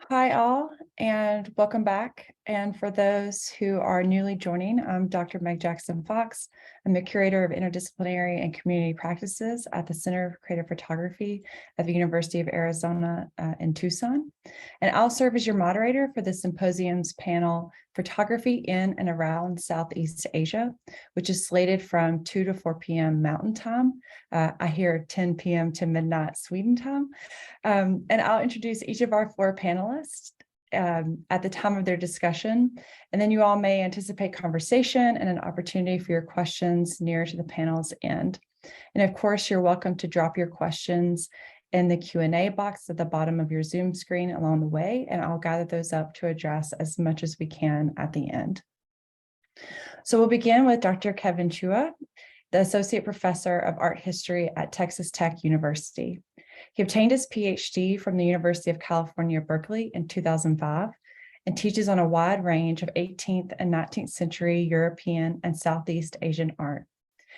Hi all, and welcome back. And for those who are newly joining, I'm Dr. Meg Jackson-Fox. I'm the Curator of Interdisciplinary and Community Practices at the Center for Creative Photography at the University of Arizona in Tucson. And I'll serve as your moderator for the symposium's panel, Photography in and Around Southeast Asia, which is slated from 2 to 4 p.m. Mountain Time. I hear 10 p.m. to midnight Sweden time. And I'll introduce each of our 4 panelists at the time of their discussion. And then you all may anticipate conversation and an opportunity for your questions near to the panel's end. And of course, you're welcome to drop your questions in the Q&A box at the bottom of your Zoom screen along the way, and I'll gather those up to address as much as we can at the end. So we'll begin with Dr. Kevin Chua, the Associate Professor of Art History at Texas Tech University. He obtained his PhD from the University of California, Berkeley in 2005 and teaches on a wide range of 18th and 19th century European and Southeast Asian art.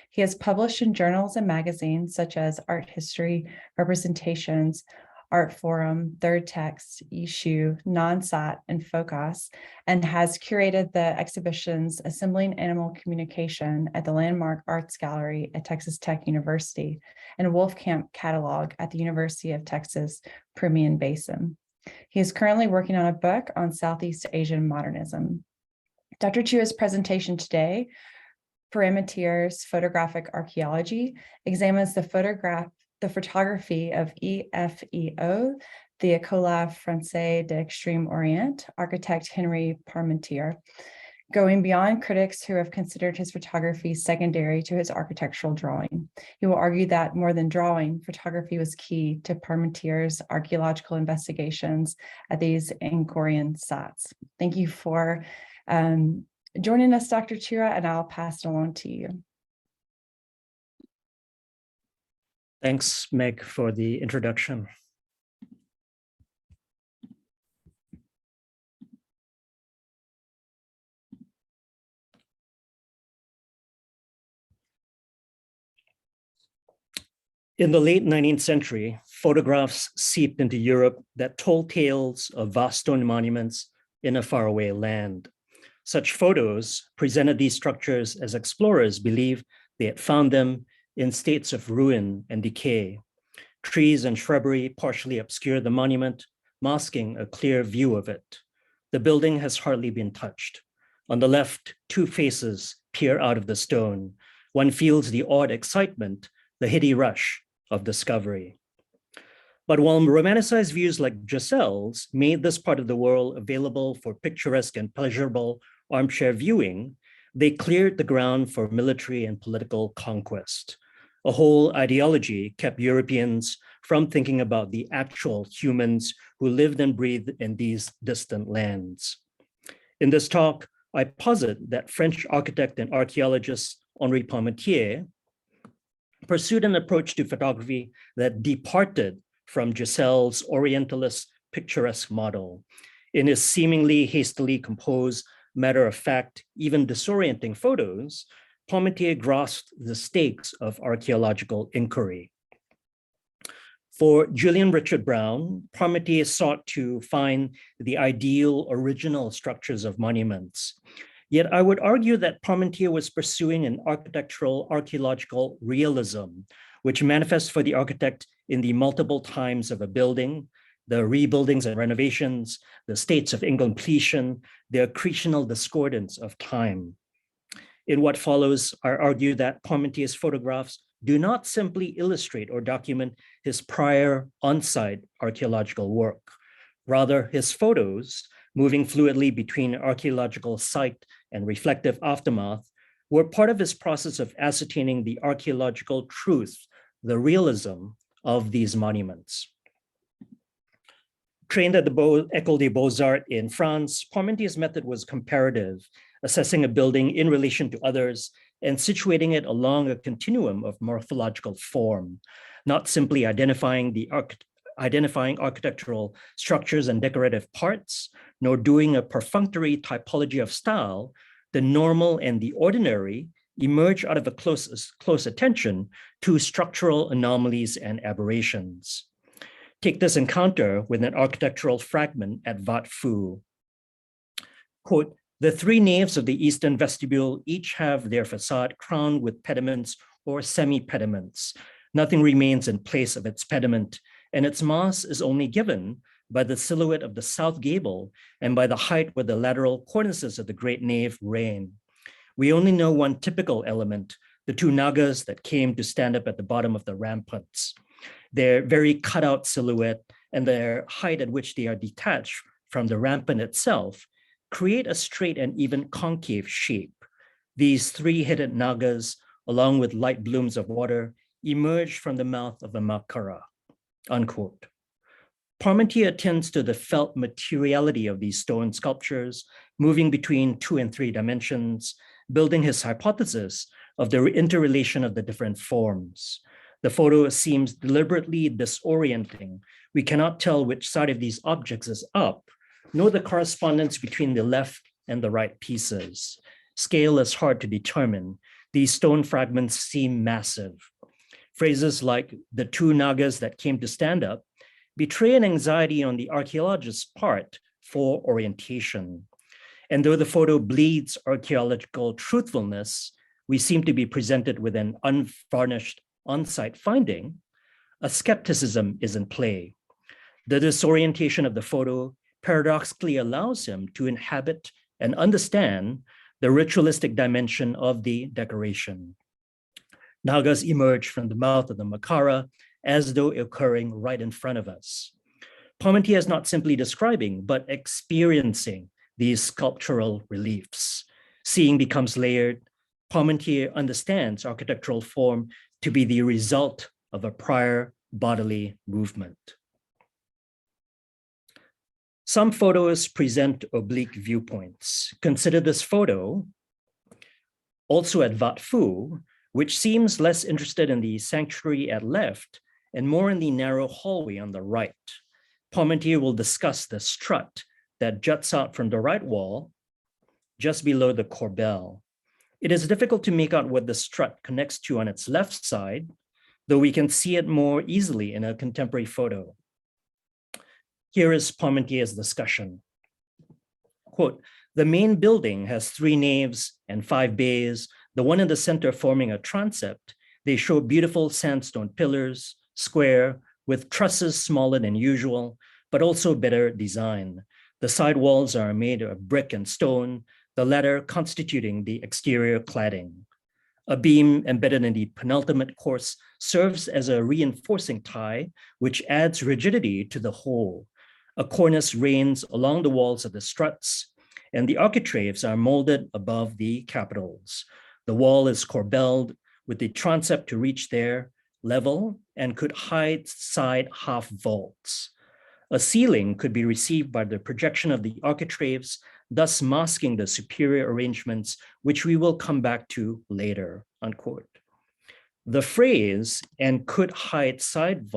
He has published in journals and magazines such as Art History, Representations, Art Forum, Third Text, Issue, Non-Sat, and Focus, and has curated the exhibitions Assembling Animal Communication at the Landmark Arts Gallery at Texas Tech University and Wolfcamp Catalog at the University of Texas Permian Basin. He is currently working on a book on Southeast Asian modernism. Dr. Chua's presentation today, Parmentiers Photographic Archaeology, examines the photography of EFEO, the École Française d'Extrême Orient, architect Henri Parmentier, going beyond critics who have considered his photography secondary to his architectural drawing. He will argue that more than drawing, photography was key to Parmentier's archaeological investigations at these Angkorian sites. Thank you for joining us, Dr. Chua, and I'll pass it along to you. Thanks, Meg, for the introduction. In the late 19th century, photographs seeped into Europe that told tales of vast stone monuments in a faraway land. Such photos presented these structures as explorers believed they had found them in states of ruin and decay. Trees and shrubbery partially obscure the monument, masking a clear view of it. The building has hardly been touched. On the left, 2 faces peer out of the stone. One feels the awed excitement, the heady rush of discovery. But while romanticized views like Gsell's made this part of the world available for picturesque and pleasurable armchair viewing, they cleared the ground for military and political conquest. A whole ideology kept Europeans from thinking about the actual humans who lived and breathed in these distant lands. In this talk, I posit that French architect and archaeologist Henri Parmentier pursued an approach to photography that departed from Gsell's Orientalist picturesque model. In his seemingly hastily composed, matter-of-fact, even disorienting photos, Parmentier grasped the stakes of archaeological inquiry. For Julian Richard Brown, Parmentier sought to find the ideal original structures of monuments. Yet I would argue that Parmentier was pursuing an architectural archaeological realism, which manifests for the architect in the multiple times of a building, the rebuildings and renovations, the states of incompletion, the accretional discordance of time. In what follows, I argue that Parmentier's photographs do not simply illustrate or document his prior on-site archaeological work. Rather, his photos, moving fluidly between archaeological site and reflective aftermath, were part of his process of ascertaining the archaeological truth, the realism of these monuments. Trained at the École des Beaux-Arts in France, Parmentier's method was comparative, assessing a building in relation to others and situating it along a continuum of morphological form, not simply identifying architectural structures and decorative parts, nor doing a perfunctory typology of style. The normal and the ordinary emerge out of a close attention to structural anomalies and aberrations. Take this encounter with an architectural fragment at Wat Phu. Quote, the three naves of the eastern vestibule each have their facade crowned with pediments or semi-pediments. Nothing remains in place of its pediment, and its mass is only given by the silhouette of the south gable and by the height where the lateral cornices of the great nave reign. We only know one typical element, the two nagas that came to stand up at the bottom of the ramparts. Their very cut-out silhouette and their height at which they are detached from the rampart itself create a straight and even concave shape. These three headed nagas, along with light blooms of water, emerge from the mouth of the Makara, unquote. Parmentier attends to the felt materiality of these stone sculptures, moving between 2 and 3 dimensions, building his hypothesis of the interrelation of the different forms. The photo seems deliberately disorienting. We cannot tell which side of these objects is up, nor the correspondence between the left and the right pieces. Scale is hard to determine. These stone fragments seem massive. Phrases like the two nagas that came to stand up betray an anxiety on the archaeologist's part for orientation. And though the photo bleeds archaeological truthfulness, we seem to be presented with an unvarnished on-site finding. A skepticism is in play. The disorientation of the photo paradoxically allows him to inhabit and understand the ritualistic dimension of the decoration. Nagas emerge from the mouth of the Makara as though occurring right in front of us. Parmentier is not simply describing, but experiencing these sculptural reliefs. Seeing becomes layered. Parmentier understands architectural form to be the result of a prior bodily movement. Some photos present oblique viewpoints. Consider this photo, also at Wat Phu, which seems less interested in the sanctuary at left and more in the narrow hallway on the right. Parmentier will discuss the strut that juts out from the right wall just below the corbel. It is difficult to make out what the strut connects to on its left side, though we can see it more easily in a contemporary photo. Here is Parmentier's discussion. Quote, the main building has 3 naves and 5 bays, the one in the center forming a transept. They show beautiful sandstone pillars, square, with trusses smaller than usual, but also better design. The side walls are made of brick and stone, the latter constituting the exterior cladding. A beam embedded in the penultimate course serves as a reinforcing tie, which adds rigidity to the whole. A cornice reigns along the walls of the struts, and the architraves are molded above the capitals. The wall is corbelled with the transept to reach their level and could hide side half vaults. A ceiling could be received by the projection of the architraves, thus masking the superior arrangements, which we will come back to later, unquote. The phrase, and could hide side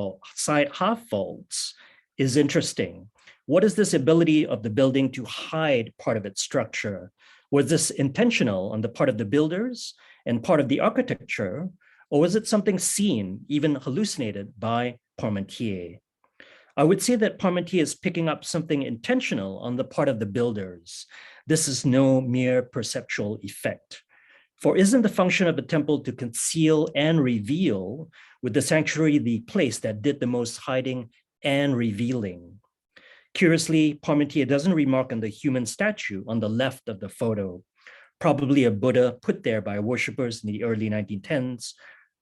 half vaults, is interesting. What is this ability of the building to hide part of its structure? Was this intentional on the part of the builders and part of the architecture, or was it something seen, even hallucinated by Parmentier? I would say that Parmentier is picking up something intentional on the part of the builders. This is no mere perceptual effect. For isn't the function of the temple to conceal and reveal, with the sanctuary the place that did the most hiding and revealing? Curiously, Parmentier doesn't remark on the human statue on the left of the photo, probably a Buddha put there by worshippers in the early 1910s,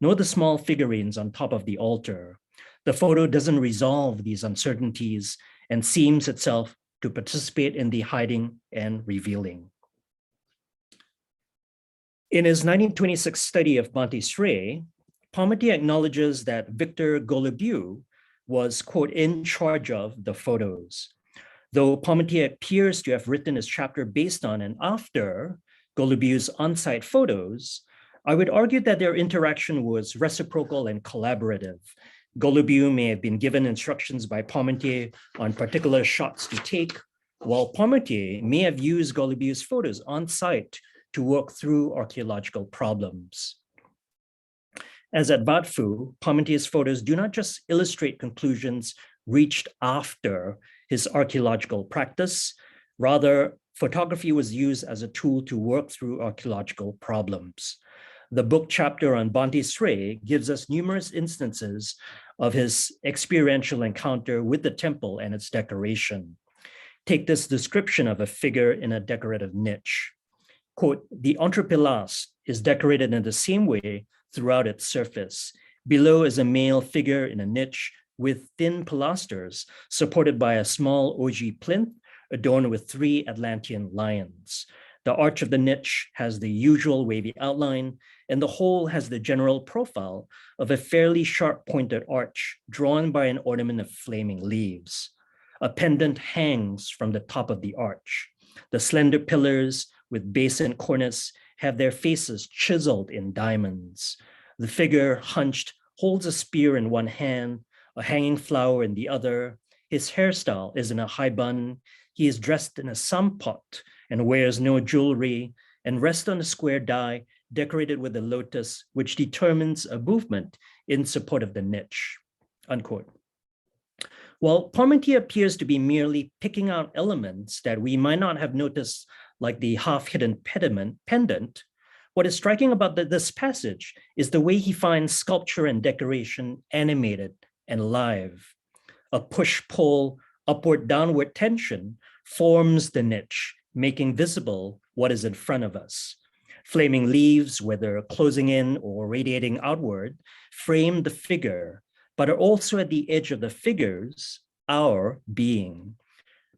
nor the small figurines on top of the altar. The photo doesn't resolve these uncertainties and seems itself to participate in the hiding and revealing. In his 1926 study of Bante Sray, Parmentier acknowledges that Victor Golubieu was, quote, in charge of the photos. Though Parmentier appears to have written his chapter based on and after Golubieu's on-site photos, I would argue that their interaction was reciprocal and collaborative. Golubieu may have been given instructions by Parmentier on particular shots to take, while Parmentier may have used Golubieu's photos on site to work through archaeological problems. As at Wat Phu, Parmentier's photos do not just illustrate conclusions reached after his archaeological practice. Rather, photography was used as a tool to work through archaeological problems. The book chapter on Banti Srey gives us numerous instances of his experiential encounter with the temple and its decoration. Take this description of a figure in a decorative niche. Quote, the entrepillas is decorated in the same way throughout its surface. Below is a male figure in a niche with thin pilasters supported by a small ogee plinth adorned with 3 Atlantean lions. The arch of the niche has the usual wavy outline, and the whole has the general profile of a fairly sharp-pointed arch drawn by an ornament of flaming leaves. A pendant hangs from the top of the arch. The slender pillars with base and cornice have their faces chiseled in diamonds. The figure, hunched, holds a spear in one hand, a hanging flower in the other. His hairstyle is in a high bun. He is dressed in a sampot and wears no jewelry, and rests on a square die decorated with a lotus, which determines a movement in support of the niche, unquote. While Parmentier appears to be merely picking out elements that we might not have noticed, like the half-hidden pendant, what is striking about this passage is the way he finds sculpture and decoration animated and alive. A push-pull, upward-downward tension forms the niche, making visible what is in front of us. Flaming leaves, whether closing in or radiating outward, frame the figure, but are also at the edge of the figures, our being.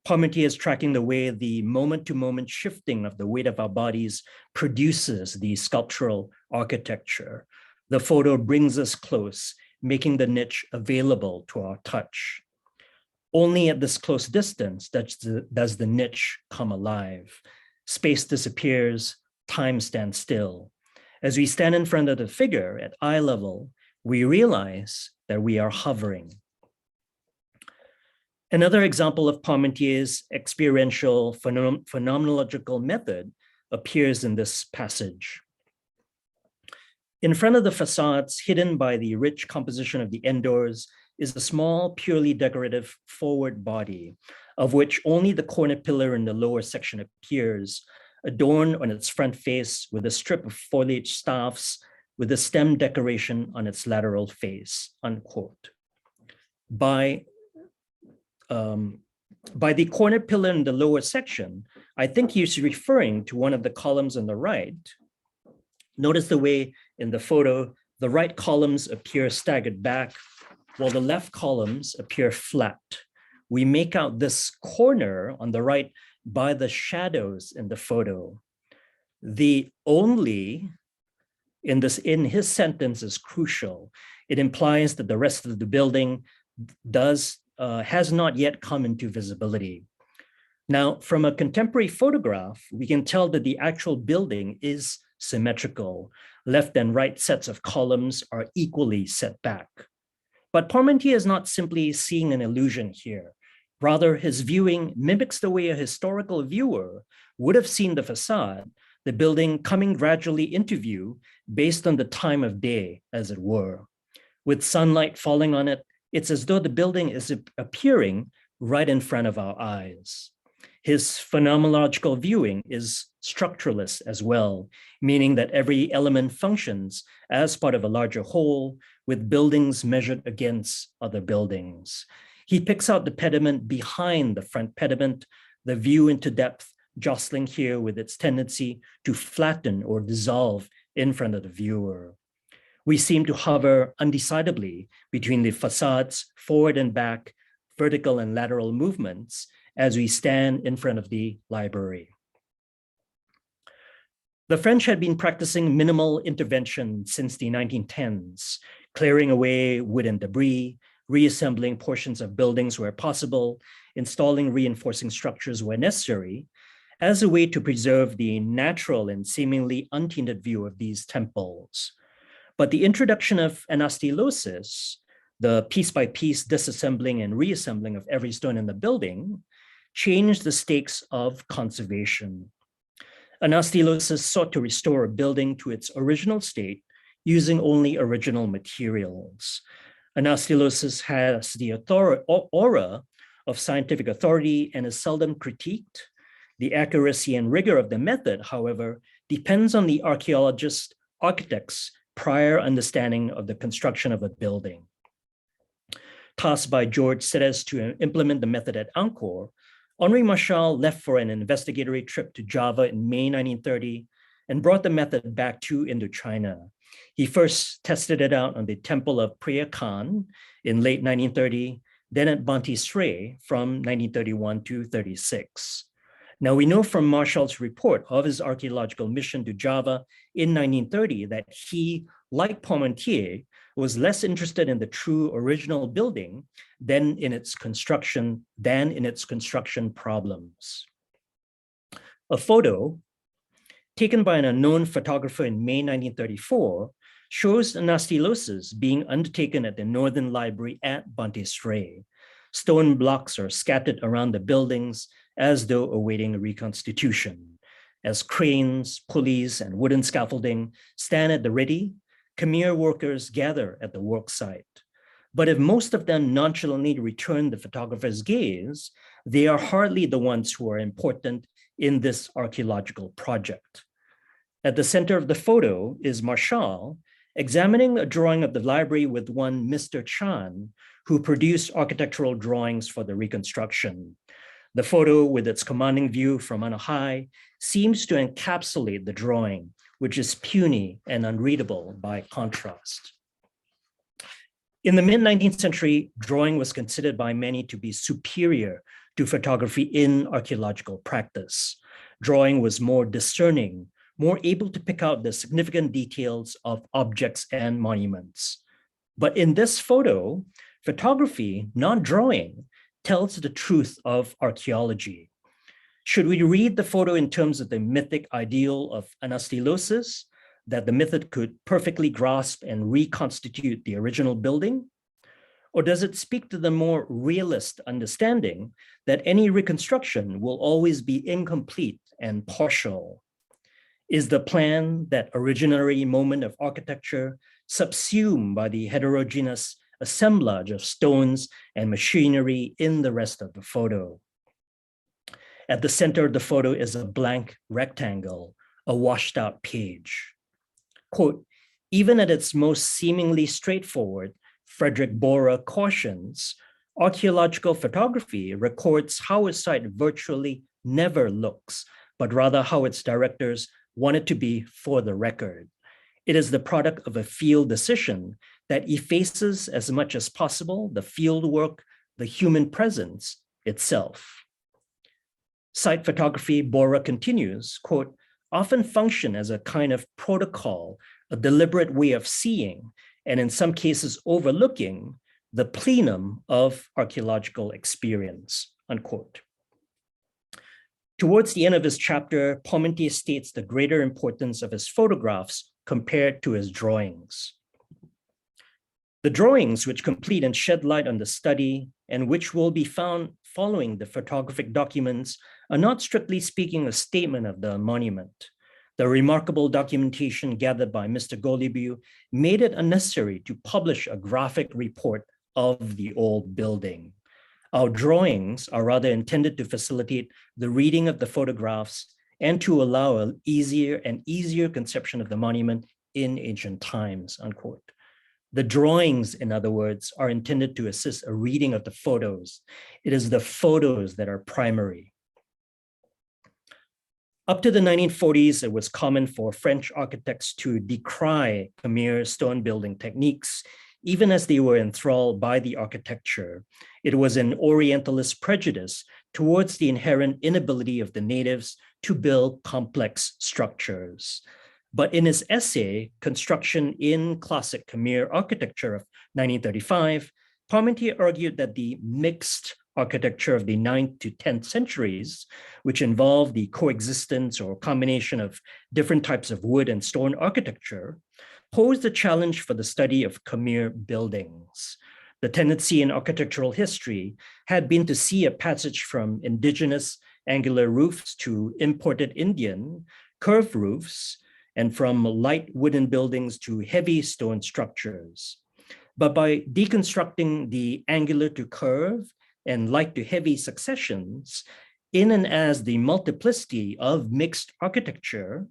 Parmentier is tracking the way the moment-to-moment shifting of the weight of our bodies produces the sculptural architecture. The photo brings us close, making the niche available to our touch. Only at this close distance does the niche come alive. Space disappears, time stands still. As we stand in front of the figure at eye level, we realize that we are hovering. Another example of Parmentier's experiential phenomenological method appears in this passage. In front of the facades, hidden by the rich composition of the end doors, is a small, purely decorative forward body, of which only the corner pillar in the lower section appears, adorned on its front face with a strip of foliage staffs with a stem decoration on its lateral face, unquote. By the corner pillar in the lower section, I think he's referring to one of the columns on the right. Notice the way in the photo, the right columns appear staggered back, while the left columns appear flat. We make out this corner on the right by the shadows in the photo. The only in his sentence is crucial. It implies that the rest of the building has not yet come into visibility. Now, from a contemporary photograph, we can tell that the actual building is symmetrical. Left and right sets of columns are equally set back. But Parmentier is not simply seeing an illusion here. Rather, his viewing mimics the way a historical viewer would have seen the facade, the building coming gradually into view based on the time of day, as it were. With sunlight falling on it, it's as though the building is appearing right in front of our eyes. His phenomenological viewing is structuralist as well, meaning that every element functions as part of a larger whole, with buildings measured against other buildings. He picks out the pediment behind the front pediment, the view into depth, jostling here with its tendency to flatten or dissolve in front of the viewer. We seem to hover undecidedly between the facade's forward and back, vertical and lateral movements as we stand in front of the library. The French had been practicing minimal intervention since the 1910s, clearing away wood and debris, reassembling portions of buildings where possible, installing reinforcing structures where necessary, as a way to preserve the natural and seemingly untainted view of these temples. But the introduction of anastylosis, the piece-by-piece disassembling and reassembling of every stone in the building, changed the stakes of conservation. Anastylosis sought to restore a building to its original state using only original materials. Anastilosis has the aura of scientific authority and is seldom critiqued. The accuracy and rigor of the method, however, depends on the architect's prior understanding of the construction of a building. Tasked by George Sedes to implement the method at Angkor, Henri Marchal left for an investigatory trip to Java in May 1930 and brought the method back to Indochina. He first tested it out on the temple of Preah Khan in late 1930, then at Banteay Srey from 1931 to 36. Now, we know from Marchal's report of his archaeological mission to Java in 1930 that he, like Parmentier, was less interested in the true original building than in its construction problems. A photo taken by an unknown photographer in May 1934 shows anastilosis being undertaken at the Northern Library at Banteay Srey. Stone blocks are scattered around the buildings as though awaiting reconstitution. As cranes, pulleys, and wooden scaffolding stand at the ready, Khmer workers gather at the work site. But if most of them nonchalantly return the photographer's gaze, they are hardly the ones who are important in this archaeological project. At the center of the photo is Marchal examining a drawing of the library with one Mr. Chan, who produced architectural drawings for the reconstruction. The photo, with its commanding view from on high, seems to encapsulate the drawing, which is puny and unreadable by contrast. In the mid-19th century, drawing was considered by many to be superior to photography in archaeological practice. Drawing was more discerning, more able to pick out the significant details of objects and monuments. But in this photo, photography, not drawing, tells the truth of archaeology. Should we read the photo in terms of the mythic ideal of anastilosis, that the method could perfectly grasp and reconstitute the original building? Or does it speak to the more realist understanding that any reconstruction will always be incomplete and partial? Is the plan, that originary moment of architecture, subsumed by the heterogeneous assemblage of stones and machinery in the rest of the photo? At the center of the photo is a blank rectangle, a washed out page. Quote, even at its most seemingly straightforward, Frederick Bora cautions, archaeological photography records how a site virtually never looks, but rather how its directors want it to be for the record. It is the product of a field decision that effaces as much as possible the field work, the human presence itself. Site photography, Bora continues, quote, often function as a kind of protocol, a deliberate way of seeing, and in some cases overlooking the plenum of archaeological experience, unquote. Towards the end of his chapter, Parmentier states the greater importance of his photographs compared to his drawings. The drawings, which complete and shed light on the study, and which will be found following the photographic documents, are not strictly speaking a statement of the monument. The remarkable documentation gathered by Mr. Golibiu made it unnecessary to publish a graphic report of the old building. Our drawings are rather intended to facilitate the reading of the photographs and to allow an easier and easier conception of the monument in ancient times, unquote. The drawings, in other words, are intended to assist a reading of the photos. It is the photos that are primary. Up to the 1940s, it was common for French architects to decry Khmer stone building techniques, even as they were enthralled by the architecture. It was an Orientalist prejudice towards the inherent inability of the natives to build complex structures. But in his essay, Construction in Classic Khmer Architecture of 1935, Parmentier argued that the mixed architecture of the 9th to 10th centuries, which involved the coexistence or combination of different types of wood and stone architecture, posed a challenge for the study of Khmer buildings. The tendency in architectural history had been to see a passage from indigenous angular roofs to imported Indian curved roofs, and from light wooden buildings to heavy stone structures. but by deconstructing the angular to curve and light to heavy successions, in and as the multiplicity of mixed architecture,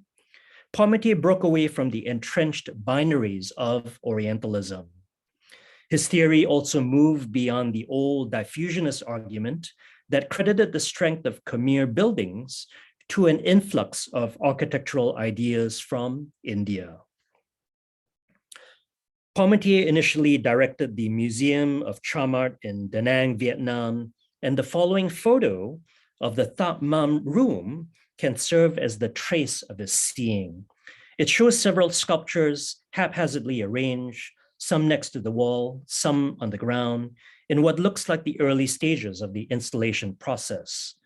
Parmentier broke away from the entrenched binaries of Orientalism. His theory also moved beyond the old diffusionist argument that credited the strength of Khmer buildings to an influx of architectural ideas from India. Parmentier initially directed the Museum of Tram Art in Da Nang, Vietnam, and the following photo of the Thap Mam room can serve as the trace of his seeing. It shows several sculptures haphazardly arranged, some next to the wall, some on the ground, in what looks like the early stages of the installation process.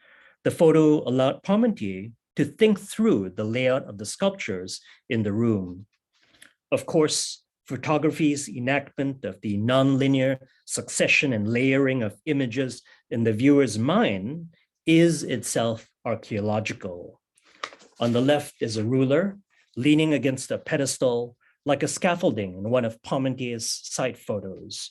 The photo allowed Parmentier to think through the layout of the sculptures in the room. Of course, photography's enactment of the nonlinear succession and layering of images in the viewer's mind is itself archaeological. On the left is a ruler leaning against a pedestal like a scaffolding in one of Parmentier's site photos.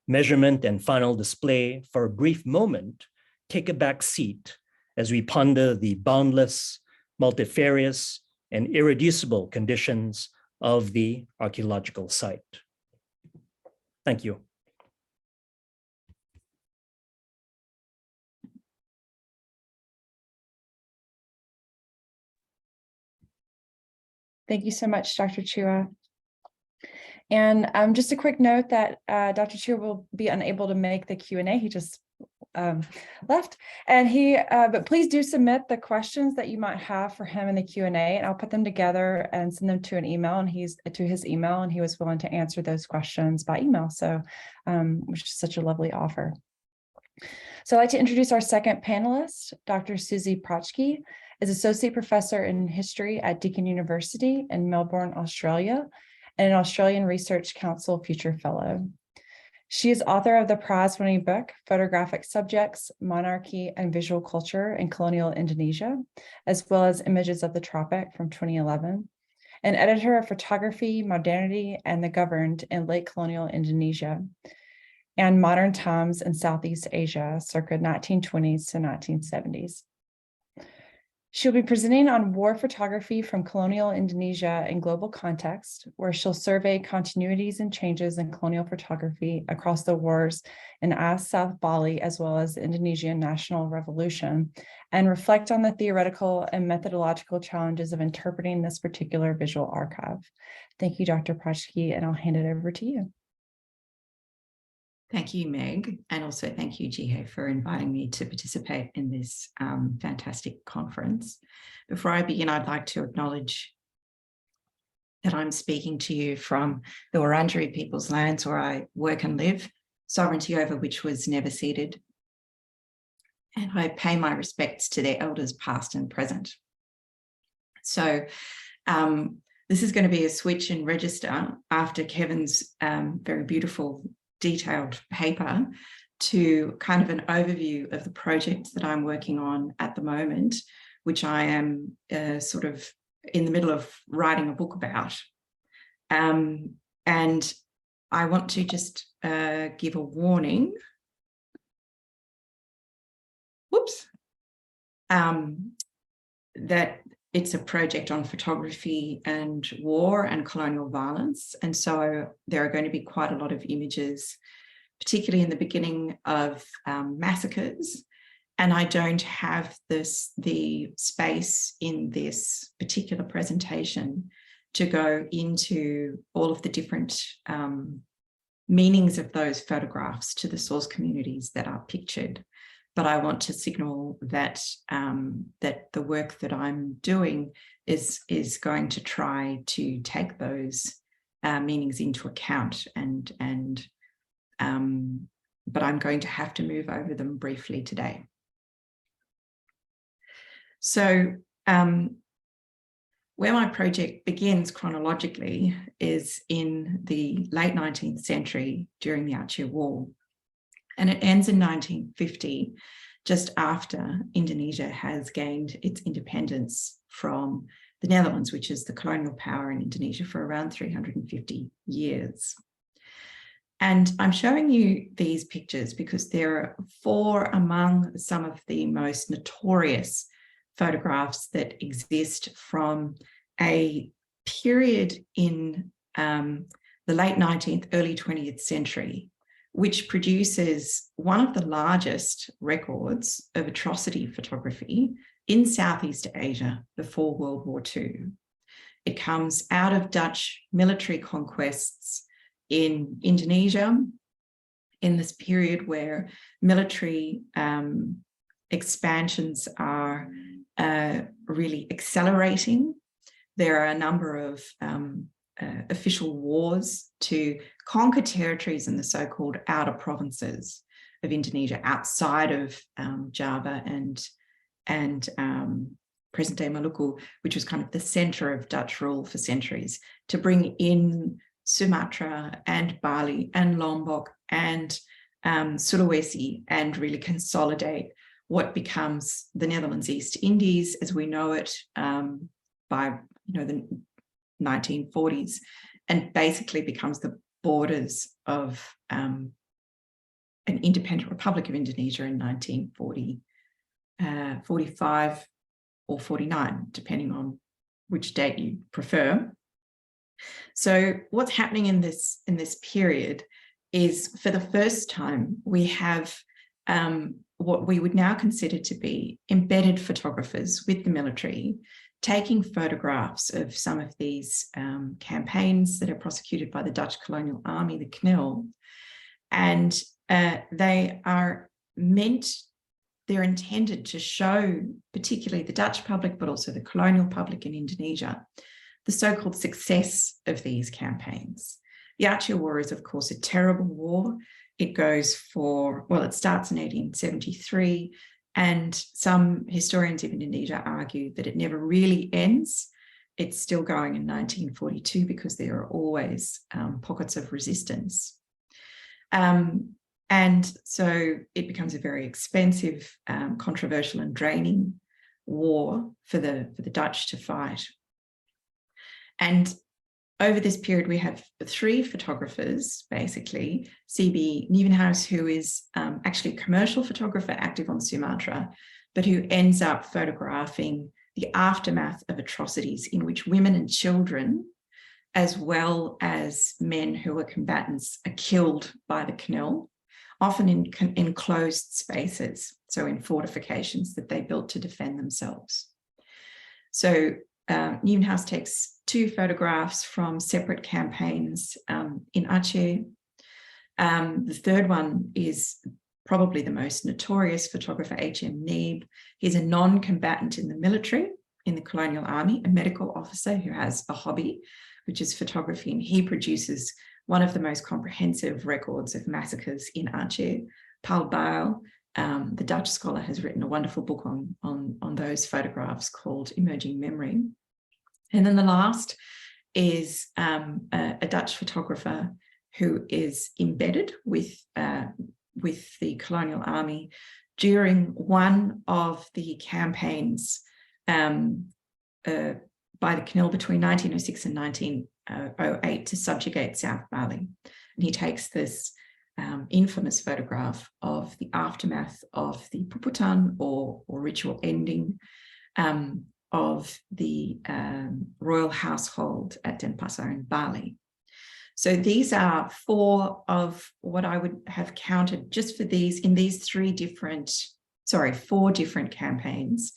Measurement and final display for a brief moment take a back seat as we ponder the boundless, multifarious, and irreducible conditions of the archaeological site. Thank you. Thank you so much, Dr. Chua. And just a quick note that Dr. Chua will be unable to make the Q&A. He just left, and but please do submit the questions that you might have for him in the Q&A, and I'll put them together and send them to an email, and to his email, and he was willing to answer those questions by email. So, which is such a lovely offer. So I'd like to introduce our second panelist. Dr. Susie Prochke is Associate Professor in History at Deakin University in Melbourne, Australia, and an Australian Research Council Future Fellow. She is author of the prize-winning book, Photographic Subjects, Monarchy and Visual Culture in Colonial Indonesia, as well as Images of the Tropic from 2011, and editor of Photography, Modernity, and the Governed in Late Colonial Indonesia, and Modern Times in Southeast Asia, circa 1920s to 1970s. She'll be presenting on war photography from colonial Indonesia in global context, where she'll survey continuities and changes in colonial photography across the wars in South Bali, as well as the Indonesian National Revolution, and reflect on the theoretical and methodological challenges of interpreting this particular visual archive. Thank you, Dr. Prochke, and I'll hand it over to you. Thank you, Meg, and also thank you, Jihe, for inviting me to participate in this fantastic conference. Before I begin, I'd like to acknowledge that I'm speaking to you from the Wurundjeri people's lands where I work and live, sovereignty over which was never ceded. And I pay my respects to their elders past and present. So this is going to be a switch in register after Kevin's very beautiful detailed paper to kind of an overview of the projects that I'm working on at the moment, which I am sort of in the middle of writing a book about. And I want to just give a warning. Whoops. That it's a project on photography and war and colonial violence. And so there are going to be quite a lot of images, particularly in the beginning of massacres. And I don't have the space in this particular presentation to go into all of the different meanings of those photographs to the source communities that are pictured. But I want to signal that that the work that I'm doing is going to try to take those meanings into account, but I'm going to have to move over them briefly today. So where my project begins chronologically is in the late 19th century during the Aceh War. And it ends in 1950, just after Indonesia has gained its independence from the Netherlands, which is the colonial power in Indonesia for around 350 years. And I'm showing you these pictures because there are 4 among some of the most notorious photographs that exist from a period in the late 19th, early 20th century, which produces one of the largest records of atrocity photography in Southeast Asia before World War II. It comes out of Dutch military conquests in Indonesia in this period where military expansions are really accelerating. There are a number of official wars to conquer territories in the so-called outer provinces of Indonesia outside of Java and present-day Maluku, which was kind of the center of Dutch rule for centuries, to bring in Sumatra and Bali and Lombok and Sulawesi and really consolidate what becomes the Netherlands East Indies as we know it by the 1940s, and basically becomes the borders of an independent Republic of Indonesia in 1945 or 49, depending on which date you prefer. So what's happening in this period is, for the first time, we have what we would now consider to be embedded photographers with the military taking photographs of some of these campaigns that are prosecuted by the Dutch colonial army, the KNIL, and they're intended to show, particularly the Dutch public, but also the colonial public in Indonesia, the so-called success of these campaigns. The Aceh War is, of course, a terrible war. It goes for, well, it starts in 1873, and some historians of Indonesia argue that it never really ends. It's still going in 1942 because there are always pockets of resistance. And so it becomes a very expensive, controversial and draining war for the Dutch to fight. And over this period, we have 3 photographers, basically. C.B. Nieuwenhuis, who is actually a commercial photographer active on Sumatra, but who ends up photographing the aftermath of atrocities in which women and children, as well as men who are combatants, are killed by the KNIL, often in enclosed spaces, so in fortifications that they built to defend themselves. So Nieuwenhuis takes 2 photographs from separate campaigns in Aceh. The third one is probably the most notorious photographer, H.M. Neeb. He's a non-combatant in the military, in the colonial army, a medical officer who has a hobby, which is photography, and he produces one of the most comprehensive records of massacres in Aceh. Paul Baal, the Dutch scholar, has written a wonderful book on those photographs called Emerging Memory. And then the last is a Dutch photographer who is embedded with the colonial army during one of the campaigns by the KNIL between 1906 and 1908 to subjugate South Bali. And he takes this infamous photograph of the aftermath of the Puputan, or ritual ending, of the royal household at Denpasar in Bali. So these are 4 of what I would have counted just for these, in these 4 different campaigns.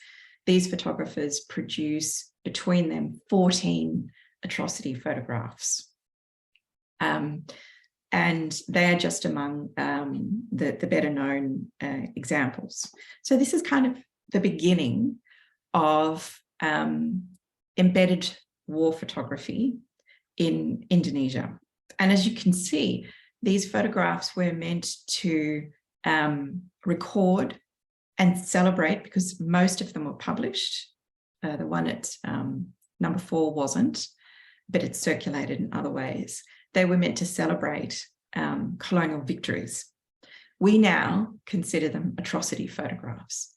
These photographers produce between them 14 atrocity photographs. And they are just among the better known examples. So this is kind of the beginning of embedded war photography in Indonesia. And as you can see, these photographs were meant to record and celebrate, because most of them were published. The one at number 4 wasn't, but it's circulated in other ways. They were meant to celebrate colonial victories. We now consider them atrocity photographs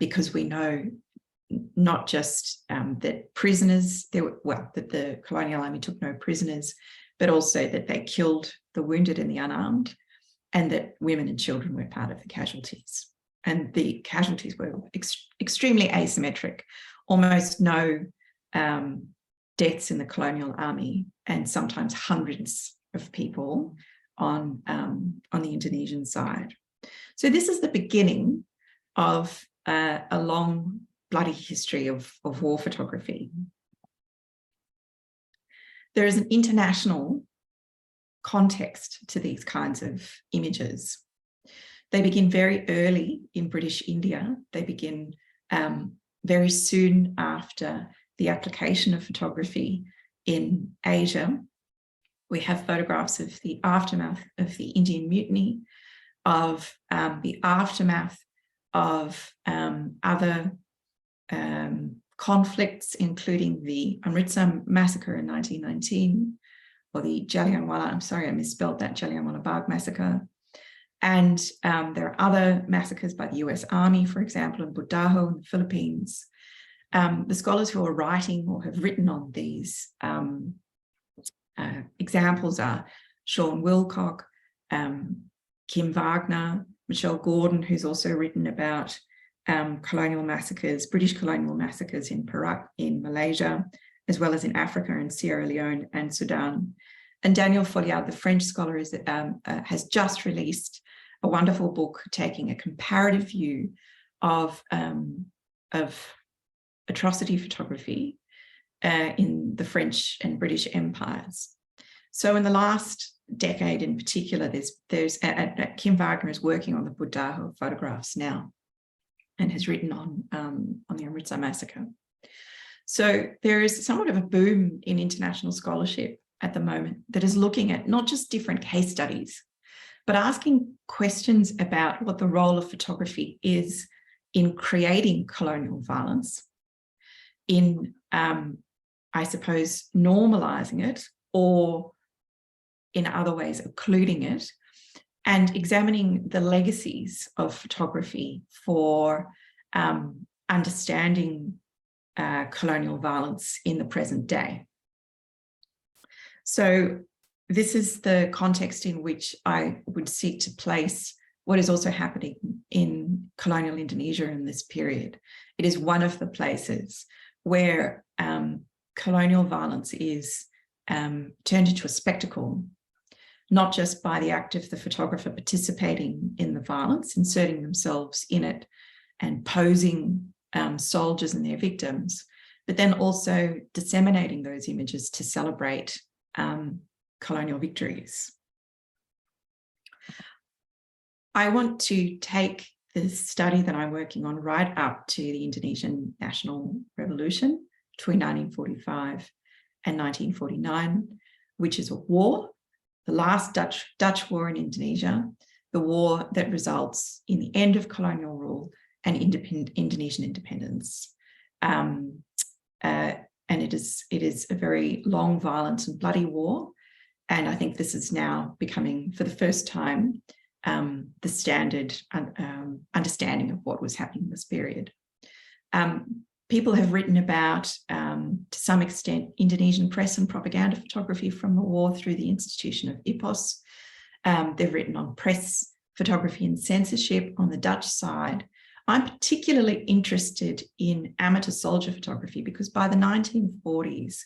because we know not just that prisoners, that the colonial army took no prisoners, but also that they killed the wounded and the unarmed, and that women and children were part of the casualties. And the casualties were extremely asymmetric, almost no deaths in the colonial army, and sometimes hundreds of people on the Indonesian side. So this is the beginning of a long, bloody history of war photography. There is an international context to these kinds of images. They begin very early in British India. They begin very soon after the application of photography in Asia. We have photographs of the aftermath of the Indian Mutiny, of the aftermath of other conflicts, including the Amritsar massacre in 1919, or the Jallianwala, I'm sorry, I misspelled that, Jallianwala Bagh massacre. And there are other massacres by the US Army, for example, in Budaho in the Philippines. The scholars who are writing or have written on these examples are Sean Wilcock, Kim Wagner, Michelle Gordon, who's also written about colonial massacres, British colonial massacres in Perak, in Malaysia, as well as in Africa and Sierra Leone and Sudan. And Daniel Folliard, the French scholar, has just released a wonderful book taking a comparative view of atrocity photography in the French and British empires. So in the last decade in particular, Kim Wagner is working on the Budaho photographs now and has written on the Amritsar massacre. So there is somewhat of a boom in international scholarship at the moment that is looking at not just different case studies, but asking questions about what the role of photography is in creating colonial violence, in, I suppose, normalizing it, or in other ways, occluding it, and examining the legacies of photography for understanding colonial violence in the present day. So this is the context in which I would seek to place what is also happening in colonial Indonesia in this period. It is one of the places where colonial violence is turned into a spectacle, not just by the act of the photographer participating in the violence, inserting themselves in it and posing soldiers and their victims, but then also disseminating those images to celebrate colonial victories. I want to take the study that I'm working on right up to the Indonesian National Revolution between 1945 and 1949, which is a war, the last Dutch war in Indonesia, the war that results in the end of colonial rule and Indonesian independence. And it is a very long, violent and bloody war. And I think this is now becoming, for the first time, the standard understanding of what was happening in this period. People have written about, to some extent, Indonesian press and propaganda photography from the war through the institution of IPOS. They've written on press photography and censorship on the Dutch side. I'm particularly interested in amateur soldier photography because by the 1940s,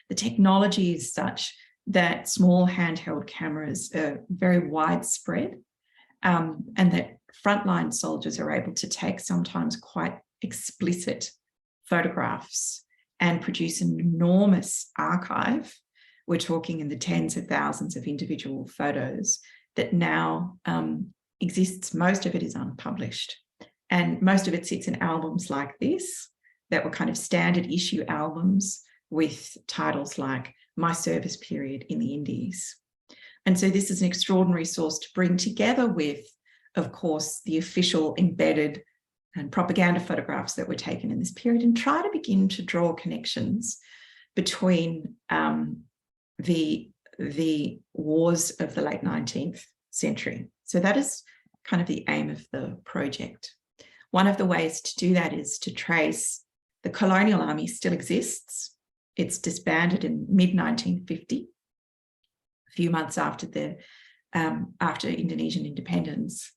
the technology is such that small handheld cameras are very widespread, and that frontline soldiers are able to take sometimes quite explicit photographs and produce an enormous archive. We're talking in the tens of thousands of individual photos that now exists. Most of it is unpublished. And most of it sits in albums like this that were kind of standard issue albums with titles like My Service Period in the Indies. And so this is an extraordinary source to bring together with, of course, the official embedded and propaganda photographs that were taken in this period and try to begin to draw connections between the wars of the late 19th century. So that is kind of the aim of the project. One of the ways to do that is to trace the colonial army still exists. It's disbanded in mid-1950, a few months after the after Indonesian independence.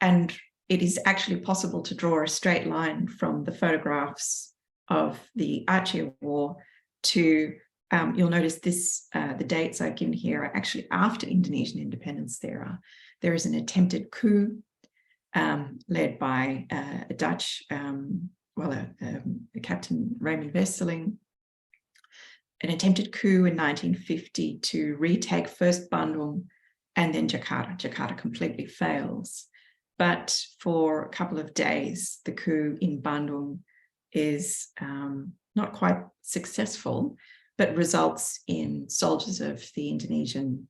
And it is actually possible to draw a straight line from the photographs of the Aceh War to, you'll notice this, the dates I've given here are actually after Indonesian independence. There is an attempted coup led by a Dutch, Captain Raymond Vesseling, an attempted coup in 1950 to retake first Bandung and then Jakarta. Jakarta completely fails. But for a couple of days, the coup in Bandung is not quite successful, but results in soldiers of the Indonesian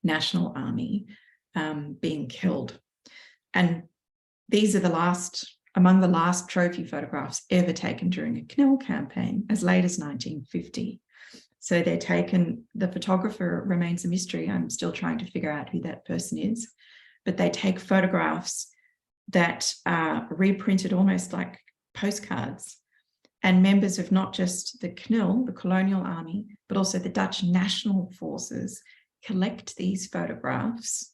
National Army being killed. And these are among the last trophy photographs ever taken during a CNIL campaign as late as 1950. So they're taken, the photographer remains a mystery. I'm still trying to figure out who that person is, but they take photographs that are reprinted almost like postcards, and members of not just the CNIL, the colonial army, but also the Dutch national forces collect these photographs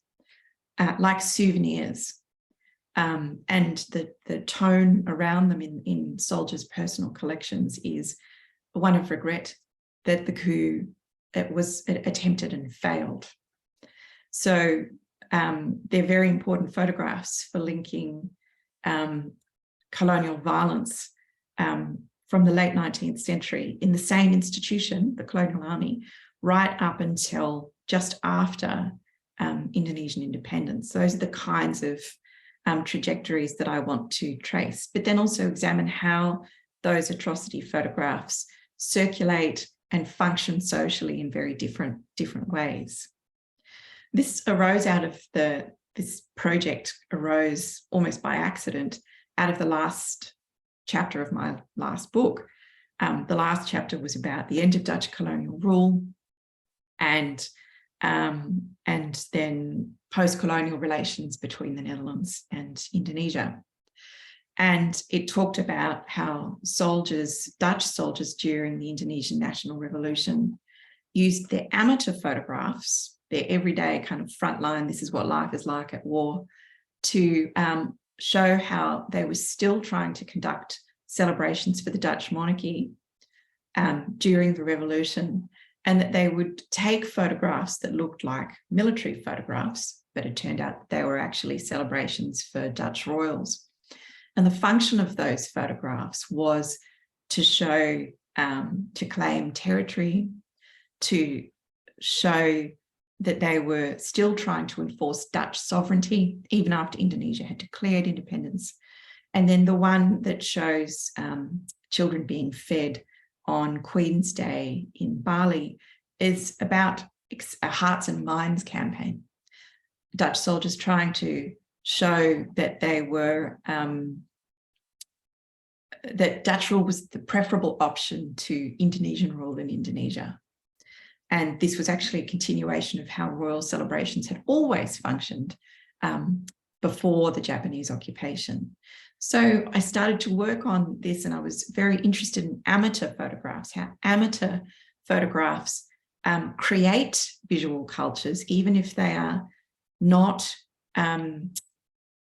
like souvenirs. And the tone around them in soldiers' personal collections is one of regret that the coup was attempted and failed. So they're very important photographs for linking colonial violence from the late 19th century in the same institution, the colonial army, right up until just after Indonesian independence. Those are the kinds of trajectories that I want to trace, but then also examine how those atrocity photographs circulate and function socially in very different ways. This arose out of this project arose almost by accident out of the last chapter of my last book. The last chapter was about the end of Dutch colonial rule and then post-colonial relations between the Netherlands and Indonesia. And it talked about how Dutch soldiers during the Indonesian National Revolution used their amateur photographs, their everyday kind of frontline, this is what life is like at war, to show how they were still trying to conduct celebrations for the Dutch monarchy during the revolution, and that they would take photographs that looked like military photographs, but it turned out that they were actually celebrations for Dutch royals. And the function of those photographs was to show, to claim territory, to show that they were still trying to enforce Dutch sovereignty, even after Indonesia had declared independence. And then the one that shows children being fed on Queen's Day in Bali is about a Hearts and Minds campaign. Dutch soldiers trying to show that they were, that Dutch rule was the preferable option to Indonesian rule in Indonesia. And this was actually a continuation of how royal celebrations had always functioned before the Japanese occupation. So I started to work on this, and I was very interested in amateur photographs, how amateur photographs create visual cultures, even if they are not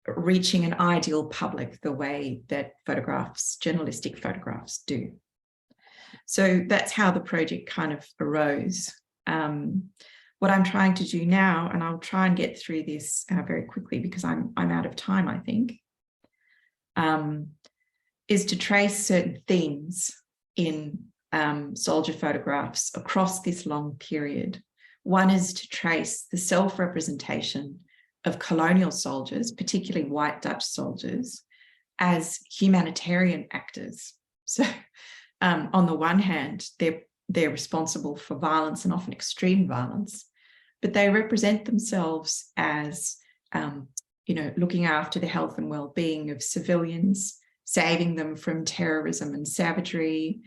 reaching an ideal public the way that journalistic photographs do. So that's how the project kind of arose. What I'm trying to do now, and I'll try and get through this very quickly because I'm out of time, I think, is to trace certain themes in soldier photographs across this long period. One is to trace the self-representation of colonial soldiers, particularly white Dutch soldiers, as humanitarian actors. So on the one hand, they're responsible for violence and often extreme violence, but they represent themselves as looking after the health and well-being of civilians, saving them from terrorism and savagery,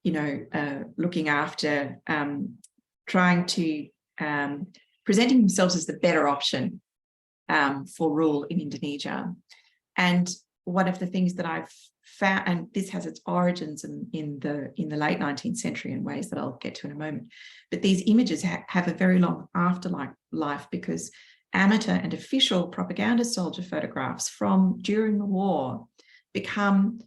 looking after, trying to, presenting themselves as the better option for rule in Indonesia. And one of the things that I've found, and this has its origins in the late 19th century in ways that I'll get to in a moment, but these images have a very long afterlife because amateur and official propaganda soldier photographs from during the war become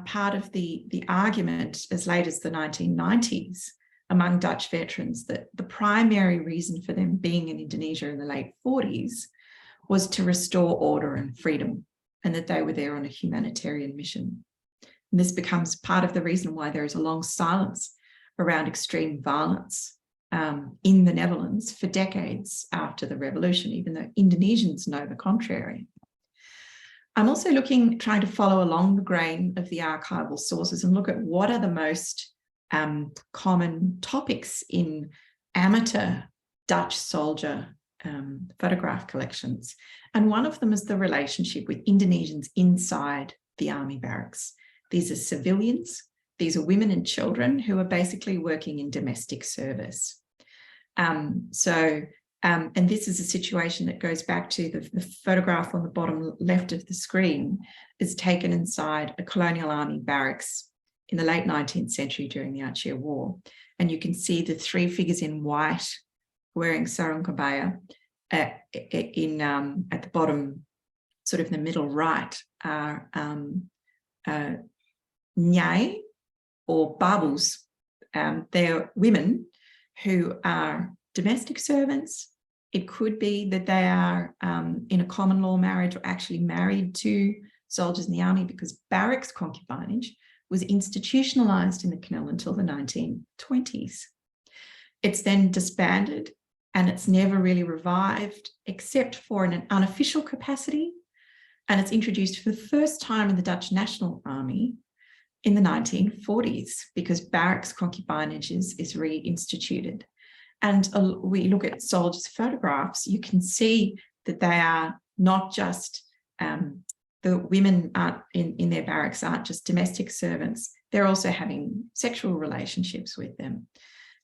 part of the argument as late as the 1990s among Dutch veterans that the primary reason for them being in Indonesia in the late 40s was to restore order and freedom, and that they were there on a humanitarian mission. And this becomes part of the reason why there is a long silence around extreme violence in the Netherlands for decades after the revolution, even though Indonesians know the contrary. I'm also trying to follow along the grain of the archival sources and look at what are the most common topics in amateur Dutch soldier photograph collections. And one of them is the relationship with Indonesians inside the army barracks. These are civilians. These are women and children who are basically working in domestic service. And this is a situation that goes back to the photograph on the bottom left of the screen is taken inside a colonial army barracks in the late 19th century during the Aceh War. And you can see the three figures in white wearing sarung kebaya at the bottom, sort of in the middle right, are nyai or babus. They're women who are domestic servants. It could be that they are in a common law marriage or actually married to soldiers in the army, because barracks concubinage was institutionalized in the CNIL until the 1920s. It's then disbanded and it's never really revived except for in an unofficial capacity. And it's introduced for the first time in the Dutch National Army in the 1940s because barracks concubinage is reinstituted. And we look at soldiers' photographs, you can see that they are not just, the women in their barracks aren't just domestic servants, they're also having sexual relationships with them.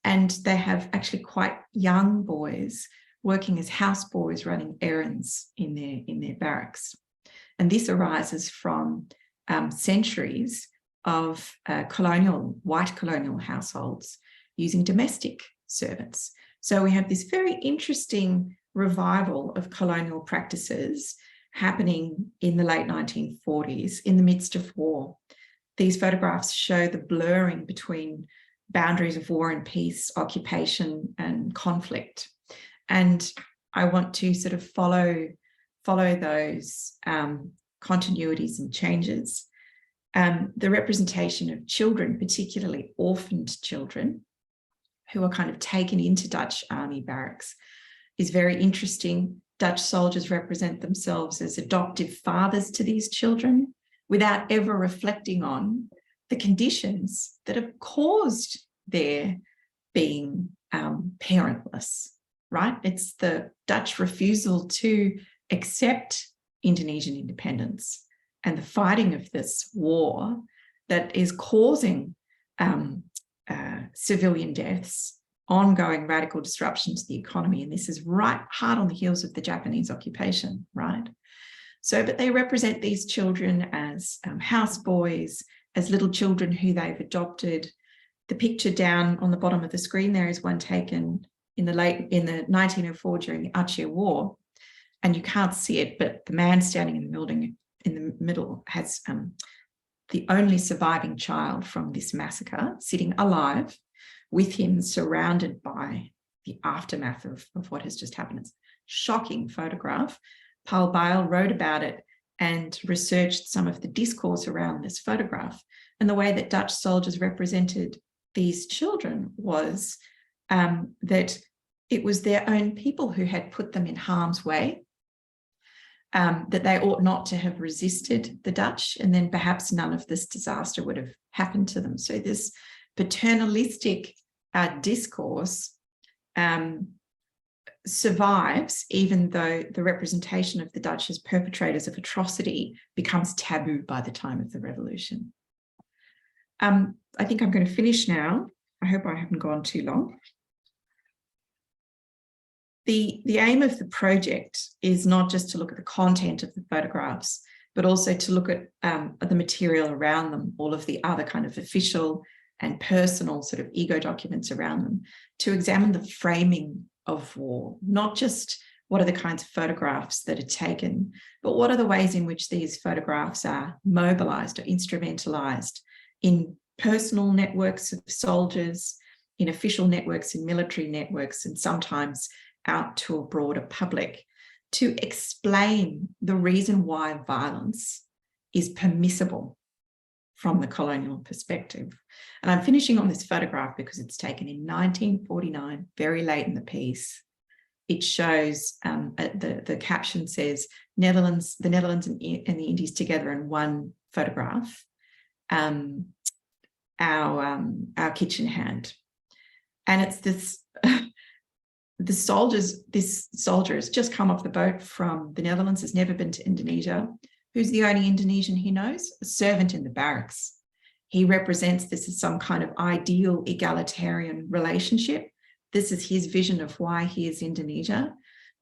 And they have actually quite young boys working as houseboys running errands in their barracks. And this arises from centuries of white colonial households using domestic servants. So we have this very interesting revival of colonial practices happening in the late 1940s in the midst of war. These photographs show the blurring between boundaries of war and peace, occupation and conflict. And I want to sort of follow those continuities and changes. The representation of children, particularly orphaned children, who are kind of taken into Dutch army barracks, is very interesting. Dutch soldiers represent themselves as adoptive fathers to these children without ever reflecting on the conditions that have caused their being parentless, right? It's the Dutch refusal to accept Indonesian independence and the fighting of this war that is causing civilian deaths, ongoing radical disruption to the economy. And this is right hard on the heels of the Japanese occupation, right? So, but they represent these children as houseboys, as little children who they've adopted. The picture down on the bottom of the screen there is one taken in the 1904 during the Aceh War. And you can't see it, but the man standing in the building in the middle has the only surviving child from this massacre sitting alive with him, surrounded by the aftermath of what has just happened. It's a shocking photograph. Paul Bail wrote about it and researched some of the discourse around this photograph. And the way that Dutch soldiers represented these children was that it was their own people who had put them in harm's way, that they ought not to have resisted the Dutch, and then perhaps none of this disaster would have happened to them. So this paternalistic discourse survives, even though the representation of the Dutch as perpetrators of atrocity becomes taboo by the time of the revolution. I think I'm going to finish now. I hope I haven't gone too long. The aim of the project is not just to look at the content of the photographs, but also to look at the material around them, all of the other kind of official and personal sort of ego documents around them, to examine the framing of war, not just what are the kinds of photographs that are taken, but what are the ways in which these photographs are mobilized or instrumentalized in personal networks of soldiers, in official networks, in military networks, and sometimes out to a broader public, to explain the reason why violence is permissible from the colonial perspective. And I'm finishing on this photograph because it's taken in 1949, very late in the piece. It shows, the caption says, the Netherlands and the Indies together in one photograph, our kitchen hand. And it's this, this soldier has just come off the boat from the Netherlands, has never been to Indonesia. Who's the only Indonesian he knows? A servant in the barracks. He represents this as some kind of ideal egalitarian relationship. This is his vision of why he is Indonesia,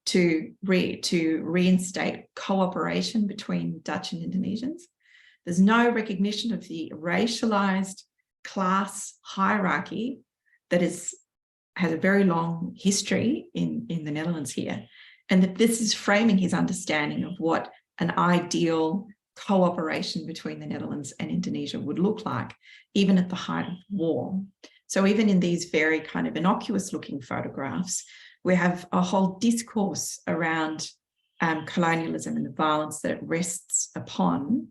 to reinstate cooperation between Dutch and Indonesians. There's no recognition of the racialized class hierarchy that has a very long history in the Netherlands here, and that this is framing his understanding of what an ideal cooperation between the Netherlands and Indonesia would look like, even at the height of war. So even in these very kind of innocuous looking photographs, we have a whole discourse around colonialism and the violence that it rests upon,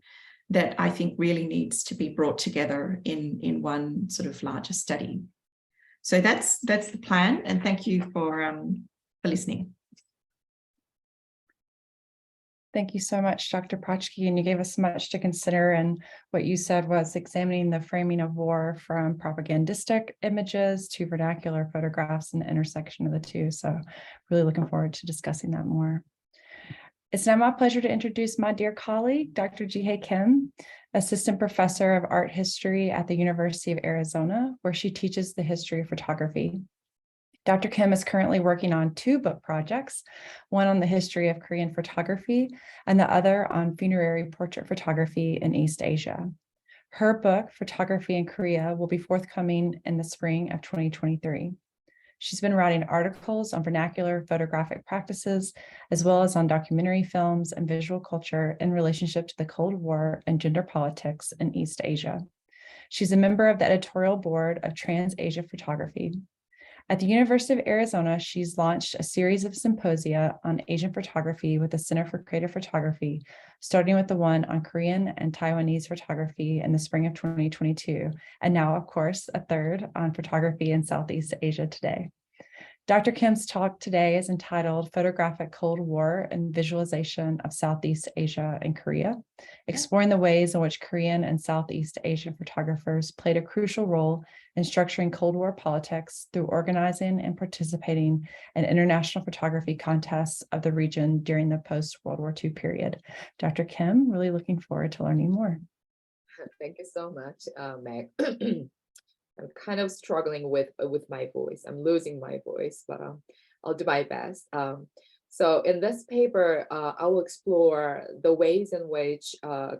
that I think really needs to be brought together in one sort of larger study. So that's the plan, and thank you for listening. Thank you so much, Dr. Prochke, and you gave us much to consider. And what you said was examining the framing of war from propagandistic images to vernacular photographs and the intersection of the two. So really looking forward to discussing that more. It's now my pleasure to introduce my dear colleague, Dr. Ji-Hae Kim, Assistant Professor of Art History at the University of Arizona, where she teaches the history of photography. Dr. Kim is currently working on 2 book projects, one on the history of Korean photography and the other on funerary portrait photography in East Asia. Her book, Photography in Korea, will be forthcoming in the spring of 2023. She's been writing articles on vernacular photographic practices, as well as on documentary films and visual culture in relationship to the Cold War and gender politics in East Asia. She's a member of the editorial board of Trans-Asia Photography. At the University of Arizona, she's launched a series of symposia on Asian photography with the Center for Creative Photography, starting with the one on Korean and Taiwanese photography in the spring of 2022, and now, of course, a third on photography in Southeast Asia today. Dr. Kim's talk today is entitled Photographic Cold War and Visualization of Southeast Asia and Korea, exploring the ways in which Korean and Southeast Asian photographers played a crucial role in structuring Cold War politics through organizing and participating in international photography contests of the region during the post-World War II period. Dr. Kim, really looking forward to learning more. Thank you so much, Meg. I'm kind of struggling with my voice. I'm losing my voice, but I'll do my best. So in this paper, I will explore the ways in which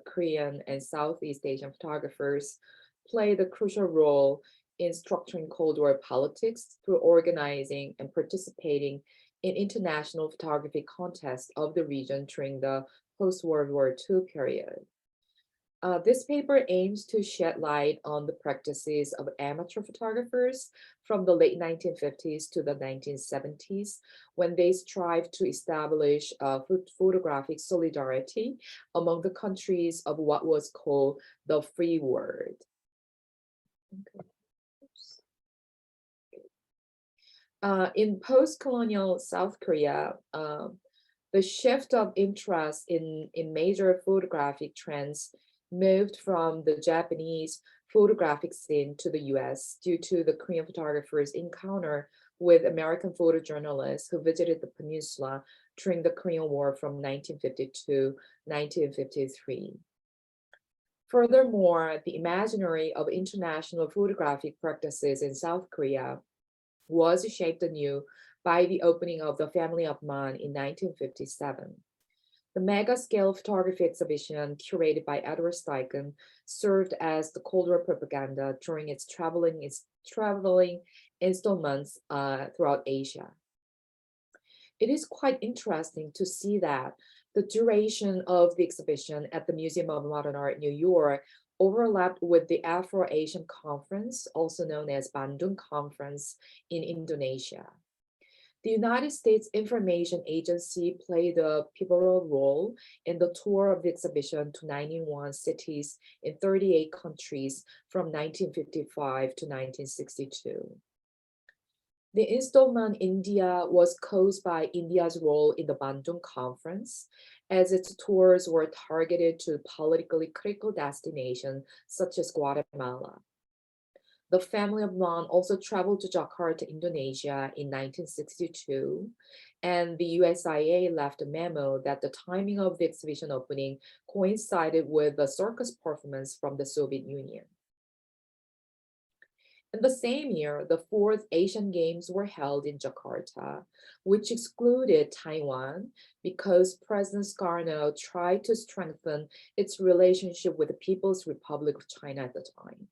Korean and Southeast Asian photographers played a crucial role in structuring Cold War politics through organizing and participating in international photography contests of the region during the post-World War II period. This paper aims to shed light on the practices of amateur photographers from the late 1950s to the 1970s, when they strived to establish photographic solidarity among the countries of what was called the Free World. In post-colonial South Korea, the shift of interest in major photographic trends moved from the Japanese photographic scene to the US due to the Korean photographers' encounter with American photojournalists who visited the peninsula during the Korean War from 1950 to 1953. Furthermore, the imaginary of international photographic practices in South Korea was shaped anew by the opening of the Family of Man in 1957. The mega-scale photography exhibition curated by Edward Steichen served as the Cold War propaganda during its traveling installments throughout Asia. It is quite interesting to see that the duration of the exhibition at the Museum of Modern Art, New York, overlapped with the Afro-Asian Conference, also known as Bandung Conference in Indonesia. The United States Information Agency played a pivotal role in the tour of the exhibition to 91 cities in 38 countries from 1955 to 1962. The installment India was caused by India's role in the Bandung Conference, as its tours were targeted to politically critical destinations such as Guatemala. The family of Man also traveled to Jakarta, Indonesia in 1962, and the USIA left a memo that the timing of the exhibition opening coincided with a circus performance from the Soviet Union. In the same year, the 4th Asian Games were held in Jakarta, which excluded Taiwan because President Sukarno tried to strengthen its relationship with the People's Republic of China at the time.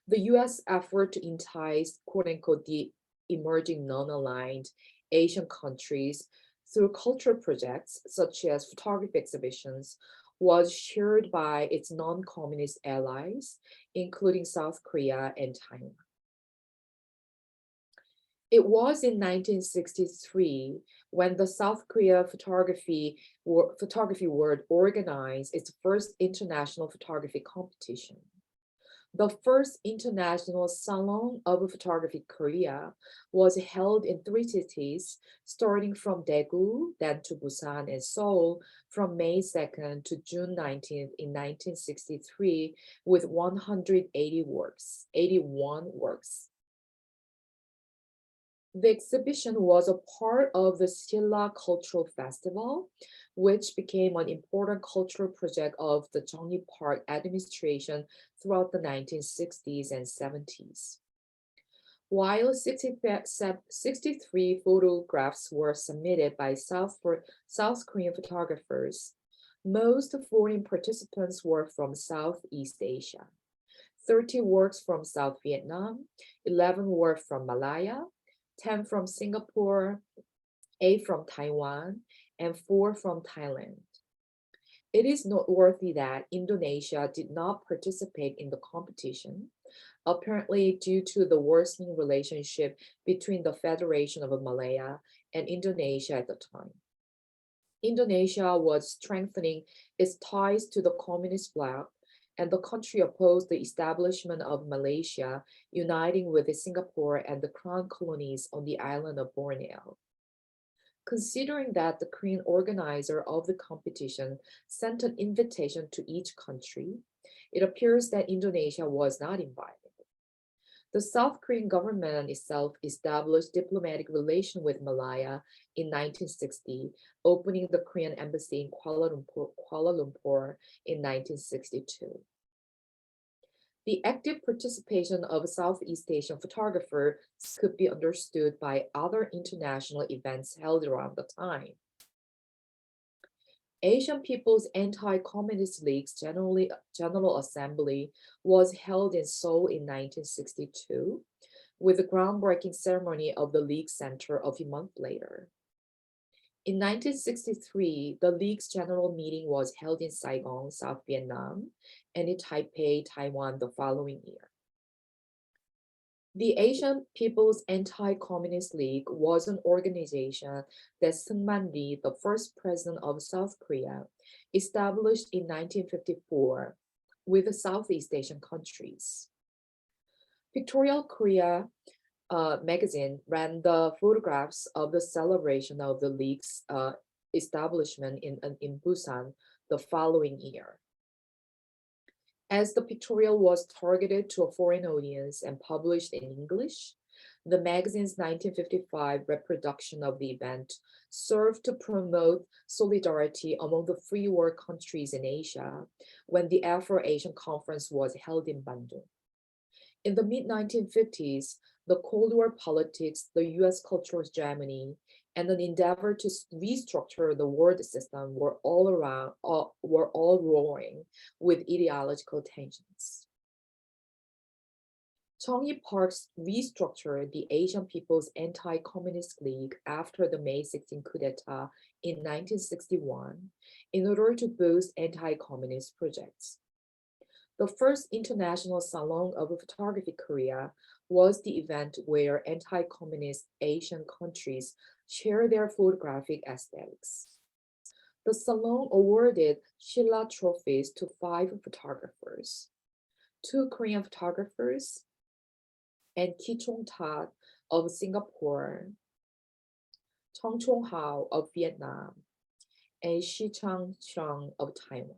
The US effort to entice, quote-unquote, the emerging non-aligned Asian countries through cultural projects such as photography exhibitions was shared by its non-communist allies, including South Korea and Taiwan. It was in 1963 when the South Korea Photography World organized its first international photography competition. The first international Salon of Photography Korea was held in 3 cities, starting from Daegu, then to Busan and Seoul, from May 2nd to June 19th in 1963, with 81 works. The exhibition was a part of the Silla Cultural Festival, which became an important cultural project of the Jeongnyu Park administration throughout the 1960s and 70s. While 63 photographs were submitted by South Korean photographers, most foreign participants were from Southeast Asia. 30 works from South Vietnam, 11 were from Malaya, 10 from Singapore, 8 from Taiwan, and 4 from Thailand. It is noteworthy that Indonesia did not participate in the competition, apparently due to the worsening relationship between the Federation of Malaya and Indonesia at the time. Indonesia was strengthening its ties to the communist bloc, and the country opposed the establishment of Malaysia, uniting with Singapore and the Crown colonies on the island of Borneo. Considering that the Korean organizer of the competition sent an invitation to each country, it appears that Indonesia was not invited. The South Korean government itself established diplomatic relations with Malaya in 1960, opening the Korean embassy in Kuala Lumpur in 1962. The active participation of Southeast Asian photographers could be understood by other international events held around the time. Asian People's Anti-Communist League's General Assembly was held in Seoul in 1962, with the groundbreaking ceremony of the League Center a few months later. In 1963, the League's general meeting was held in Saigon, South Vietnam, and in Taipei, Taiwan the following year. The Asian People's Anti-Communist League was an organization that Seungman Lee, the first president of South Korea, established in 1954 with the Southeast Asian countries. Pictorial Korea magazine ran the photographs of the celebration of the League's establishment in Busan the following year. As the pictorial was targeted to a foreign audience and published in English, the magazine's 1955 reproduction of the event served to promote solidarity among the free war countries in Asia when the Afro-Asian Conference was held in Bandung. In the mid-1950s, the Cold War politics, the US cultural hegemony, and an endeavor to restructure the world system were all roaring with ideological tensions. Chung-hee Park's restructured the Asian People's Anti-Communist League after the May 16 coup d'etat in 1961 in order to boost anti-communist projects. The first International Salon of Photography Korea was the event where anti-communist Asian countries share their photographic aesthetics. The Salon awarded Shilla trophies to 5 photographers, 2 Korean photographers, and Ki Chong-tat of Singapore, Chong Chong-hao of Vietnam, and Shi Chang-chung of Taiwan.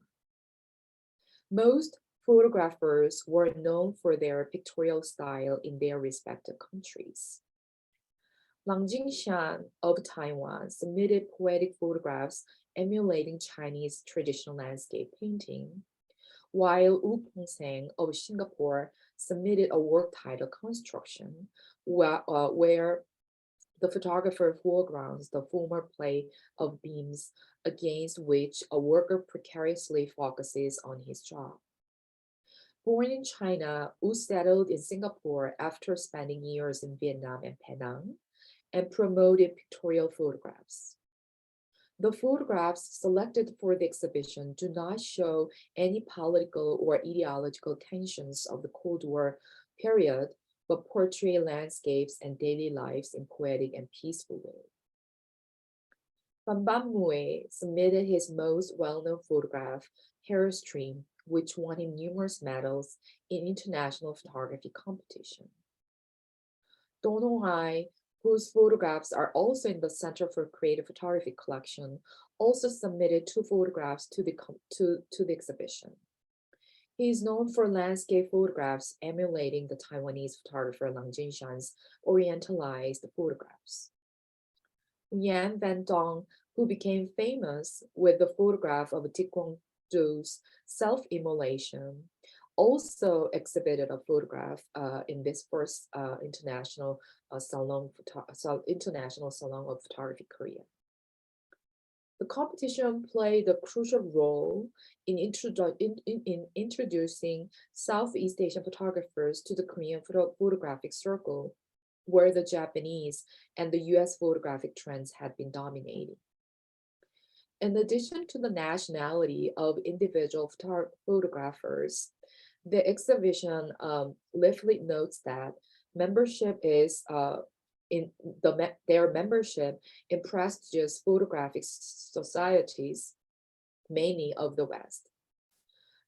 Most photographers were known for their pictorial style in their respective countries. Lang Jingshan of Taiwan submitted poetic photographs emulating Chinese traditional landscape painting, while Wu Peng-seng of Singapore submitted a work titled Construction, where the photographer foregrounds the former play of beams against which a worker precariously focuses on his job. Born in China, Wu settled in Singapore after spending years in Vietnam and Penang, and promoted pictorial photographs. The photographs selected for the exhibition do not show any political or ideological tensions of the Cold War period, but portray landscapes and daily lives in poetic and peaceful way. Pham Bam Mue submitted his most well-known photograph, Hairstream, which won him numerous medals in international photography competition. Don Hong-hai, whose photographs are also in the Center for Creative Photography collection, also submitted 2 photographs to the exhibition. He is known for landscape photographs emulating the Taiwanese photographer Lang Jingshan's Orientalized photographs. Yan Van Dong, who became famous with the photograph of Dick Kwang-doo's self-immolation, also exhibited a photograph in this first International Salon of Photography Korea. The competition played a crucial role in introducing Southeast Asian photographers to the Korean photographic circle, where the Japanese and the US photographic trends had been dominating. In addition to the nationality of individual photographers, the exhibition leaflet notes that membership is their membership in prestigious photographic societies, mainly of the West.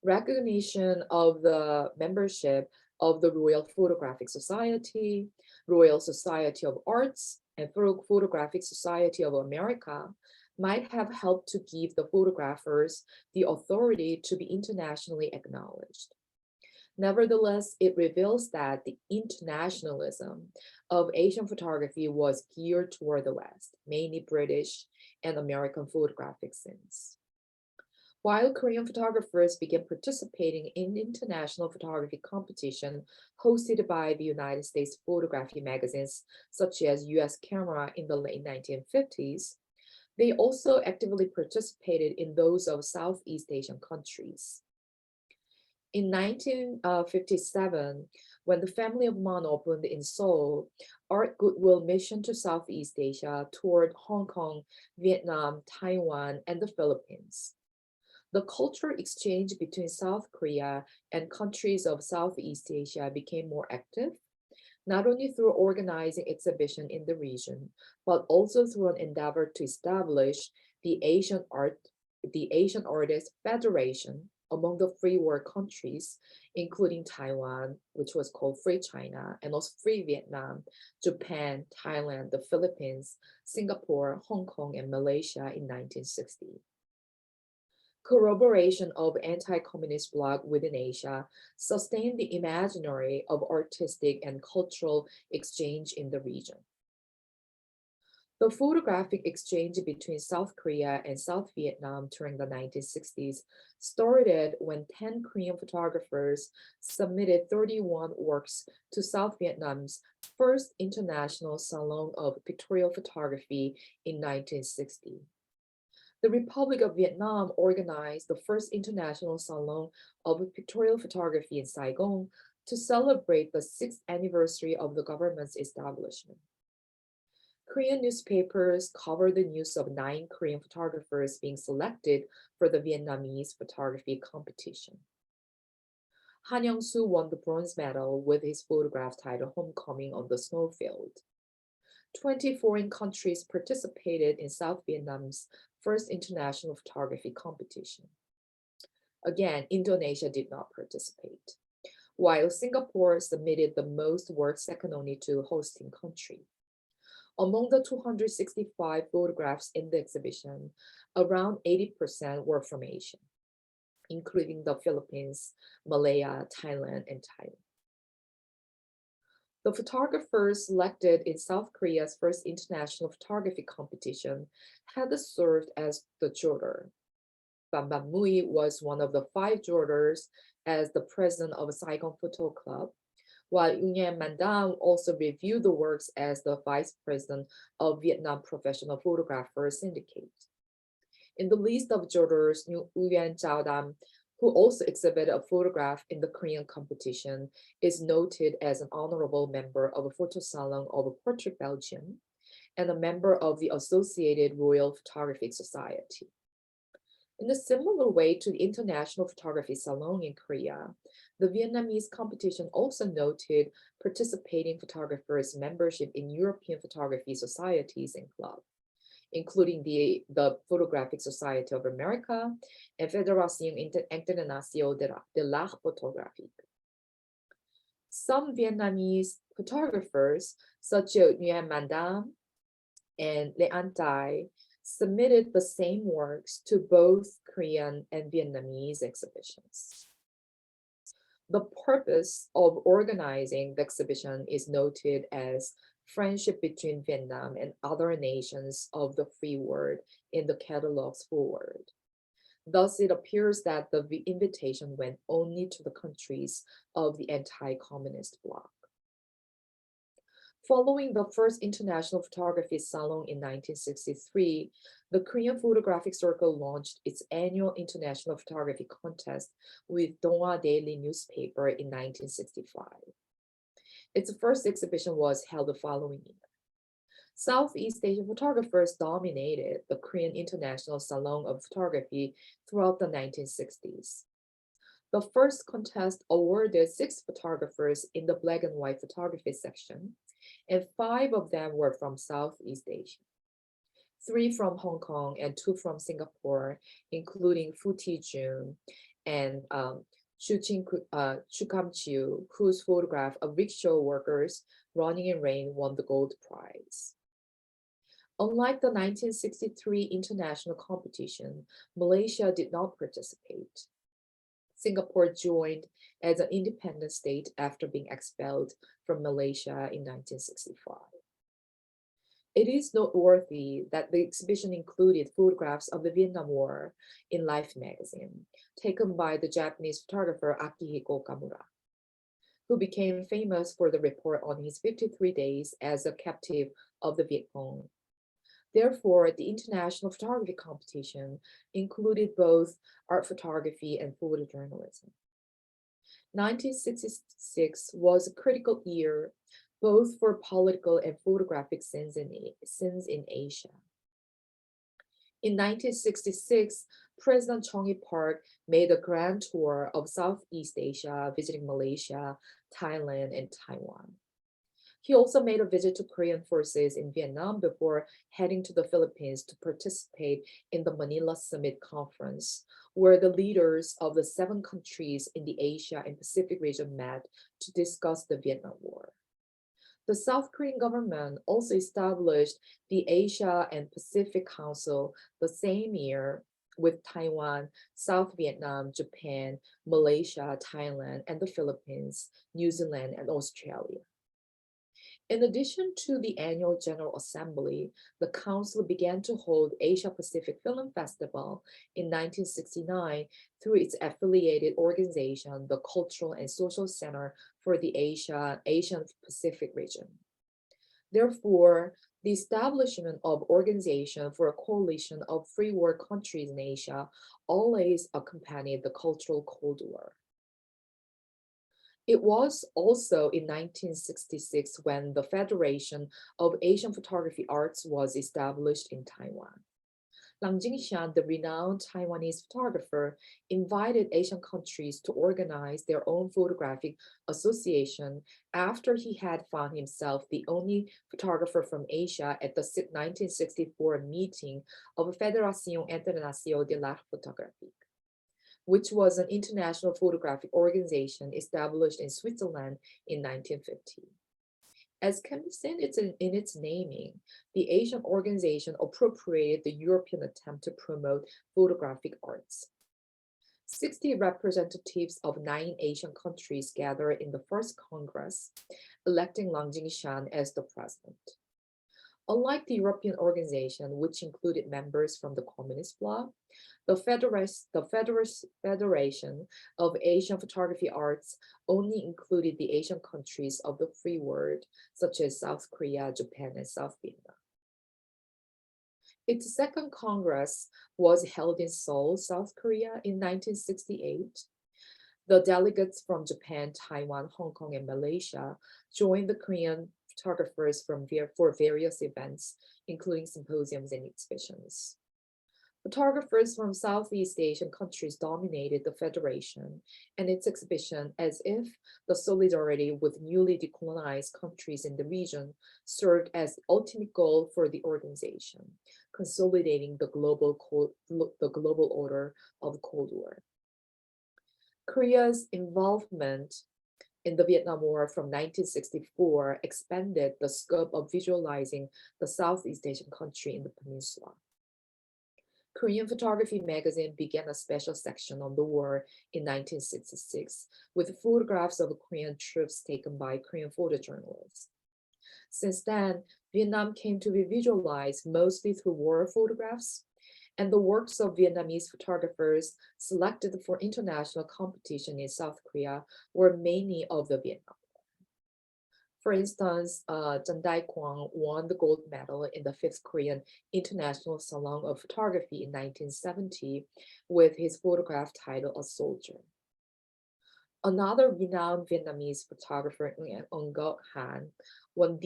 Recognition of the membership of the Royal Photographic Society, Royal Society of Arts, and Photographic Society of America might have helped to give the photographers the authority to be internationally acknowledged. Nevertheless, it reveals that the internationalism of Asian photography was geared toward the West, mainly British and American photographic scenes. While Korean photographers began participating in international photography competition hosted by the United States photography magazines, such as US Camera in the late 1950s, they also actively participated in those of Southeast Asian countries. In 1957, when the family of Mon opened in Seoul, Art Goodwill Mission to Southeast Asia toured Hong Kong, Vietnam, Taiwan, and the Philippines. The cultural exchange between South Korea and countries of Southeast Asia became more active, not only through organizing exhibition in the region, but also through an endeavor to establish the Asian Artists Federation among the free world countries, including Taiwan, which was called Free China, and also Free Vietnam, Japan, Thailand, the Philippines, Singapore, Hong Kong, and Malaysia in 1960. Corroboration of anti-communist bloc within Asia sustained the imaginary of artistic and cultural exchange in the region. The photographic exchange between South Korea and South Vietnam during the 1960s started when 10 Korean photographers submitted 31 works to South Vietnam's first international Salon of Pictorial Photography in 1960. The Republic of Vietnam organized the first international Salon of Pictorial Photography in Saigon to celebrate the 6th anniversary of the government's establishment. Korean newspapers covered the news of 9 Korean photographers being selected for the Vietnamese photography competition. Han Young-soo won the bronze medal with his photograph titled Homecoming on the Snowfield. 20 foreign countries participated in South Vietnam's first international photography competition. Again, Indonesia did not participate, while Singapore submitted the most work second only to hosting country. Among the 265 photographs in the exhibition, around 80% were from Asia, including the Philippines, Malaya, Thailand, and Thailand. The photographers selected in South Korea's first international photography competition had served as the juror. Pham Van Mui was one of the 5 jurors as the president of Saigon Photo Club, while Nguyen Man Dam also reviewed the works as the vice president of Vietnam Professional Photographers Syndicate. In the list of jurors, Nguyen Chao Dam, who also exhibited a photograph in the Korean competition, is noted as an honorable member of a photo salon of Portrait Belgium and a member of the Associated Royal Photographic Society. In a similar way to the International Photography Salon in Korea, the Vietnamese competition also noted participating photographers' membership in European photography societies and clubs, including the Photographic Society of America and Fédération Internationale de l'Art Photographique. Some Vietnamese photographers, such as Nguyen Man Dam and Le An Thai, submitted the same works to both Korean and Vietnamese exhibitions. The purpose of organizing the exhibition is noted as friendship between Vietnam and other nations of the free world in the catalog's foreword. Thus, it appears that the invitation went only to the countries of the anti-communist bloc. Following the first International Photography Salon in 1963, the Korean Photographic Circle launched its annual International Photography Contest with Donghua Daily newspaper in 1965. Its first exhibition was held the following year. Southeast Asian photographers dominated the Korean International Salon of Photography throughout the 1960s. The first contest awarded 6 photographers in the black and white photography section, and 5 of them were from Southeast Asia. 3 from Hong Kong and 2 from Singapore, including Fu Ti-jun and Chu Kam Chiu, whose photograph of rickshaw workers running in rain won the gold prize. Unlike the 1963 international competition, Malaysia did not participate. Singapore joined as an independent state after being expelled from Malaysia in 1965. It is noteworthy that the exhibition included photographs of the Vietnam War in Life magazine, taken by the Japanese photographer Akihiko Kamura, who became famous for the report on his 53 days as a captive of the Viet Cong. Therefore, the international photography competition included both art photography and photojournalism. 1966 was a critical year both for political and photographic scenes in Asia. In 1966, President Chong-il Park made a grand tour of Southeast Asia, visiting Malaysia, Thailand, and Taiwan. He also made a visit to Korean forces in Vietnam before heading to the Philippines to participate in the Manila Summit Conference, where the leaders of the 7 countries in the Asia and Pacific region met to discuss the Vietnam War. The South Korean government also established the Asia and Pacific Council the same year with Taiwan, South Vietnam, Japan, Malaysia, Thailand, and the Philippines, New Zealand, and Australia. In addition to the annual General Assembly, the Council began to hold Asia Pacific Film Festival in 1969 through its affiliated organization, the Cultural and Social Center for the Asian Pacific region. Therefore, the establishment of organization for a coalition of free world countries in Asia always accompanied the Cultural Cold War. It was also in 1966 when the Federation of Asian Photography Arts was established in Taiwan. Lang Jingshan, the renowned Taiwanese photographer, invited Asian countries to organize their own photographic association after he had found himself the only photographer from Asia at the 1964 meeting of Fédération Internationale de l'Art Photographique, which was an international photographic organization established in Switzerland in 1950. As can be seen in its naming, the Asian organization appropriated the European attempt to promote photographic arts. 60 representatives of 9 Asian countries gathered in the first Congress, electing Lang Jingshan as the president. Unlike the European organization, which included members from the Communist bloc, the Federation of Asian Photography Arts only included the Asian countries of the free world, such as South Korea, Japan, and South Vietnam. Its second Congress was held in Seoul, South Korea in 1968. The delegates from Japan, Taiwan, Hong Kong, and Malaysia joined the Korean photographers for various events, including symposiums and exhibitions. Photographers from Southeast Asian countries dominated the Federation and its exhibition, as if the solidarity with newly decolonized countries in the region served as the ultimate goal for the organization, consolidating the global order of the Cold War. Korea's involvement in the Vietnam War from 1964 expanded the scope of visualizing the Southeast Asian country in the peninsula. Korean Photography magazine began a special section on the war in 1966 with photographs of Korean troops taken by Korean photojournalists. Since then, Vietnam came to be visualized mostly through war photographs, and the works of Vietnamese photographers selected for international competition in South Korea were mainly of the Vietnam War. For instance, Chan Dai-kwang won the gold medal in the 5th Korean International Salon of Photography in 1970 with his photograph titled A Soldier. Another renowned Vietnamese photographer, Nguyen Ngoc Han, won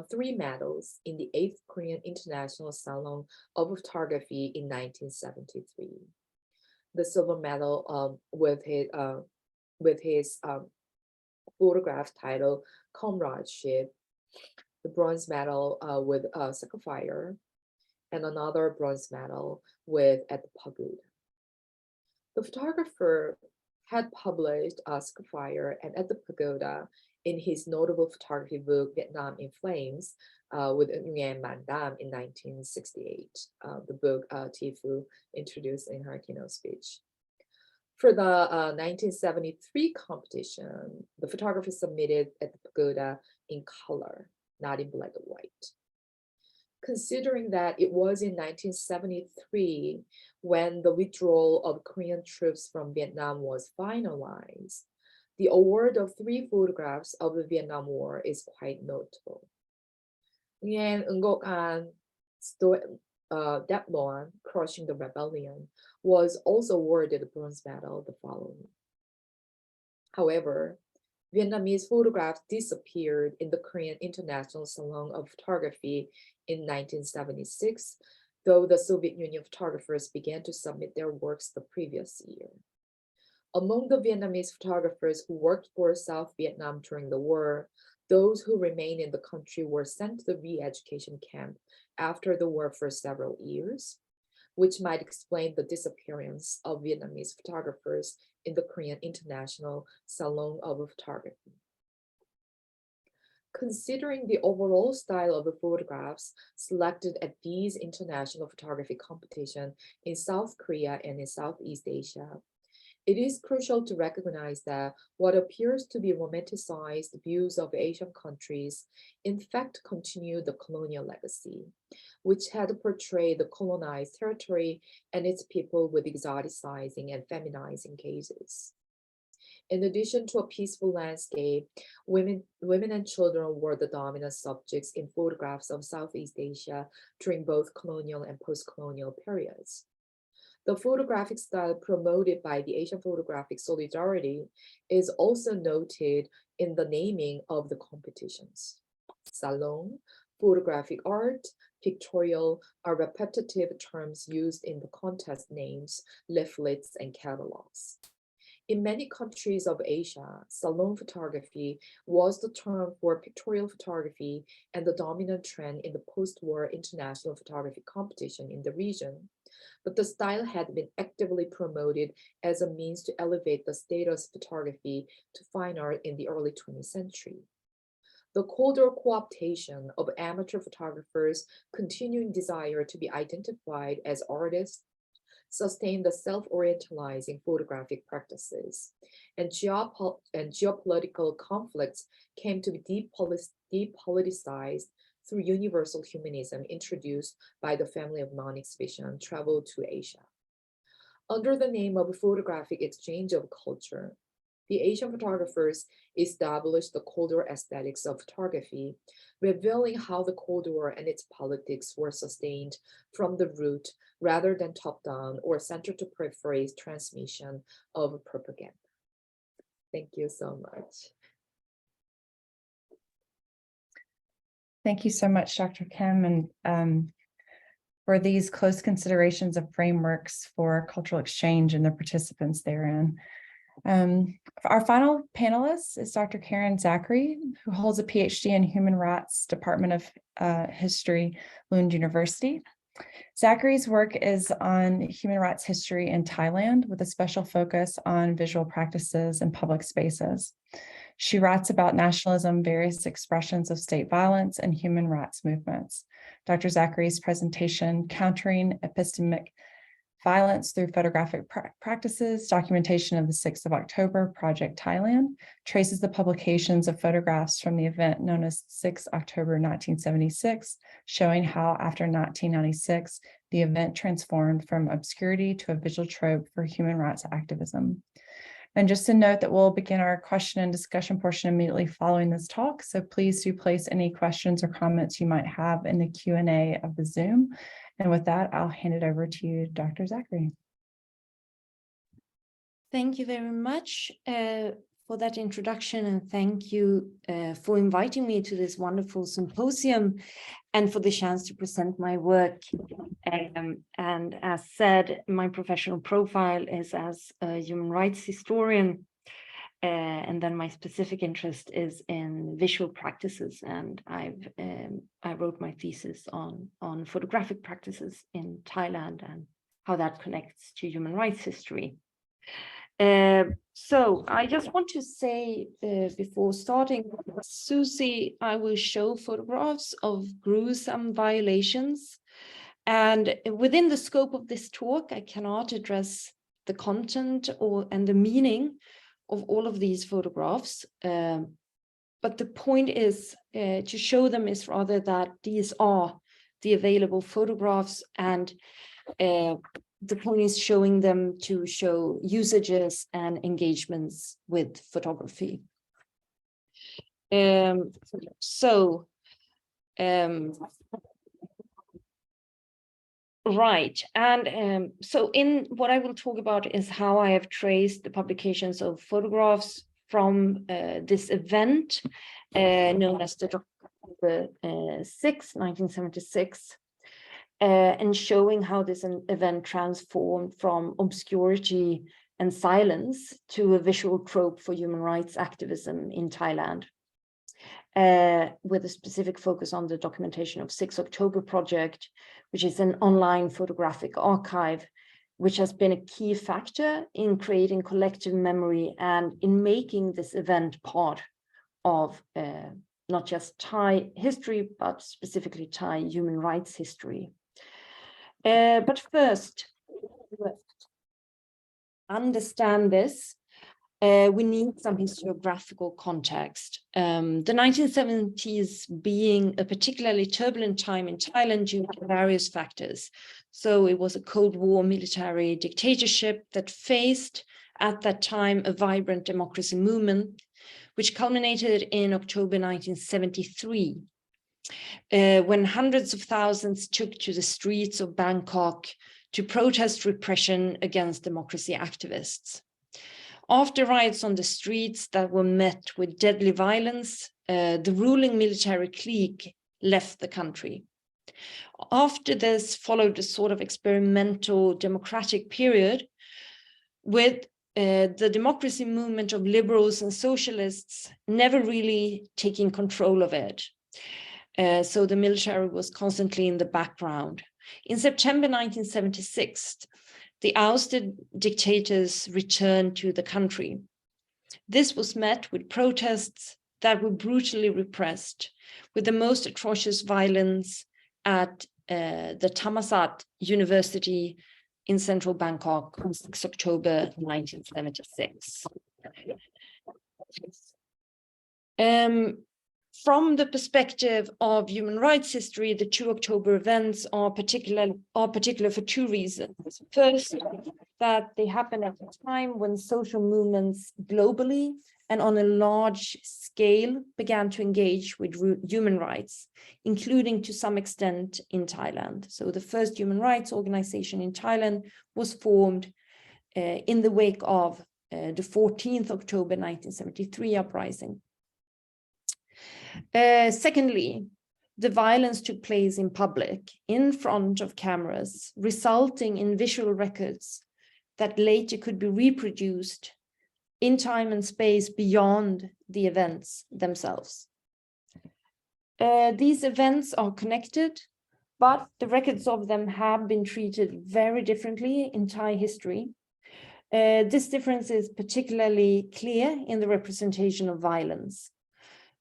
3 medals in the 8th Korean International Salon of Photography in 1973. The silver medal with his photograph titled Comradeship, the bronze medal with Sapphire, and another bronze medal with At the Pagoda. The photographer had published Sapphire and At the Pagoda in his notable photography book, Vietnam in Flames, with Nguyen Man Dam in 1968, the book Thi Phu introduced in her keynote speech. For the 1973 competition, the photography submitted At the Pagoda in color, not in black and white. Considering that it was in 1973 when the withdrawal of Korean troops from Vietnam was finalized, the award of 3 photographs of the Vietnam War is quite notable. Nguyen Ngoc An's Deblon, Crushing the Rebellion, was also awarded a bronze medal the following. However, Vietnamese photographs disappeared in the Korean International Salon of Photography in 1976, though the Soviet Union photographers began to submit their works the previous year. Among the Vietnamese photographers who worked for South Vietnam during the war, those who remained in the country were sent to the re-education camp after the war for several years, which might explain the disappearance of Vietnamese photographers in the Korean International Salon of Photography. Considering the overall style of the photographs selected at these international photography competitions in South Korea and in Southeast Asia, It is crucial to recognize that what appears to be romanticized views of Asian countries in fact continue the colonial legacy, which had portrayed the colonized territory and its people with exoticizing and feminizing cases. In addition to a peaceful landscape, women and children were the dominant subjects in photographs of Southeast Asia during both colonial and post-colonial periods. The photographic style promoted by the Asian Photographic Solidarity is also noted in the naming of the competitions. Salon, photographic art, pictorial are repetitive terms used in the contest names, leaflets, and catalogs. In many countries of Asia, salon photography was the term for pictorial photography and the dominant trend in the post-war international photography competition in the region. But the style had been actively promoted as a means to elevate the status of photography to fine art in the early 20th century. The colder co-optation of amateur photographers' continuing desire to be identified as artists sustained the self-orientalizing photographic practices, and geopolitical conflicts came to be depoliticized through universal humanism introduced by the family of non-exhibition travel to Asia. Under the name of photographic exchange of culture, the Asian photographers established the Cold War aesthetics of photography, revealing how the Cold War and its politics were sustained from the root rather than top-down or center-to-periphery transmission of propaganda. Thank you so much. Thank you so much, Dr. Kim, and for these close considerations of frameworks for cultural exchange and the participants therein. Our final panelist is Dr. Karen Zachary, who holds a PhD in Human Rights, Department of History, Lund University. Zachary's work is on human rights history in Thailand with a special focus on visual practices and public spaces. She writes about nationalism, various expressions of state violence, and human rights movements. Dr. Zachary's presentation, Countering Epistemic Violence Through Photographic Practices, documentation of the 6th of October, Project Thailand, traces the publications of photographs from the event known as 6 October 1976, showing how after 1996, the event transformed from obscurity to a visual trope for human rights activism. And just to note that we'll begin our question and discussion portion immediately following this talk. So please do place any questions or comments you might have in the Q&A of the Zoom. And with that, I'll hand it over to you, Dr. Zachary. Thank you very much for that introduction, and thank you for inviting me to this wonderful symposium and for the chance to present my work. And as said, my professional profile is as a human rights historian, and then my specific interest is in visual practices, and I wrote my thesis on photographic practices in Thailand and how that connects to human rights history. So I just want to say before starting, Susie, I will show photographs of gruesome violations, and within the scope of this talk, I cannot address the content and the meaning of all of these photographs, but the point is to show them is rather that these are the available photographs, and the point is showing them to show usages and engagements with photography. Right, and so in what I will talk about is how I have traced the publications of photographs from this event known as the October 6, 1976, and showing how this event transformed from obscurity and silence to a visual trope for human rights activism in Thailand, with a specific focus on the documentation of 6 October Project, which is an online photographic archive, which has been a key factor in creating collective memory and in making this event part of not just Thai history, but specifically Thai human rights history. But first, understand this, we need some historiographical context. The 1970s being a particularly turbulent time in Thailand due to various factors. So it was a Cold War military dictatorship that faced at that time a vibrant democracy movement, which culminated in October 1973, when hundreds of thousands took to the streets of Bangkok to protest repression against democracy activists. After riots on the streets that were met with deadly violence, the ruling military clique left the country. After this followed a sort of experimental democratic period with the democracy movement of liberals and socialists never really taking control of it. So the military was constantly in the background. In September 1976, the ousted dictators returned to the country. This was met with protests that were brutally repressed, with the most atrocious violence at the Thammasat University in central Bangkok on 6 October 1976. From the perspective of human rights history, the 2 October events are particular for two reasons. First, that they happened at a time when social movements globally and on a large scale began to engage with human rights, including to some extent in Thailand. So the first human rights organization in Thailand was formed in the wake of the 14th October 1973 uprising. Secondly, the violence took place in public, in front of cameras, resulting in visual records that later could be reproduced in time and space beyond the events themselves. These events are connected, but the records of them have been treated very differently in Thai history. This difference is particularly clear in the representation of violence.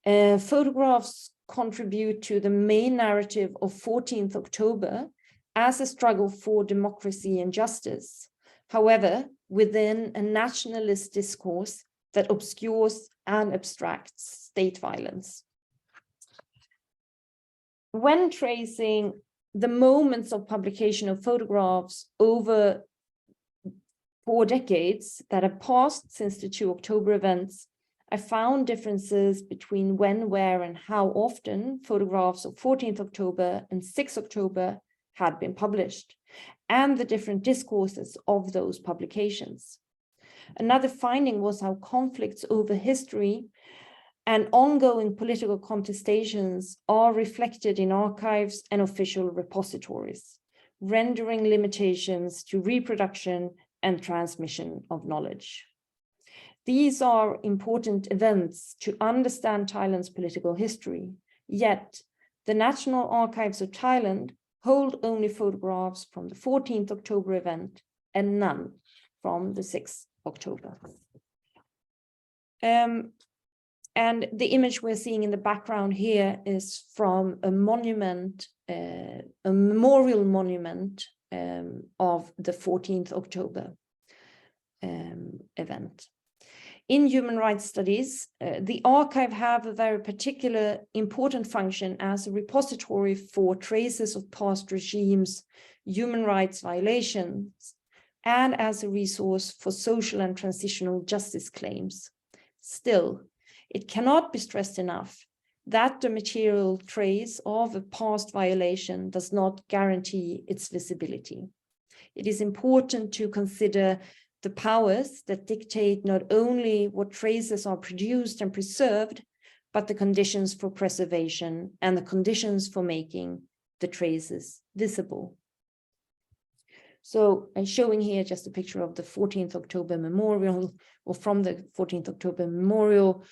Photographs contribute to the main narrative of 14th October as a struggle for democracy and justice. However, within a nationalist discourse that obscures and abstracts state violence. When tracing the moments of publication of photographs over 4 decades that have passed since the 2 October events, I found differences between when, where, and how often photographs of 14th October and 6 October had been published, and the different discourses of those publications. Another finding was how conflicts over history and ongoing political contestations are reflected in archives and official repositories, rendering limitations to reproduction and transmission of knowledge. These are important events to understand Thailand's political history, yet the National Archives of Thailand hold only photographs from the 14th October event and none from the 6th October. And the image we're seeing in the background here is from a monument, a memorial monument of the 14th October event. In human rights studies, the archive have a very particular important function as a repository for traces of past regimes, human rights violations, and as a resource for social and transitional justice claims. Still, it cannot be stressed enough that the material trace of a past violation does not guarantee its visibility. It is important to consider the powers that dictate not only what traces are produced and preserved, but the conditions for preservation and the conditions for making the traces visible. So I'm showing here just a picture of the 14th October memorial, or from the 14th October memorial.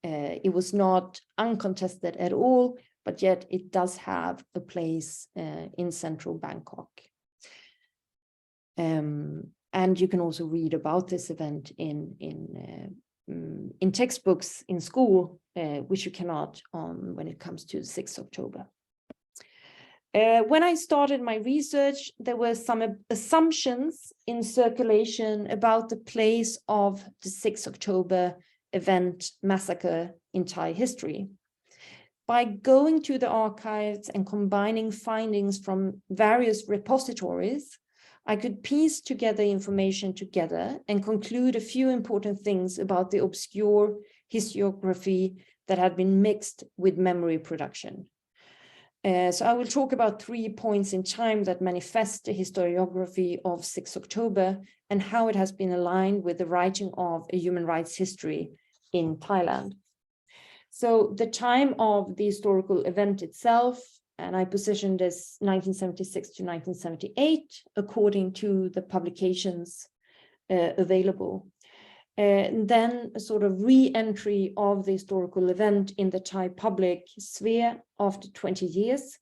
It was not uncontested at all, but yet it does have a place in central Bangkok. And you can also read about this event in textbooks in school, which you cannot when it comes to 6th October. When I started my research, there were some assumptions in circulation about the place of the 6th October event massacre in Thai history. By going to the archives and combining findings from various repositories, I could piece together information together and conclude a few important things about the obscure historiography that had been mixed with memory production. So I will talk about 3 points in time that manifest the historiography of 6th October and how it has been aligned with the writing of a human rights history in Thailand. So the time of the historical event itself, and I positioned as 1976 to 1978, according to the publications available. And then a sort of re-entry of the historical event in the Thai public sphere after 20 years.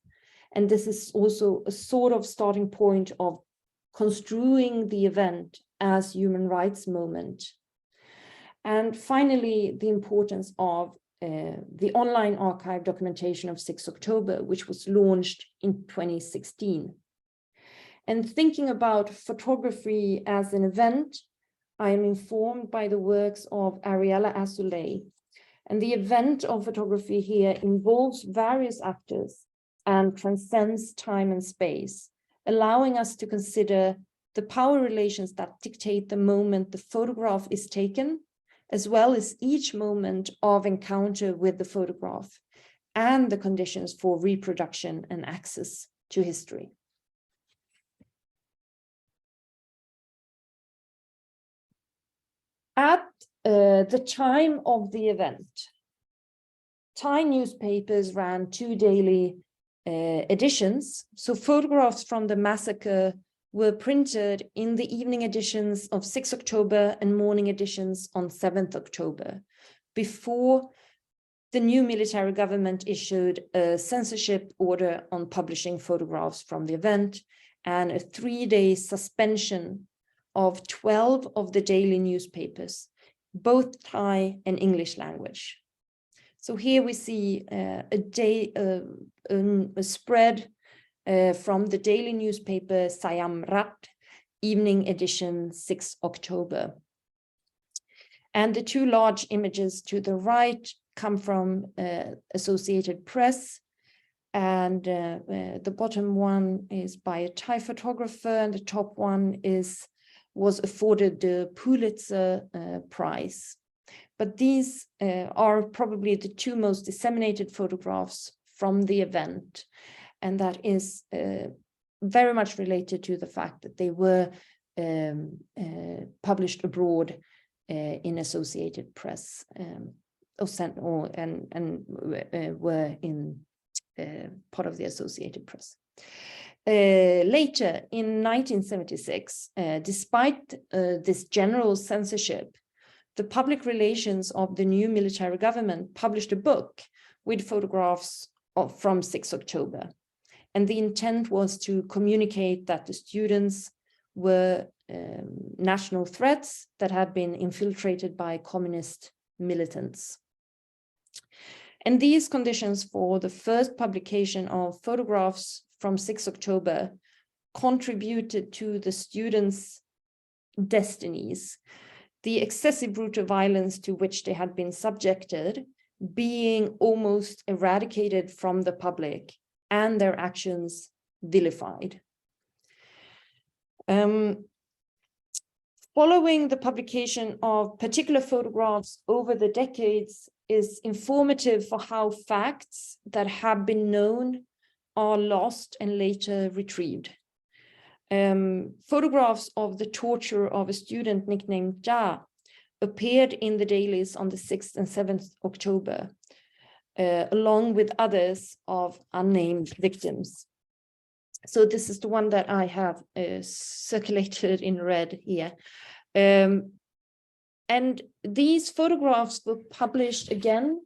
And this is also a sort of starting point of construing the event as human rights moment. And finally, the importance of the online archive documentation of 6th October, which was launched in 2016. And thinking about photography as an event, I am informed by the works of Ariella Azoulay. And the event of photography here involves various actors and transcends time and space, allowing us to consider the power relations that dictate the moment the photograph is taken, as well as each moment of encounter with the photograph and the conditions for reproduction and access to history. At the time of the event, Thai newspapers ran 2 daily editions. So photographs from the massacre were printed in the evening editions of 6th October and morning editions on 7th October, before the new military government issued a censorship order on publishing photographs from the event and a 3-day suspension of 12 of the daily newspapers, both Thai and English language. So here we see a spread from the daily newspaper Siam Rat, evening edition 6th October. And the 2 large images to the right come from Associated Press. And the bottom one is by a Thai photographer, and the top one was afforded the Pulitzer Prize. But these are probably the 2 most disseminated photographs from the event. And that is very much related to the fact that they were published abroad in Associated Press and were in part of the Associated Press. Later, in 1976, despite this general censorship, the public relations of the new military government published a book with photographs from 6th October. And the intent was to communicate that the students were national threats that had been infiltrated by communist militants. And these conditions for the first publication of photographs from 6th October contributed to the students' destinies, the excessive brutal violence to which they had been subjected being almost eradicated from the public and their actions vilified. Following the publication of particular photographs over the decades is informative for how facts that have been known are lost and later retrieved. Photographs of the torture of a student nicknamed Ja appeared in the dailies on the 6th and 7th October, along with others of unnamed victims. So this is the one that I have circulated in red here. And these photographs were published again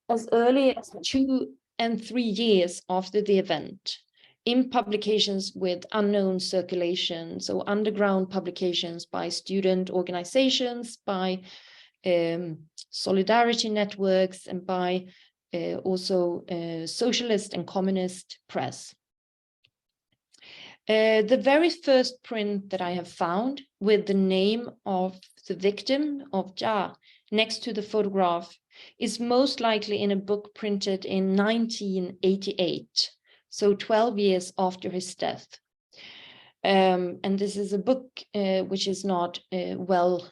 as early as 2 and 3 years after the event in publications with unknown circulation, so underground publications by student organizations, by solidarity networks, and by also socialist and communist press. The very first print that I have found with the name of the victim of Jar next to the photograph is most likely in a book printed in 1988, so 12 years after his death. And this is a book which is not well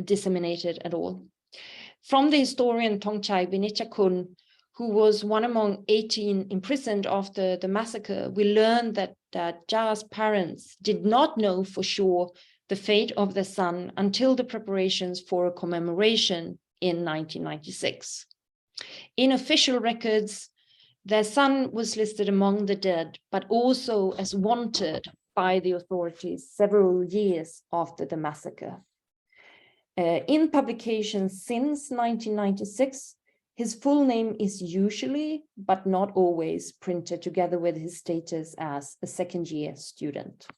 disseminated at all. From the historian Thongchai Vinicakul, who was one among 18 imprisoned after the massacre, we learned that Jar's parents did not know for sure the fate of their son until the preparations for a commemoration in 1996. In official records, their son was listed among the dead, but also as wanted by the authorities several years after the massacre. In publications since 1996, his full name is usually, but not always, printed together with his status as a second-year student.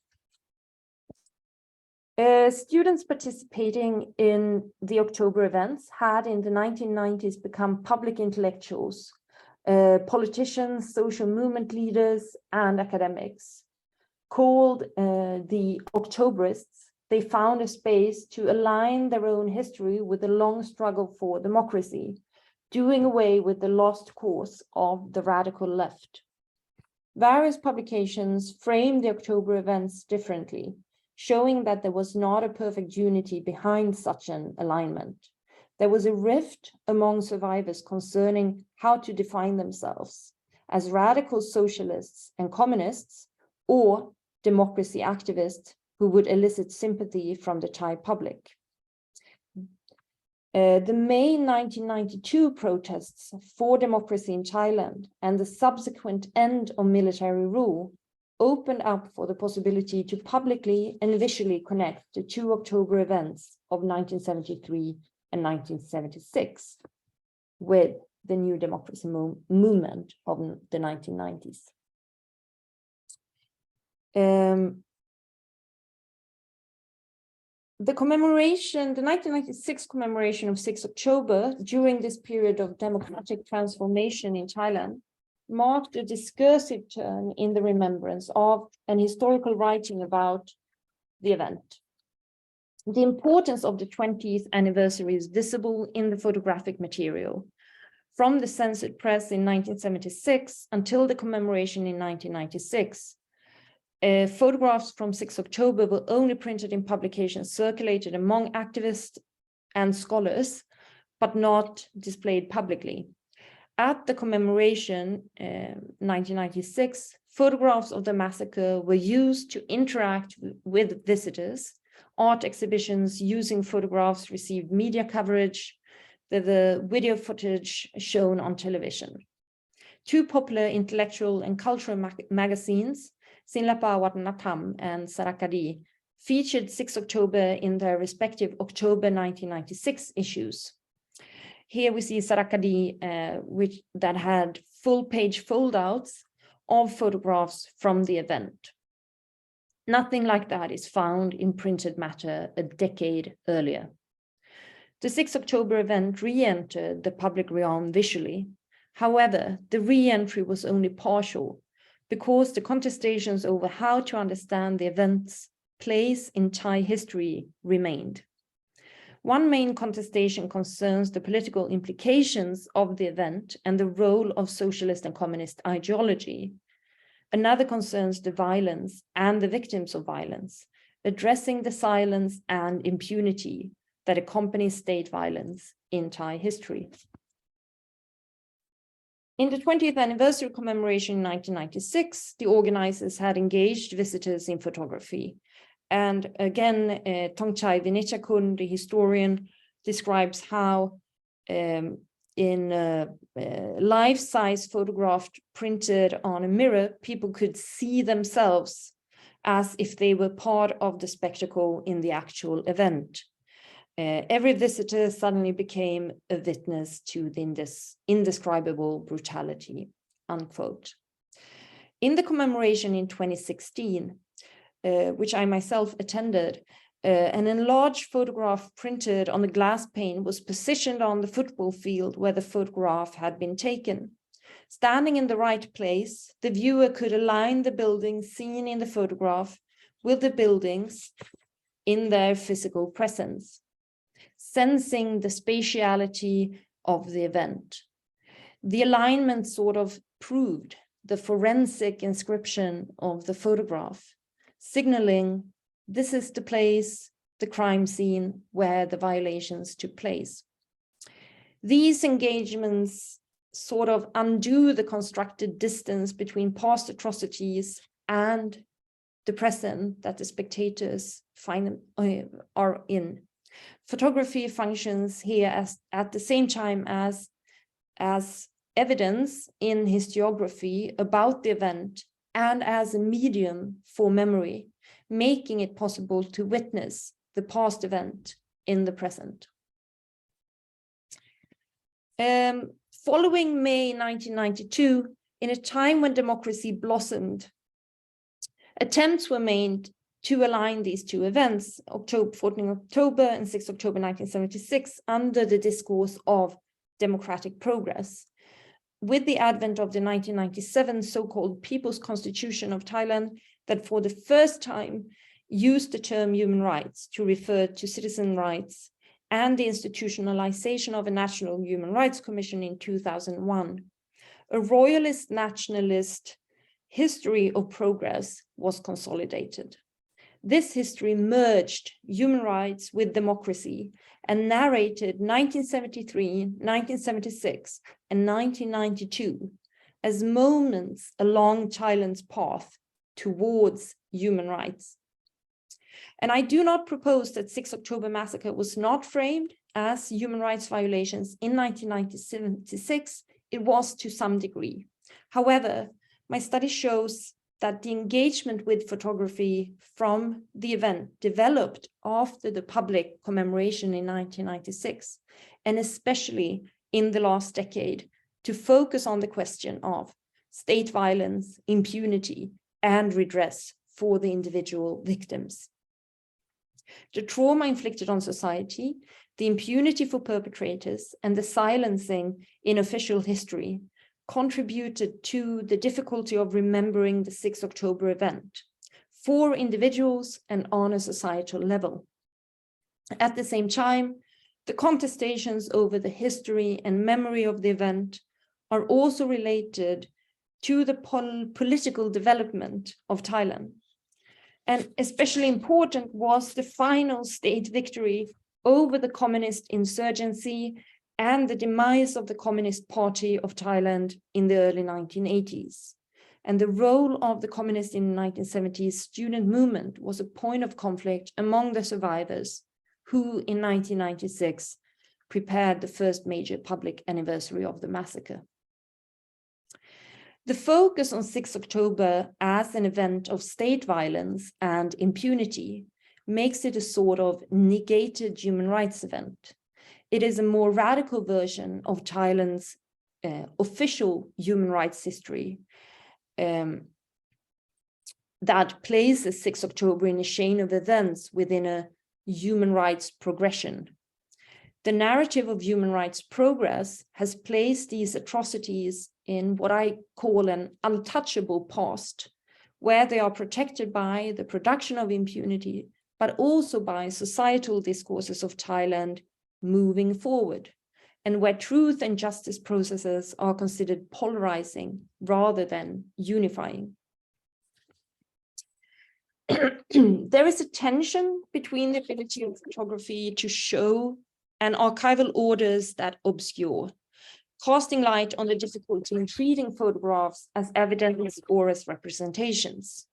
Students participating in the October events had in the 1990s become public intellectuals, politicians, social movement leaders, and academics. Called the Octoberists, they found a space to align their own history with the long struggle for democracy, doing away with the lost cause of the radical left. Various publications framed the October events differently, showing that there was not a perfect unity behind such an alignment. There was a rift among survivors concerning how to define themselves as radical socialists and communists or democracy activists who would elicit sympathy from the Thai public. The May 1992 protests for democracy in Thailand and the subsequent end of military rule opened up for the possibility to publicly and visually connect the two October events of 1973 and 1976 with the new democracy movement of the 1990s. The 1996 commemoration of 6 October, during this period of democratic transformation in Thailand, marked a discursive turn in the remembrance of an historical writing about the event. The importance of the 20th anniversary is visible in the photographic material. From the censored press in 1976 until the commemoration in 1996, photographs from 6 October were only printed in publications circulated among activists and scholars, but not displayed publicly. At the commemoration, 1996, photographs of the massacre were used to interact with visitors. Art exhibitions using photographs received media coverage, the video footage shown on television. Two popular intellectual and cultural magazines, Sinlapa Watanatham and Sarakadi, featured 6 October in their respective October 1996 issues. Here we see Sarakadi, that had full-page foldouts of photographs from the event. Nothing like that is found in printed matter a decade earlier. The 6 October event re-entered the public realm visually. However, the re-entry was only partial because the contestations over how to understand the event's place in Thai history remained. One main contestation concerns the political implications of the event and the role of socialist and communist ideology. Another concerns the violence and the victims of violence, addressing the silence and impunity that accompanies state violence in Thai history. In the 20th anniversary commemoration in 1996, the organizers had engaged visitors in photography. And again, Thongchai Vinicakul, the historian, describes how in a life-size photograph printed on a mirror, people could see themselves as if they were part of the spectacle in the actual event. Every visitor suddenly became a witness to this indescribable brutality, unquote. In the commemoration in 2016, which I myself attended, an enlarged photograph printed on the glass pane was positioned on the football field where the photograph had been taken. Standing in the right place, the viewer could align the buildings seen in the photograph with the buildings in their physical presence, sensing the spatiality of the event. The alignment sort of proved the forensic inscription of the photograph, signaling this is the place, the crime scene where the violations took place. These engagements sort of undo the constructed distance between past atrocities and the present that the spectators are in. Photography functions here as at the same time as evidence in historiography about the event and as a medium for memory, making it possible to witness the past event in the present. Following May 1992, in a time when democracy blossomed, attempts were made to align these two events, 14 October and 6 October 1976, under the discourse of democratic progress. With the advent of the 1997 so-called People's Constitution of Thailand, that for the first time used the term human rights to refer to citizen rights, and the institutionalization of a National Human Rights Commission in 2001, a royalist nationalist history of progress was consolidated. This history merged human rights with democracy and narrated 1973, 1976, and 1992 as moments along Thailand's path towards human rights. And I do not propose that 6 October massacre was not framed as human rights violations in 1976. It was to some degree. However, my study shows that the engagement with photography from the event developed after the public commemoration in 1996, and especially in the last decade, to focus on the question of state violence, impunity, and redress for the individual victims. The trauma inflicted on society, the impunity for perpetrators, and the silencing in official history contributed to the difficulty of remembering the 6 October event for individuals and on a societal level. At the same time, the contestations over the history and memory of the event are also related to the political development of Thailand. And especially important was the final state victory over the communist insurgency and the demise of the Communist Party of Thailand in the early 1980s. And the role of the communists in the 1970s student movement was a point of conflict among the survivors, who in 1996 prepared the first major public anniversary of the massacre. The focus on 6 October as an event of state violence and impunity makes it a sort of negated human rights event. It is a more radical version of Thailand's official human rights history that places 6 October in a chain of events within a human rights progression. The narrative of human rights progress has placed these atrocities in what I call an untouchable past, where they are protected by the production of impunity, but also by societal discourses of Thailand moving forward, and where truth and justice processes are considered polarizing rather than unifying. There is a tension between the ability of photography to show and archival orders that obscure, casting light on the difficulty in treating photographs as evidence or as representations.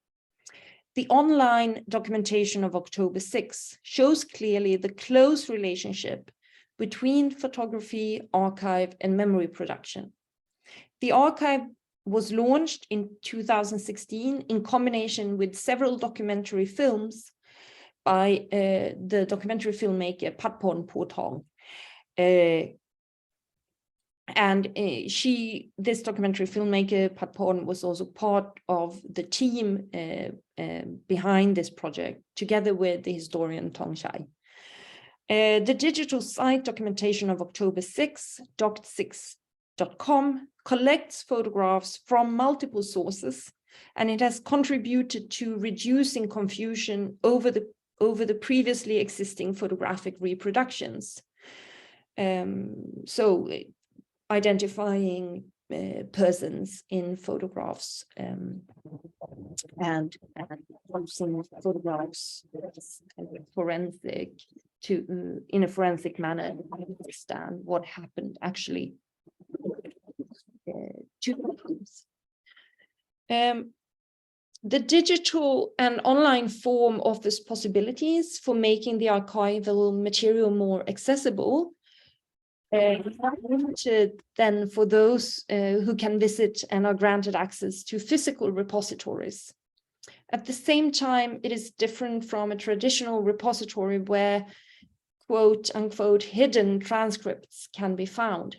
The online documentation of October 6 shows clearly the close relationship between photography, archive, and memory production. The archive was launched in 2016 in combination with several documentary films by the documentary filmmaker Patpon Potong. This documentary filmmaker, Patpon, was also part of the team behind this project, together with the historian Tong Chai. The digital site documentation of October 6, Doc 6, collects photographs from multiple sources, and it has contributed to reducing confusion over the previously existing photographic reproductions. So identifying persons in photographs and using photographs forensic in a forensic manner to understand what happened actually to victims. The digital and online form offers possibilities for making the archival material more accessible, limited then for those who can visit and are granted access to physical repositories. At the same time, it is different from a traditional repository where quote unquote hidden transcripts can be found.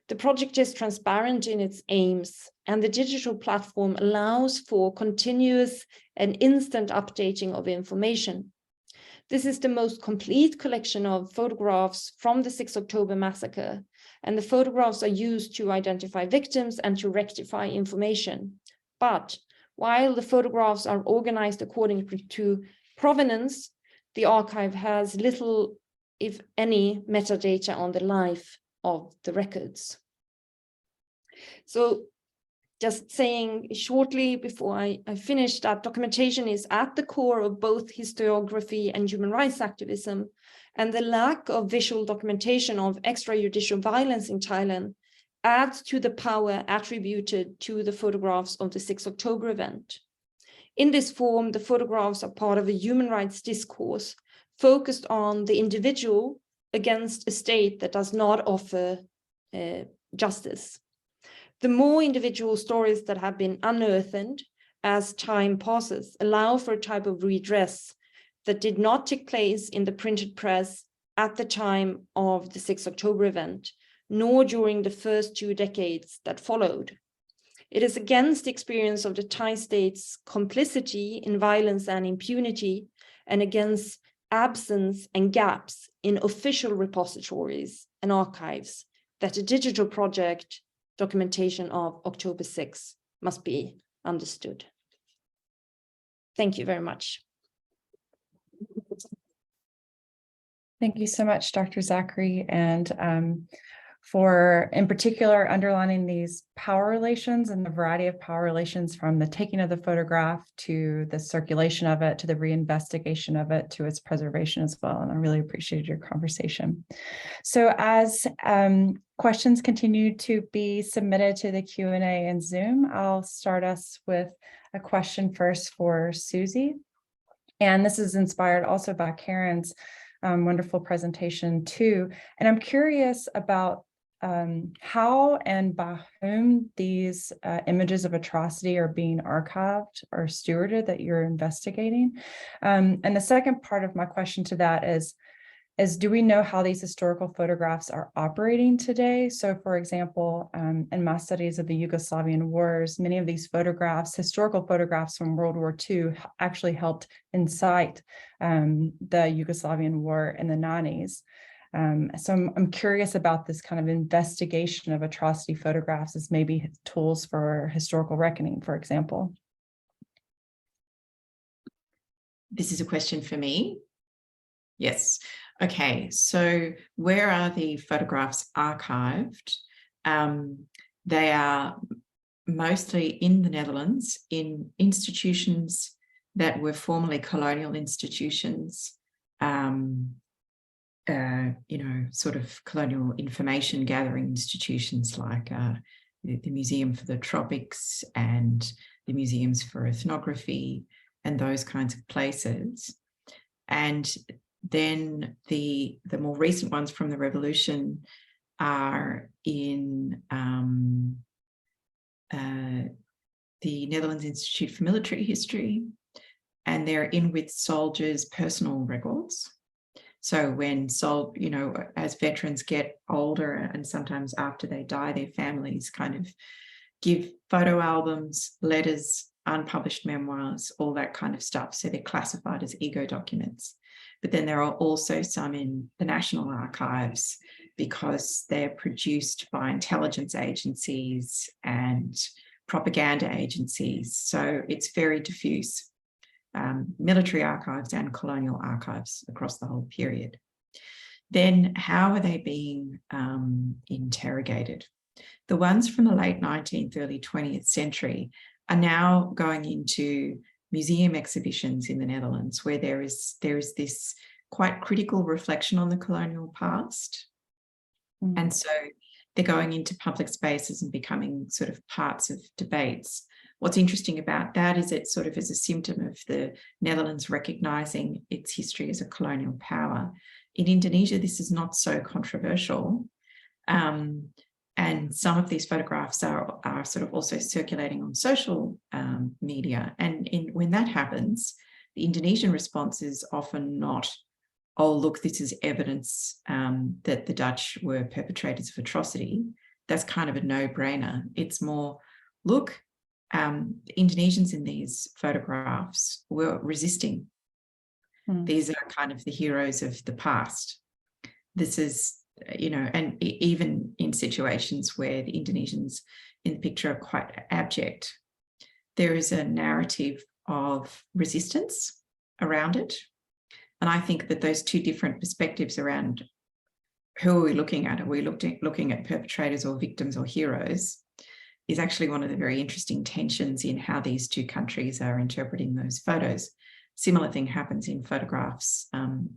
The project is transparent in its aims, and the digital platform allows for continuous and instant updating of information. This is the most complete collection of photographs from the 6 October massacre, and the photographs are used to identify victims and to rectify information. But while the photographs are organized according to provenance, the archive has little, if any, metadata on the life of the records. So just saying shortly before I finish that documentation is at the core of both historiography and human rights activism, and the lack of visual documentation of extrajudicial violence in Thailand adds to the power attributed to the photographs of the 6 October event. In this form, the photographs are part of a human rights discourse focused on the individual against a state that does not offer justice. The more individual stories that have been unearthed as time passes allow for a type of redress that did not take place in the printed press at the time of the 6 October event, nor during the first 2 decades that followed. It is against the experience of the Thai state's complicity in violence and impunity, and against absence and gaps in official repositories and archives that a digital project documentation of October 6 must be understood. Thank you very much. Thank you so much, Dr. Zachary, and for in particular underlining these power relations and the variety of power relations from the taking of the photograph to the circulation of it, to the reinvestigation of it, to its preservation as well. And I really appreciated your conversation. So as questions continue to be submitted to the Q&A in Zoom, I'll start us with a question first for Susie. And this is inspired also by Karen's wonderful presentation too. And I'm curious about how and by whom these images of atrocity are being archived or stewarded that you're investigating. And the second part of my question to that is do we know how these historical photographs are operating today? So for example, in my studies of the Yugoslavian wars, many of these photographs, historical photographs from World War II, actually helped incite the Yugoslavian war in the 90s. So I'm curious about this kind of investigation of atrocity photographs as maybe tools for historical reckoning, for example. This is a question for me. Yes. Okay. So where are the photographs archived? They are mostly in the Netherlands, in institutions that were formerly colonial institutions, sort of colonial information gathering institutions like the Museum for the Tropics and the Museums for Ethnography and those kinds of places. And then the more recent ones from the revolution are in the Netherlands Institute for Military History, and they're in with soldiers' personal records. So when as veterans get older and sometimes after they die, their families kind of give photo albums, letters, unpublished memoirs, all that kind of stuff. So they're classified as ego documents. But then there are also some in the National Archives because they're produced by intelligence agencies and propaganda agencies. So it's very diffuse. Military archives and colonial archives across the whole period. Then how are they being interrogated? The ones from the late 19th, early 20th century are now going into museum exhibitions in the Netherlands, where there is this quite critical reflection on the colonial past. And so they're going into public spaces and becoming sort of parts of debates. What's interesting about that is it sort of is a symptom of the Netherlands recognising its history as a colonial power. In Indonesia, this is not so controversial. And some of these photographs are sort of also circulating on social media. And when that happens, the Indonesian response is often not, oh, look, this is evidence that the Dutch were perpetrators of atrocity. That's kind of a no-brainer. It's more, look, Indonesians in these photographs were resisting. These are kind of the heroes of the past. This is, you know, and even in situations where the Indonesians in the picture are quite abject, there is a narrative of resistance around it. And I think that those two different perspectives around who are we looking at? Are we looking at perpetrators or victims or heroes? Is actually one of the very interesting tensions in how these two countries are interpreting those photos. Similar thing happens in photographs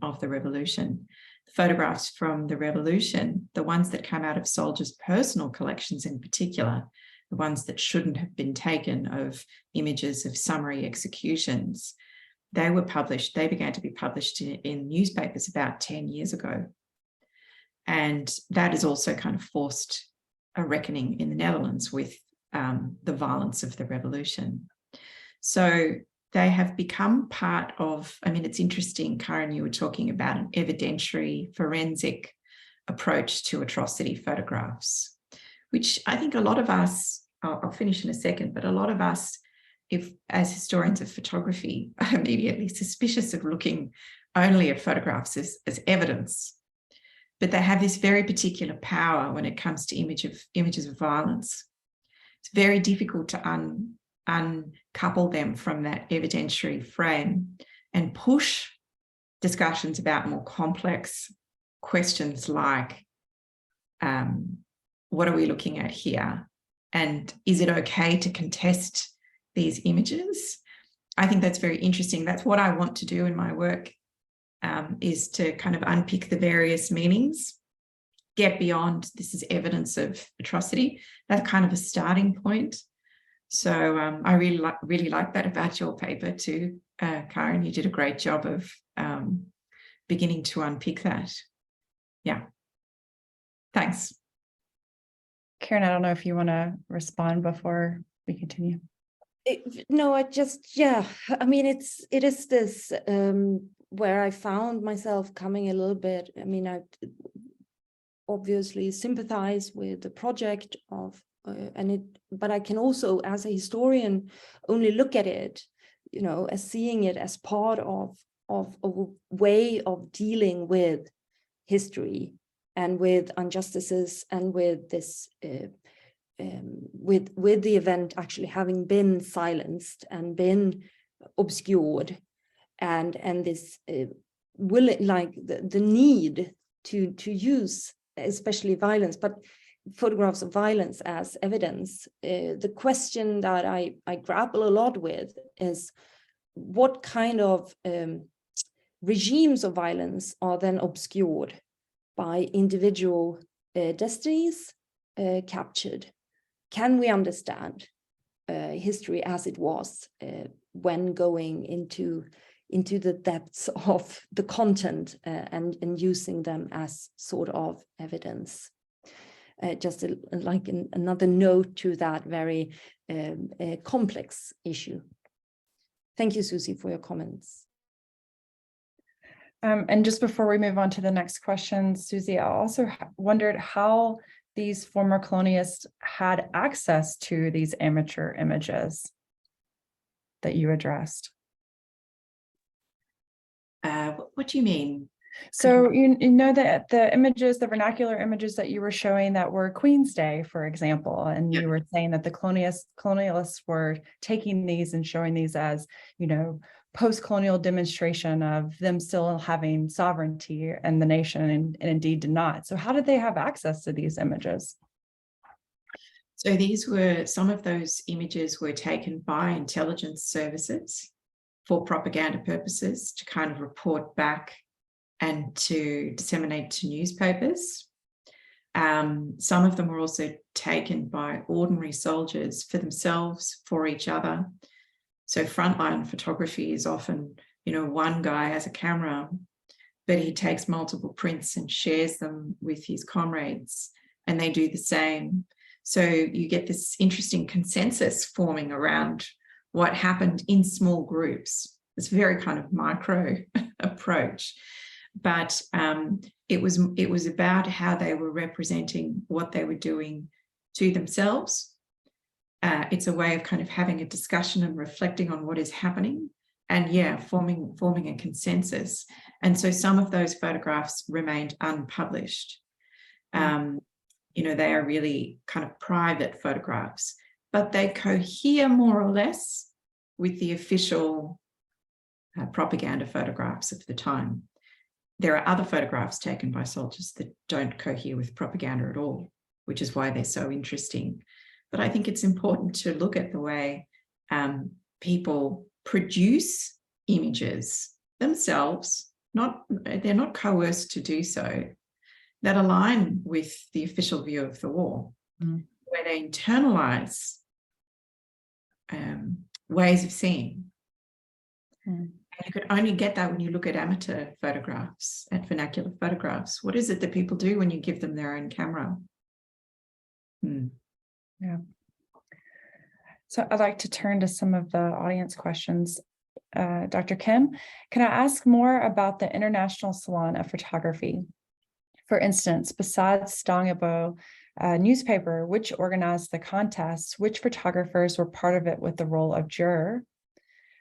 of the revolution. Photographs from the revolution, the ones that come out of soldiers' personal collections in particular, the ones that shouldn't have been taken, of images of summary executions, they were published, they began to be published in newspapers about 10 years ago. And that has also kind of forced a reckoning in the Netherlands with the violence of the revolution. So they have become part of, I mean, it's interesting, Karen, you were talking about an evidentiary forensic approach to atrocity photographs, which I think a lot of us, I'll finish in a second, but a lot of us, if as historians of photography, are immediately suspicious of looking only at photographs as evidence. But they have this very particular power when it comes to images of violence. It's very difficult to uncouple them from that evidentiary frame and push discussions about more complex questions like, what are we looking at here? And is it okay to contest these images? I think that's very interesting. That's what I want to do in my work, is to kind of unpick the various meanings, get beyond this is evidence of atrocity. That's kind of a starting point. So I really like that about your paper too, Karen. You did a great job of beginning to unpick that. Yeah, thanks. Karen, I don't know if you want to respond before we continue. No, I mean, it is this where I found myself coming a little bit. I mean, I obviously sympathize with the project of but I can also, as a historian, only look at it, you know, as seeing it as part of a way of dealing with history and with injustices and with this with the event actually having been silenced and been obscured, and this like the need to use especially violence, but photographs of violence as evidence. The question that I grapple a lot with is what kind of regimes of violence are then obscured by individual destinies captured? Can we understand history as it was when going into the depths of the content and using them as sort of evidence? Just like another note to that very complex issue. Thank you, Susie, for your comments. And just before we move on to the next question, Susie, I also wondered how these former colonialists had access to these amateur images that you addressed. What do you mean? So you know that the images, the vernacular images that you were showing that were Queen's Day, for example, and you were saying that the colonialists were taking these and showing these as, you know, post-colonial demonstration of them still having sovereignty and the nation, and indeed did not. So how did they have access to these images? So some of those images were taken by intelligence services for propaganda purposes, to kind of report back and to disseminate to newspapers. Some of them were also taken by ordinary soldiers for themselves, for each other. So frontline photography is often, you know, one guy has a camera, but he takes multiple prints and shares them with his comrades, and they do the same. So you get this interesting consensus forming around what happened in small groups. It's a very kind of micro approach, but it was about how they were representing what they were doing to themselves. It's a way of kind of having a discussion and reflecting on what is happening, and forming a consensus. And so some of those photographs remained unpublished. You know, they are really kind of private photographs, but they cohere more or less with the official propaganda photographs of the time. There are other photographs taken by soldiers that don't cohere with propaganda at all, which is why they're so interesting. But I think it's important to look at the way people produce images themselves. They're not coerced to do so, that align with the official view of the war, where they internalize ways of seeing. And you could only get that when you look at amateur photographs, at vernacular photographs. What is it that people do when you give them their own camera? Yeah. So I'd like to turn to some of the audience questions. Dr. Kim, can I ask more about the International Salon of Photography? For instance, besides Stangabo newspaper, which organized the contest, which photographers were part of it with the role of juror?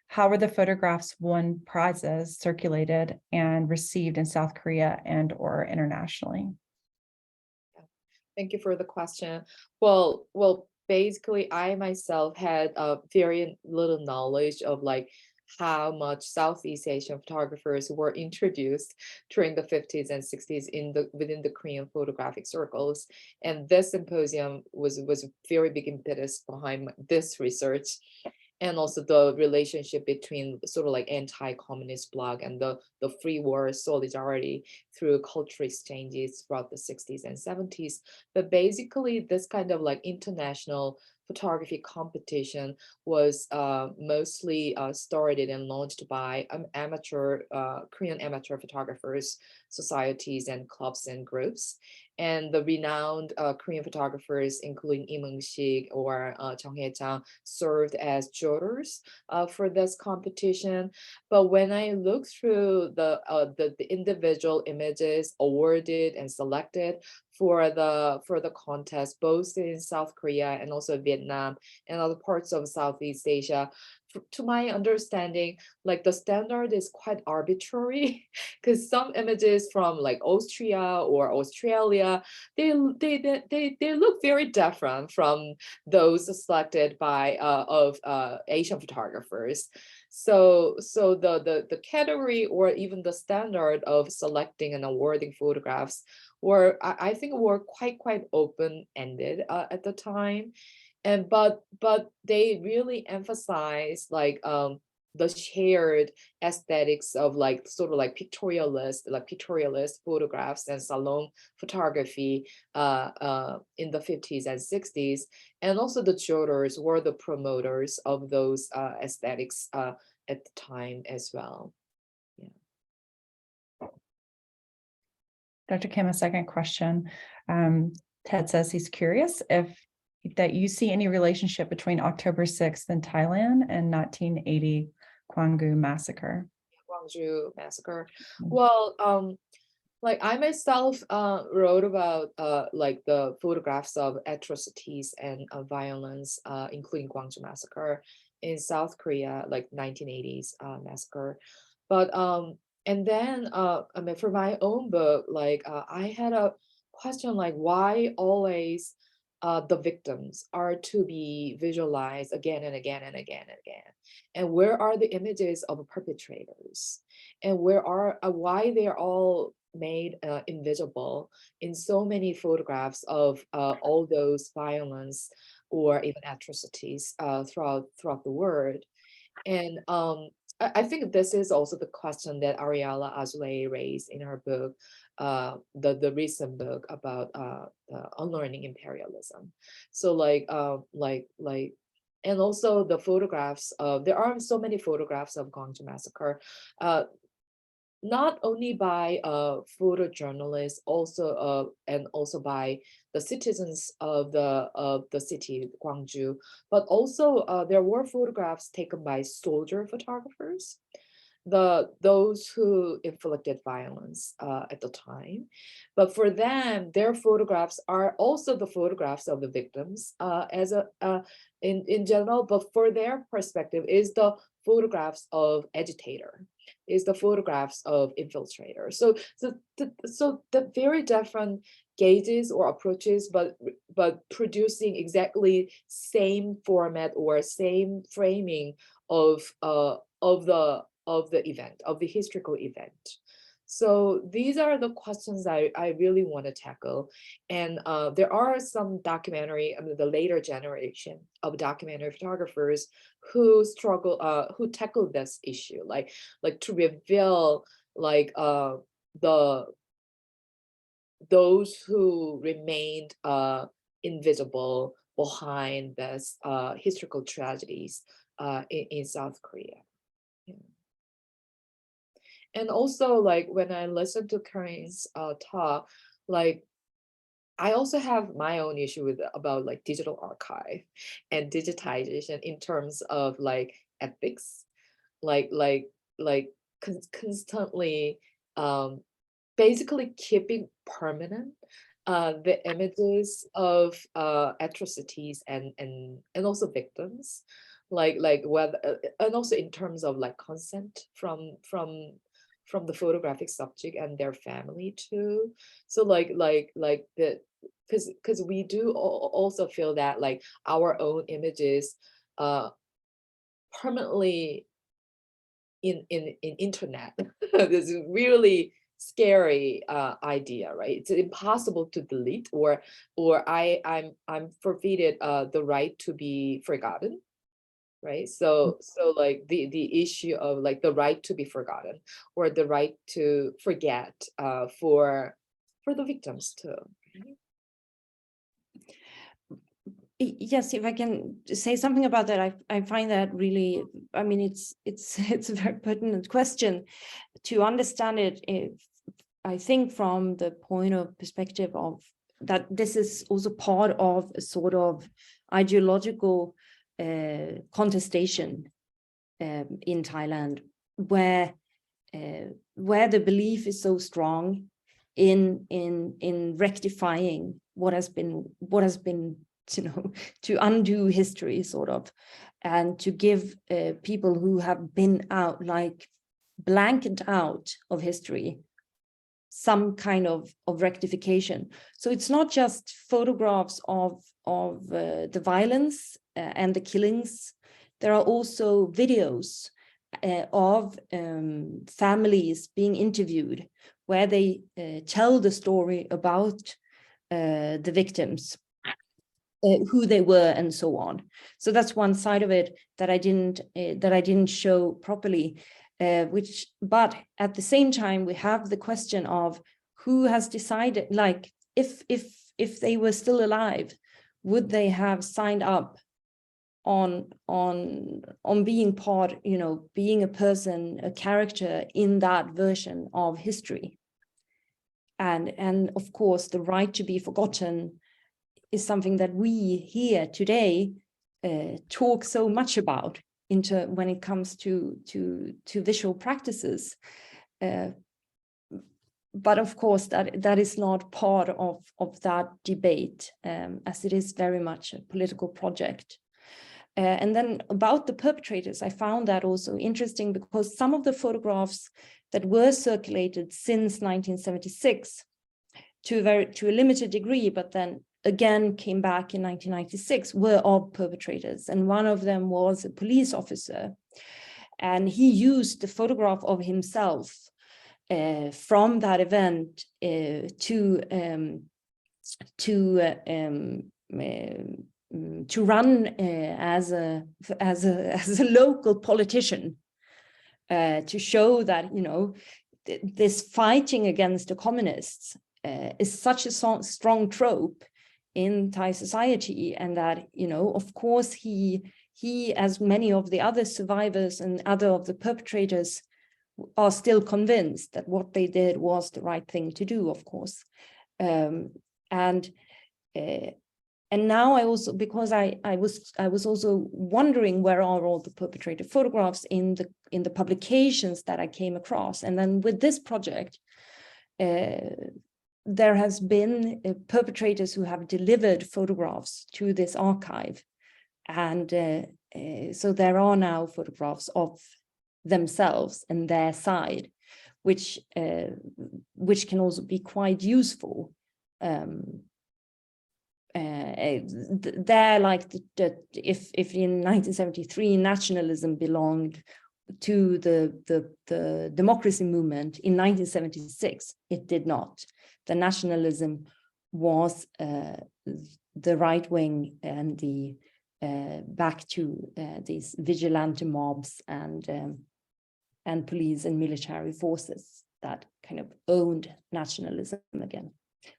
How were the photographs won prizes, circulated, and received in South Korea and or internationally? Thank you for the question. Well, basically, I myself had very little knowledge of like how much Southeast Asian photographers were introduced during the 50s and 60s within the Korean photographic circles. And this symposium was a very big impetus behind this research. And also the relationship between sort of like anti-communist bloc and the free war solidarity through cultural exchanges throughout the 60s and 70s. But basically this kind of like international photography competition was mostly started and launched by Korean amateur photographers, societies and clubs and groups. And the renowned Korean photographers, including Émile Gsell or Chung Hae-chang, served as jurors for this competition. But when I look through the individual images awarded and selected for the contest, both in South Korea and also Vietnam and other parts of Southeast Asia, to my understanding, like the standard is quite arbitrary, because some images from like Austria or Australia, they look very different from those selected by Asian photographers. So the category or even the standard of selecting and awarding photographs were, I think, were quite open-ended at the time. And but they really emphasize like the shared aesthetics of like sort of like pictorialist photographs and salon photography in the 50s and 60s. And also the jurors were the promoters of those aesthetics at the time as well. Yeah. Dr. Kim, a second question. Ted says he's curious if that you see any relationship between October 6th in Thailand and 1980 Gwangju massacre. Gwangju massacre. Well, like I myself wrote about like the photographs of atrocities and violence, including Gwangju massacre in South Korea, like 1980s massacre. But And then, I mean, for my own book, like I had a question like, why always the victims are to be visualized again and again and again and again? And where are the images of perpetrators? And where are why they are all made invisible in so many photographs of all those violence or even atrocities throughout the world? And I think this is also the question that Ariella Azoulay raised in her book, the recent book about unlearning imperialism. So and also the photographs of, there are so many photographs of Gwangju massacre, not only by photojournalists, also and also by the citizens of the city Gwangju, but also there were photographs taken by soldier photographers, those who inflicted violence at the time. But for them, their photographs are also the photographs of the victims as in general, but for their perspective is the photographs of agitator, is the photographs of infiltrator. So the very different gauges or approaches, but producing exactly same format or same framing of the event, of the historical event. So these are the questions I really want to tackle. And there are some documentary, I mean, the later generation of documentary photographers who struggle, who tackle this issue, like to reveal like those who remained invisible behind this historical tragedies in South Korea. Yeah. And also, like when I listen to Karin's talk, like I also have my own issue with about like digital archive and digitization in terms of like ethics, like constantly basically keeping permanent the images of atrocities and also victims, like whether and also in terms of like consent from the photographic subject and their family too. So like the, because we do also feel that like our own images permanently in internet is really scary idea, right? It's impossible to delete, or I'm forfeited the right to be forgotten, right? So like the issue of like the right to be forgotten or the right to forget for the victims too. Yes, if I can say something about that, I find that really, I mean, it's a very pertinent question to understand it. I think from the point of perspective of that this is also part of a sort of ideological contestation in Thailand, where the belief is so strong in rectifying what has been you know, to undo history sort of, and to give people who have been out, like blanketed out of history, some kind of rectification. So it's not just photographs of the violence and the killings. There are also videos of families being interviewed where they tell the story about the victims, who they were and so on. So that's one side of it that I didn't show properly. But at the same time, we have the question of who has decided, like if they were still alive, would they have signed up on being part, you know, being a person, a character in that version of history? And of course, the right to be forgotten is something that we here today talk so much about when it comes to visual practices. But of course, that is not part of that debate, as it is very much a political project. And then about the perpetrators, I found that also interesting because some of the photographs that were circulated since 1976 to a limited degree, but then again came back in 1996, were of perpetrators. And one of them was a police officer. And he used the photograph of himself from that event to run as a local politician, to show that, you know, this fighting against the communists is such a strong trope in Thai society, and that, you know, of course, he, as many of the other survivors and other of the perpetrators, are still convinced that what they did was the right thing to do, of course. And now I also, because I was also wondering where are all the perpetrator photographs in the publications that I came across, and then with this project, there has been perpetrators who have delivered photographs to this archive, and so there are now photographs of themselves and their side, which can also be quite useful. They're like if in 1973 nationalism belonged to the democracy movement, in 1976 it did not. The nationalism was the right wing and the back to these vigilante mobs and police and military forces that kind of owned nationalism again,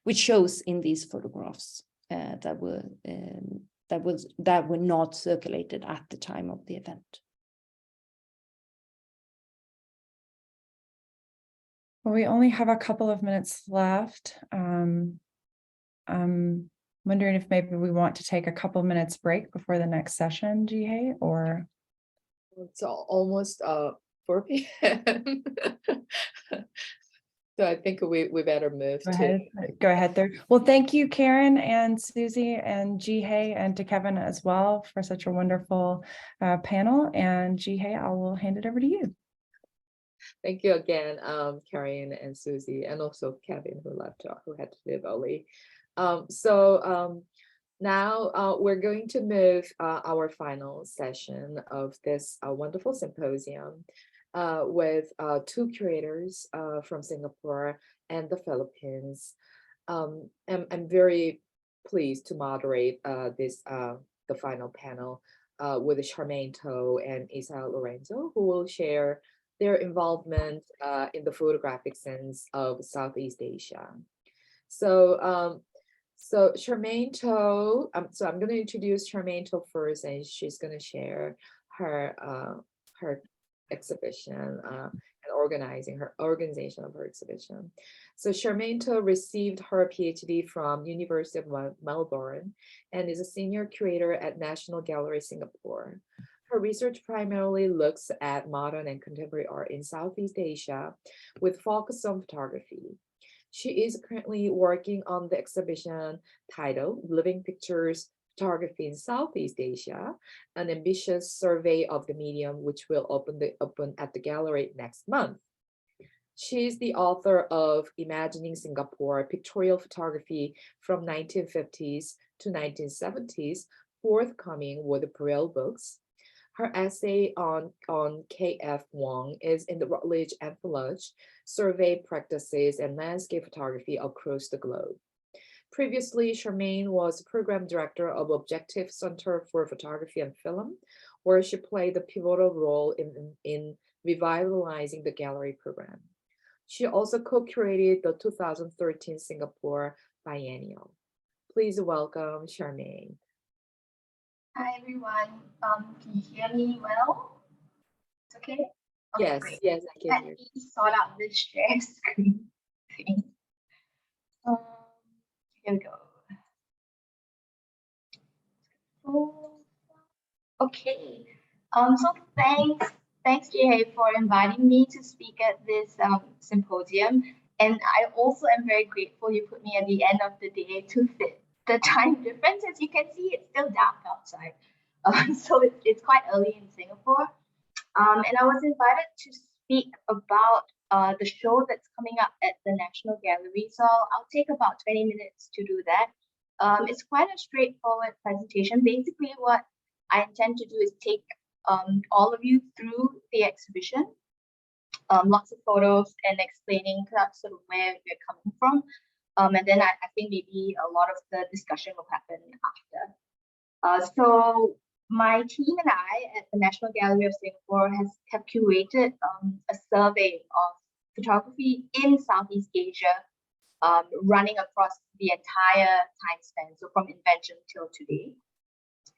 which shows in these photographs that were not circulated at the time of the event. Well, we only have a couple of minutes left. I'm wondering if maybe we want to take a couple minutes break before the next session, Jihye, or? It's almost 4 p.m. So I think we better move Go ahead there. Well, thank you, Karen and Susie and Jihye, and to Kevin as well for such a wonderful panel. And Jihye, I will hand it over to you. Thank you again, Karen and Susie, and also Kevin, who had to leave early. Now we're going to move our final session of this wonderful symposium with 2 curators from Singapore and the Philippines. I'm very pleased to moderate the final panel with Germaine Krull and Émile Gsell, who will share their involvement in the photographic sense of Southeast Asia. So Germaine Krull, so I'm going to introduce Germaine Krull first, and she's going to share her exhibition and organization of her exhibition. So Germaine Krull received her PhD from University of Melbourne and is a senior curator at National Gallery Singapore. Her research primarily looks at modern and contemporary art in Southeast Asia with focus on photography. She is currently working on the exhibition titled Living Pictures, Photography in Southeast Asia, an ambitious survey of the medium, which will open at the gallery next month. She is the author of Imagining Singapore, Pictorial Photography from 1950s to 1970s, forthcoming with the Perel books. Her essay on K.F. Wong is in the Routledge Anthology, Survey Practices and Landscape Photography Across the Globe. Previously, Germaine was program director of Objective Center for Photography and Film, where she played a pivotal role in revitalizing the gallery program. She also co-curated the 2013 Singapore Biennial. Please welcome Germaine. Hi everyone. Can you hear me well? It's okay? Okay, Yes, great. yes, I can hear Let me sort out this share screen thing. Here we go. Okay. So thanks Jihye for inviting me to speak at this symposium. And I also am very grateful you put me at the end of the day to fit the time difference. As you can see, it's still dark outside. So it's quite early in Singapore. And I was invited to speak about the show that's coming up at the National Gallery. So I'll take about 20 minutes to do that. It's quite a straightforward presentation. Basically, what I intend to do is take all of you through the exhibition, lots of photos and explaining sort of where we're coming from. And then I think maybe a lot of the discussion will happen after. So my team and I at the National Gallery of Singapore have curated a survey of photography in Southeast Asia, running across the entire time span, so from invention till today.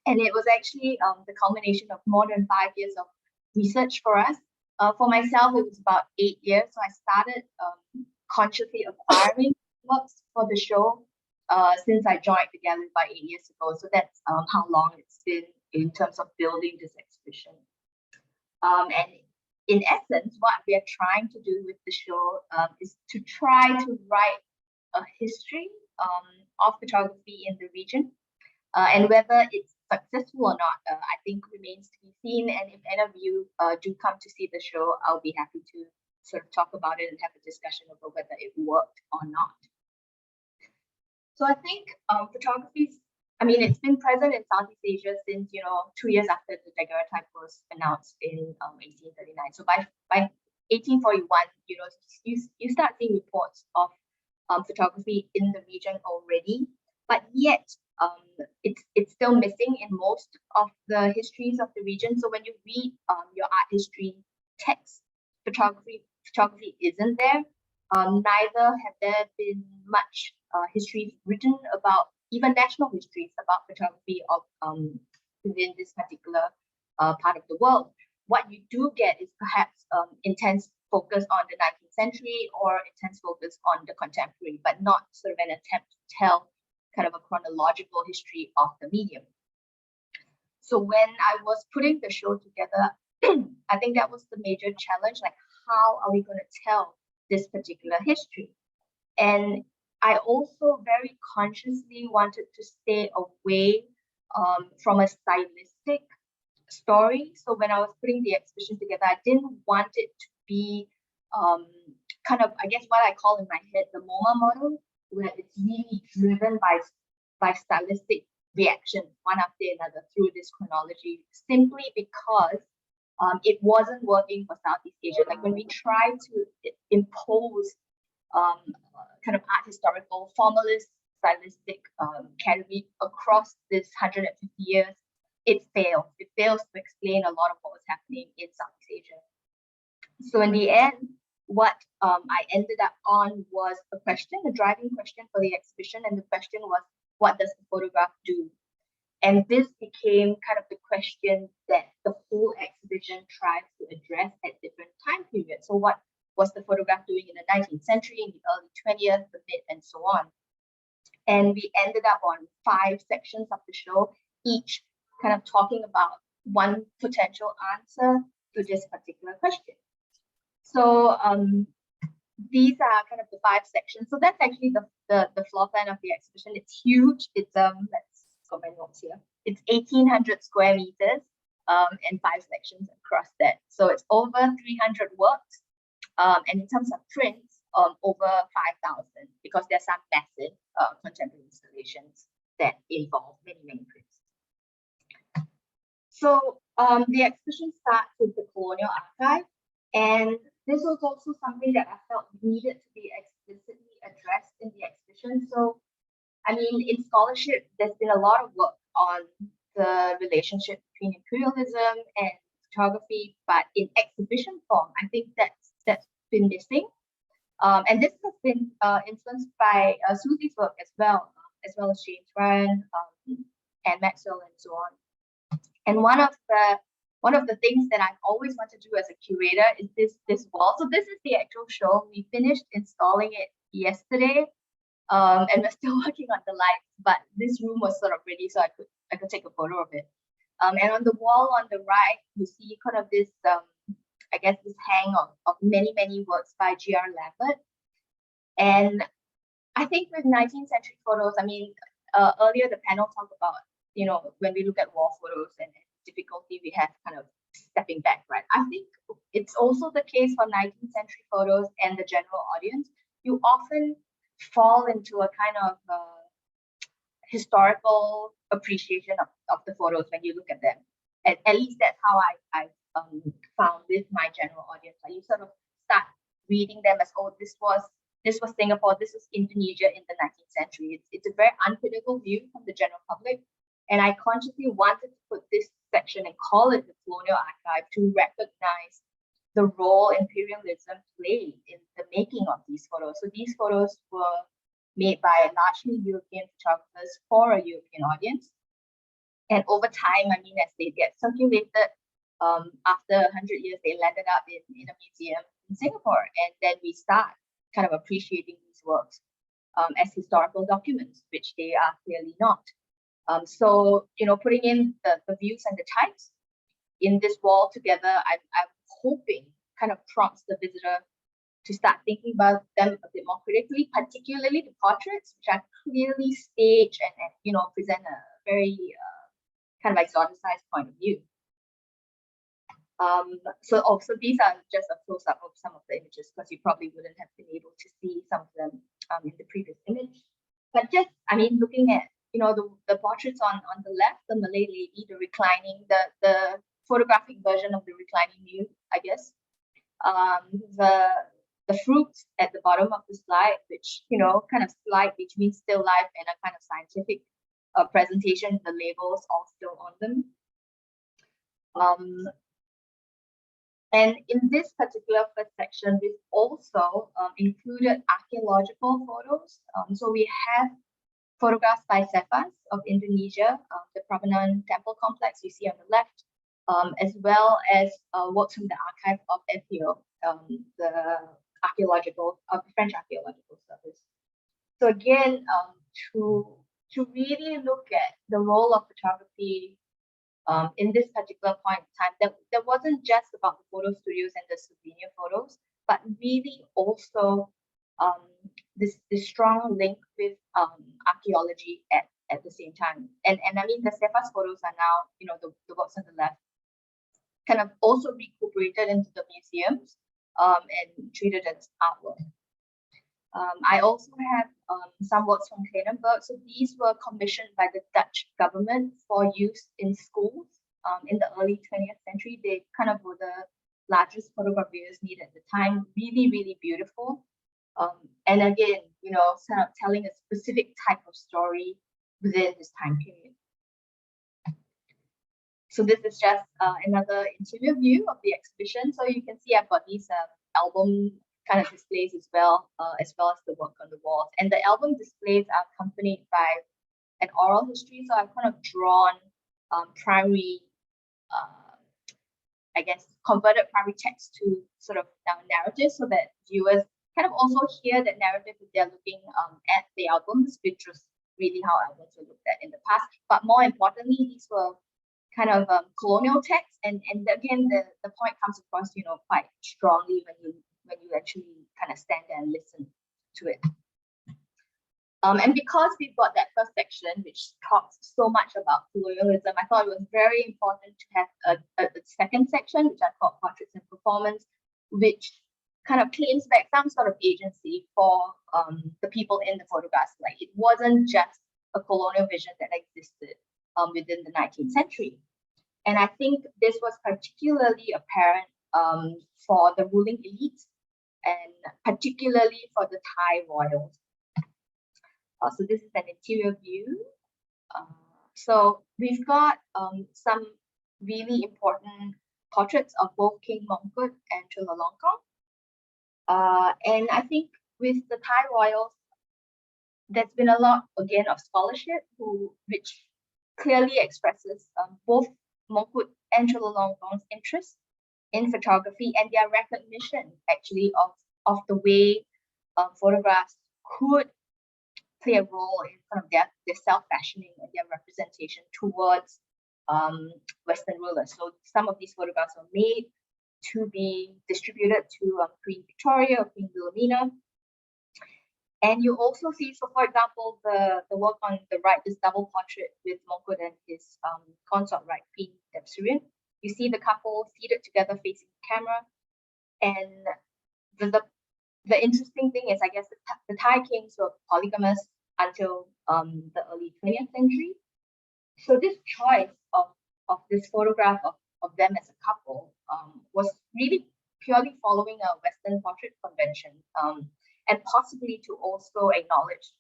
And it was actually the culmination of more than 5 years of research for us. For myself, it was about 8 years. So I started consciously acquiring works for the show since I joined the gallery about 8 years ago. So that's how long it's been in terms of building this exhibition. And in essence, what we are trying to do with the show is to try to write a history of photography in the region. And whether it's successful or not, I think remains to be seen. And if any of you do come to see the show, I'll be happy to sort of talk about it and have a discussion about whether it worked or not. So I think photography, I mean, it's been present in Southeast Asia since, 2 years after the daguerreotype was announced in 1839. So by 1841, you start seeing reports of photography in the region already, but yet it's still missing in most of the histories of the region. So when you read your art history text, photography isn't there. Neither have there been much history written about, even national histories about photography of within this particular part of the world. What you do get is perhaps intense focus on the 19th century or intense focus on the contemporary, but not sort of an attempt to tell kind of a chronological history of the medium. So when I was putting the show together, I think that was the major challenge, like how are we going to tell this particular history? And I also very consciously wanted to stay away from a stylistic story. So when I was putting the exhibition together, I didn't want it to be kind of, I guess, what I call in my head the MoMA model, where it's really driven by stylistic reactions one after another through this chronology, simply because it wasn't working for Southeast Asia. Like when we try to impose kind of art historical formalist stylistic category across this 150 years, it fails. It fails to explain a lot of what was happening in Southeast Asia. So in the end, what I ended up on was a question, a driving question for the exhibition. And the question was, what does the photograph do? And this became kind of the question that the whole exhibition tries to address at different time periods. So what was the photograph doing in the 19th century, in the early 20th, the mid, and so on? And we ended up on 5 sections of the show, each kind of talking about one potential answer to this particular question. So these are kind of the 5 sections. So that's actually the floor plan of the exhibition. It's huge. It's let's go my notes here. It's 1,800 square meters and 5 sections across that. So it's over 300 works. And in terms of prints, over 5,000, because there's some massive contemporary installations that involve many, many prints. So the exhibition starts with the colonial archive, and this was also something that I felt needed to be explicitly addressed in the exhibition. So, I mean, in scholarship, there's been a lot of work on the relationship between imperialism and photography, but in exhibition form, I think that's been missing. And this has been influenced by Susie's work as well as James Ryan and Maxwell and so on. And one of the things that I've always wanted to do as a curator is this wall. So this is the actual show. We finished installing it yesterday, and we're still working on the lights. But this room was sort of ready, so I could take a photo of it. And on the wall on the right, you see kind of this, I guess, this hang of many works by G.R. Lambert. And I think with 19th century photos, I mean, earlier the panel talked about when we look at war photos and difficulty we have kind of stepping back, right? I think it's also the case for 19th century photos and the general audience. You often fall into a kind of historical appreciation of the photos when you look at them. At least that's how I found with my general audience. Like, you sort of start reading them as, oh, this was Singapore, this was Indonesia in the 19th century. It's a very uncritical view from the general public. And I consciously wanted to put this section and call it the Colonial Archive to recognize the role imperialism played in the making of these photos. So these photos were made by largely European photographers for a European audience. And over time, I mean, as they get circulated, after 100 years, they landed up in a museum in Singapore. And then we start kind of appreciating these works as historical documents, which they are clearly not. So, putting in the views and the types in this wall together, I'm hoping kind of prompts the visitor to start thinking about them a bit more critically, particularly the portraits, which are clearly staged and present a very kind of exoticized point of view. So these are just a close-up of some of the images, because you probably wouldn't have been able to see some of them in the previous image. But just, looking at the portraits on the left, the Malay lady, the reclining, the photographic version of the reclining nude, I guess. The fruits at the bottom of the slide, which kind of slide between still life and a kind of scientific presentation, the labels all still on them. And in this particular first section, we've also included archaeological photos. So we have photographs by Cephas of Indonesia, the Prambanan temple complex you see on the left, as well as works from the archive of FAO, the French Archaeological Service. So again, to really look at the role of photography in this particular point in time, there wasn't just about the photo studios and the souvenir photos, but really also this strong link with archaeology at the same time. And I mean, the Cephas photos are now, the works on the left, kind of also recuperated into the museums and treated as artwork. I also have some works from Klenenberg. So these were commissioned by the Dutch government for use in schools in the early 20th century. They kind of were the largest photographers needed at the time. Really, really beautiful. And again, sort of telling a specific type of story within this time period. So this is just another interior view of the exhibition. So you can see I've got these album kind of displays as well as the work on the walls. And the album displays are accompanied by an oral history. So I've kind of drawn primary, converted primary text to sort of narrative, so that viewers kind of also hear that narrative if they're looking at the albums, which was really how albums were looked at in the past. But more importantly, these were kind of colonial texts, and again the point comes across quite strongly when you actually kind of stand there and listen to it. And because we've got that first section which talks so much about colonialism, I thought it was very important to have a second section, which I call Portraits and Performance, which kind of claims back some sort of agency for the people in the photographs. Like, it wasn't just a colonial vision that existed within the 19th century. And I think this was particularly apparent for the ruling elites, and particularly for the Thai royals. So this is an interior view. So we've got some really important portraits of both King Mongkut and Chulalongkorn. And I think with the Thai royals, there's been a lot, again, of scholarship which clearly expresses both Mongkut and Chulalongkorn's interest in photography and their recognition, actually, of the way photographs could play a role in kind of their self-fashioning and their representation towards Western rulers. So some of these photographs were made to be distributed to Queen Victoria or Queen Wilhelmina. And you also see, so for example, the work on the right, this double portrait with Mongkut and his consort, right, Queen Depsirian. You see the couple seated together facing the camera. And the interesting thing is, I guess, the Thai kings were polygamous until the early 20th century. So this choice of this photograph of them as a couple was really purely following a Western portrait convention, and possibly to also acknowledge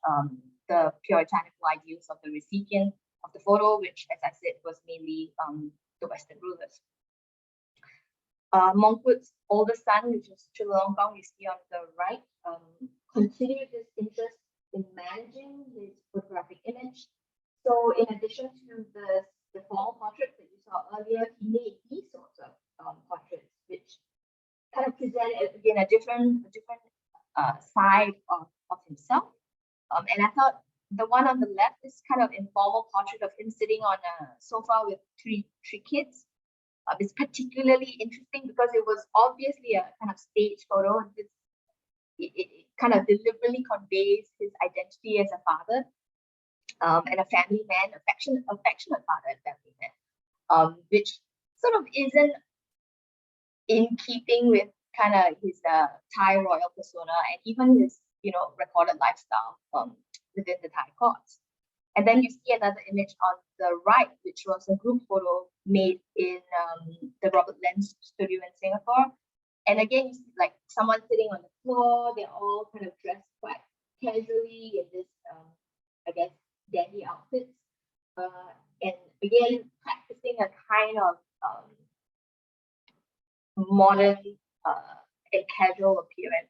the puritanical ideals of the recipient of the photo, which, as I said, was mainly the Western rulers. Mongkut's older son, which is Chulalongkorn, you see on the right, continued this interest in managing his photographic image. So in addition to the formal portraits that you saw earlier, he made these sorts of portraits, which kind of present again a different side of himself. And I thought the one on the left, this kind of informal portrait of him sitting on a sofa with three kids, is particularly interesting because it was obviously a kind of stage photo. It kind of deliberately conveys his identity as a father, and a family man, affectionate father and family man, which sort of isn't in keeping with kind of his Thai royal persona and even his recorded lifestyle within the Thai courts. And then you see another image on the right, which was a group photo made in the Robert Lenz studio in Singapore. And again, you see like someone sitting on the floor. They're all kind of dressed quite casually in this, I guess, dandy outfits. And again, practicing a kind of modern and casual appearance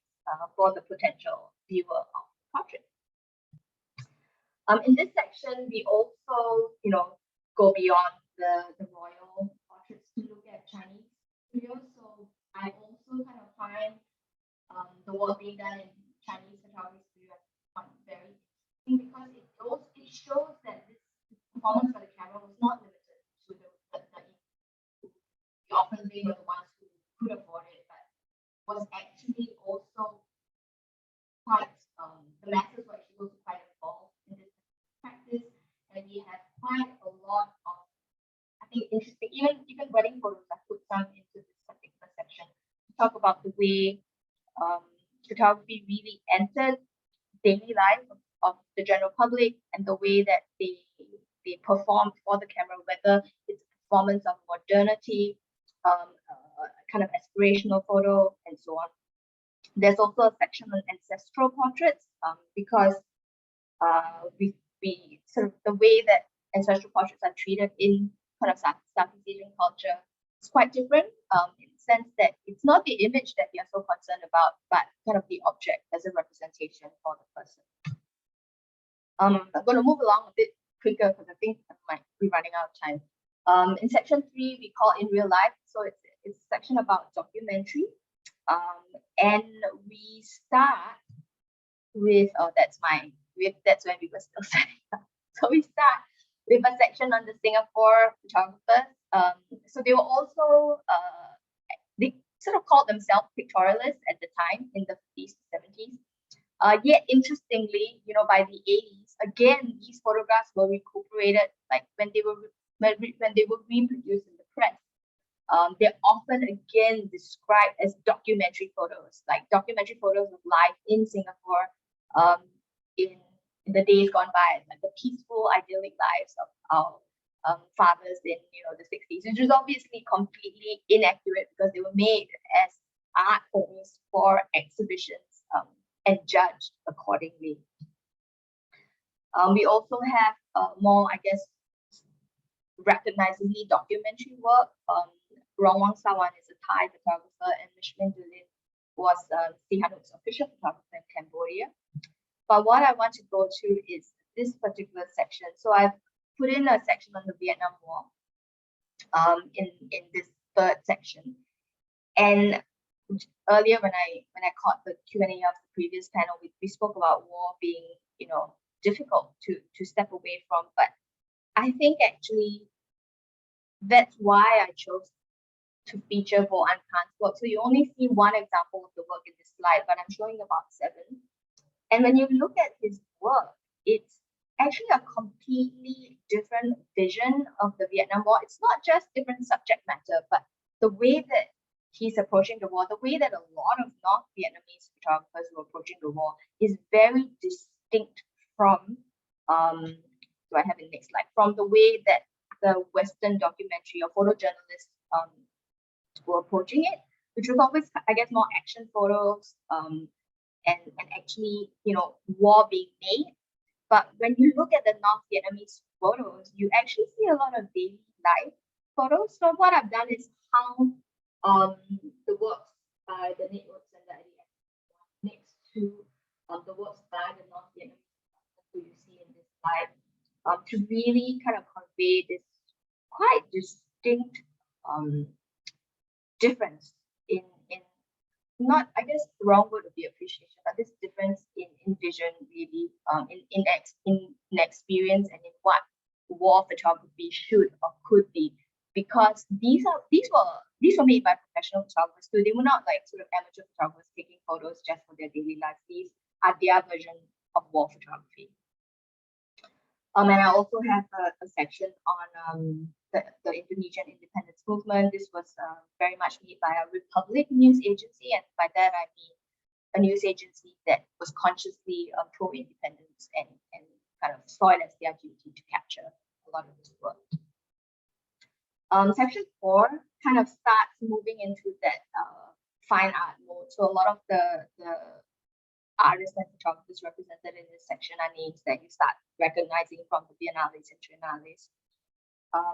for the potential viewer of the portrait. In this section, we also, go beyond the royal portraits to look at Chinese studios. So I also kind of find the work being done in Chinese photography studio very interesting because it shows that this performance for the camera was not limited to the often they were the ones who could afford it, but was actually also quite the masses were actually also quite involved in this practice, and we have quite a lot of, I think, interesting, even wedding photos. I put some into this particular section to talk about the way photography really entered daily life of the general public and the way that they performed for the camera, whether it's a performance of modernity, kind of aspirational photo, and so on. There's also a section on ancestral portraits because we sort of the way that ancestral portraits are treated in kind of Southeast Asian culture is quite different in the sense that it's not the image that we are so concerned about, but kind of the object as a representation for the person. I'm going to move along a bit quicker because I think I might be running out of time. In section 3, we call In Real Life. So it's a section about documentary. And we start with, that's when we were still setting up. So we start with a section on the Singapore photographers. So they were also, they sort of called themselves pictorialists at the time in the 50s to 70s. Yet interestingly, by the 80s, again, these photographs were recuperated, like when they were reproduced in the press. They're often again described as documentary photos, like documentary photos of life in Singapore in the days gone by, like the peaceful, idyllic lives of our fathers in the 60s, which is obviously completely inaccurate because they were made as art forms for exhibitions and judged accordingly. We also have more, I guess, recognizably documentary work. Rong Wang Sawan is a Thai photographer, and Mishmin Dulin was Sihanouk's official photographer in Cambodia. But what I want to go to is this particular section. So I've put in a section on the Vietnam War in this third section. And earlier when I caught the Q&A of the previous panel, we spoke about war being, difficult to step away from. But I think actually that's why I chose to feature Vo An Khan's work. So you only see one example of the work in this slide, but I'm showing about 7. And when you look at his work, it's actually a completely different vision of the Vietnam War. It's not just different subject matter, but the way that he's approaching the war, the way that a lot of North Vietnamese photographers were approaching the war is very distinct from, do I have it next slide, from the way that the Western documentary or photojournalists were approaching it, which was always, I guess, more action photos and actually, you know, war being made. But when you look at the North Vietnamese photos, you actually see a lot of daily life photos. So what I've done is how the works by the networks and the IDF next to the works by the North Vietnamese who you see in this slide, to really kind of convey this quite distinct difference in not, I guess the wrong word would be appreciation, but this difference in vision really, in experience and in what war photography should or could be, because these were made by professional photographers, so they were not like sort of amateur photographers taking photos just for their daily lives. These are their version of war photography. And I also have a section on the Indonesian independence movement. This was very much made by a Republic news agency, and by that I mean a news agency that was consciously pro-independence and kind of saw it as their duty to capture a lot of this work. Section 4 kind of starts moving into that fine art mode. So a lot of the artists and photographers represented in this section are names that you start recognizing from the biennales and triennales.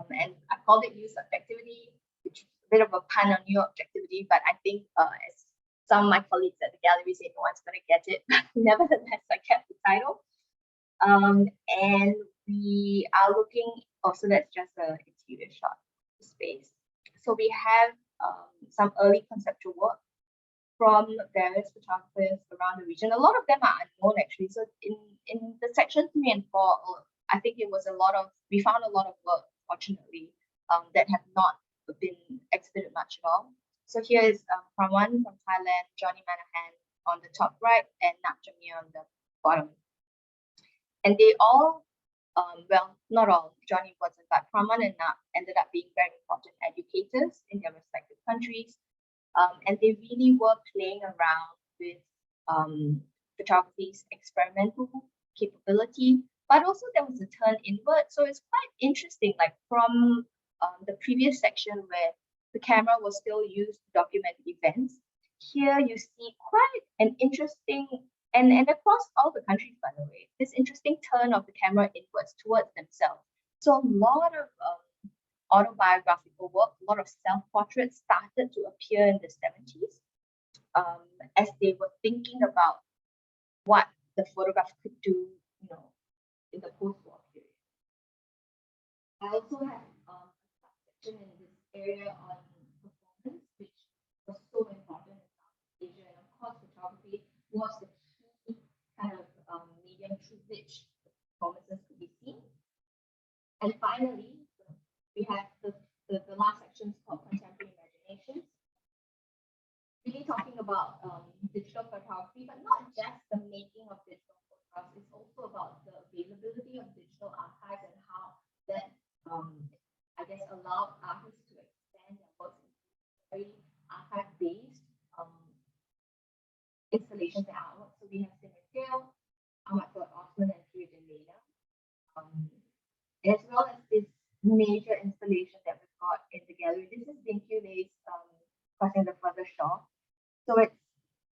And I called it new subjectivity, which is a bit of a pun on new objectivity, but I think as some of my colleagues at the gallery say, no one's going to get it. Nevertheless, I kept the title. And we are looking, so that's just an exterior shot of space. So we have some early conceptual work from various photographers around the region. A lot of them are unknown actually. So in the section 3 and 4, I think it was we found a lot of work, fortunately, that have not been exhibited much at all. So here is Praman from Thailand, Johnny Manahan on the top right, and Nak Jamir on the bottom. And they all, well, not all, Johnny wasn't, but Praman and Nak ended up being very important educators in their respective countries. And they really were playing around with photography's experimental capability, but also there was a turn inward. So it's quite interesting, like from the previous section where the camera was still used to document events. Here you see quite an interesting, and across all the countries, by the way, this interesting turn of the camera inwards towards themselves. So a lot of autobiographical work, a lot of self-portraits started to appear in the 70s as they were thinking about what the photograph could do, you know, in the post-war period. I also have a section in this area on performance, which was so important in South Asia, and of course, photography was the key kind of medium through which the performances could be seen. And finally, we have the last section called Contemporary Imaginations, really talking about digital photography, but not just the making of digital photographs. It's also about the availability of digital archives and how that, I guess, allowed artists to expand their works in very archive-based installations and artwork. So we have Émile Gsell, Ahmad Osman, and Priya Delena, as well as this major installation that we've got in the gallery. This is Dinkyule's Crossing the Further Shore. So it's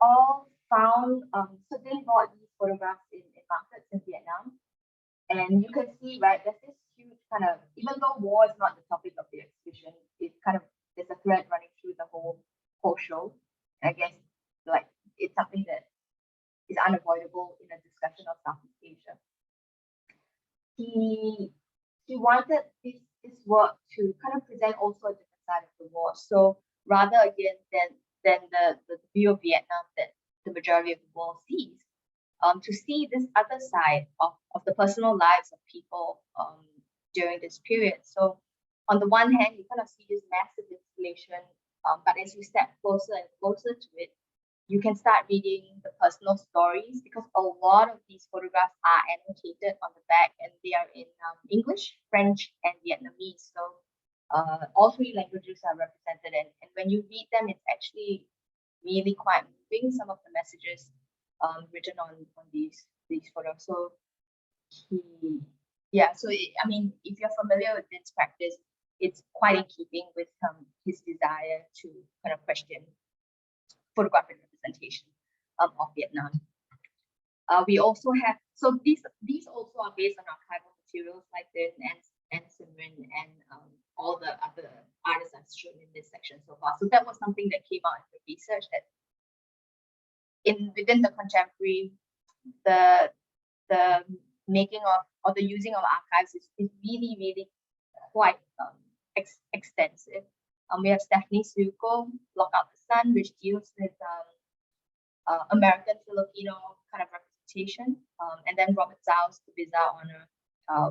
all found, so they bought these photographs in markets in Vietnam. And you can see, right, there's this huge kind of, even though war is not the topic of the exhibition, it's kind of, there's a thread running through the whole show. I guess, like, it's something that is unavoidable in a discussion of Southeast Asia. He wanted this work to kind of present also a different side of the war. So rather again than the view of Vietnam that the majority of the world sees, to see this other side of the personal lives of people during this period. So on the one hand, you kind of see this massive installation, but as you step closer and closer to it, you can start reading the personal stories, because a lot of these photographs are annotated on the back, and they are in English, French, and Vietnamese. So all three languages are represented, and when you read them, it's actually really quite moving, some of the messages written on these photos. So I mean, if you're familiar with this practice, it's quite in keeping with his desire to kind of question photographic representation of Vietnam. We also have, so these also are based on archival materials like this and Simran and all the other artists I've shown in this section so far. So that was something that came out in the research, that within the contemporary, the making of or the using of archives is really, really quite extensive. We have Stephanie Suko, Block Out the Sun, which deals with American Filipino kind of representation, and then Robert Zhao's The Bizarre Honor,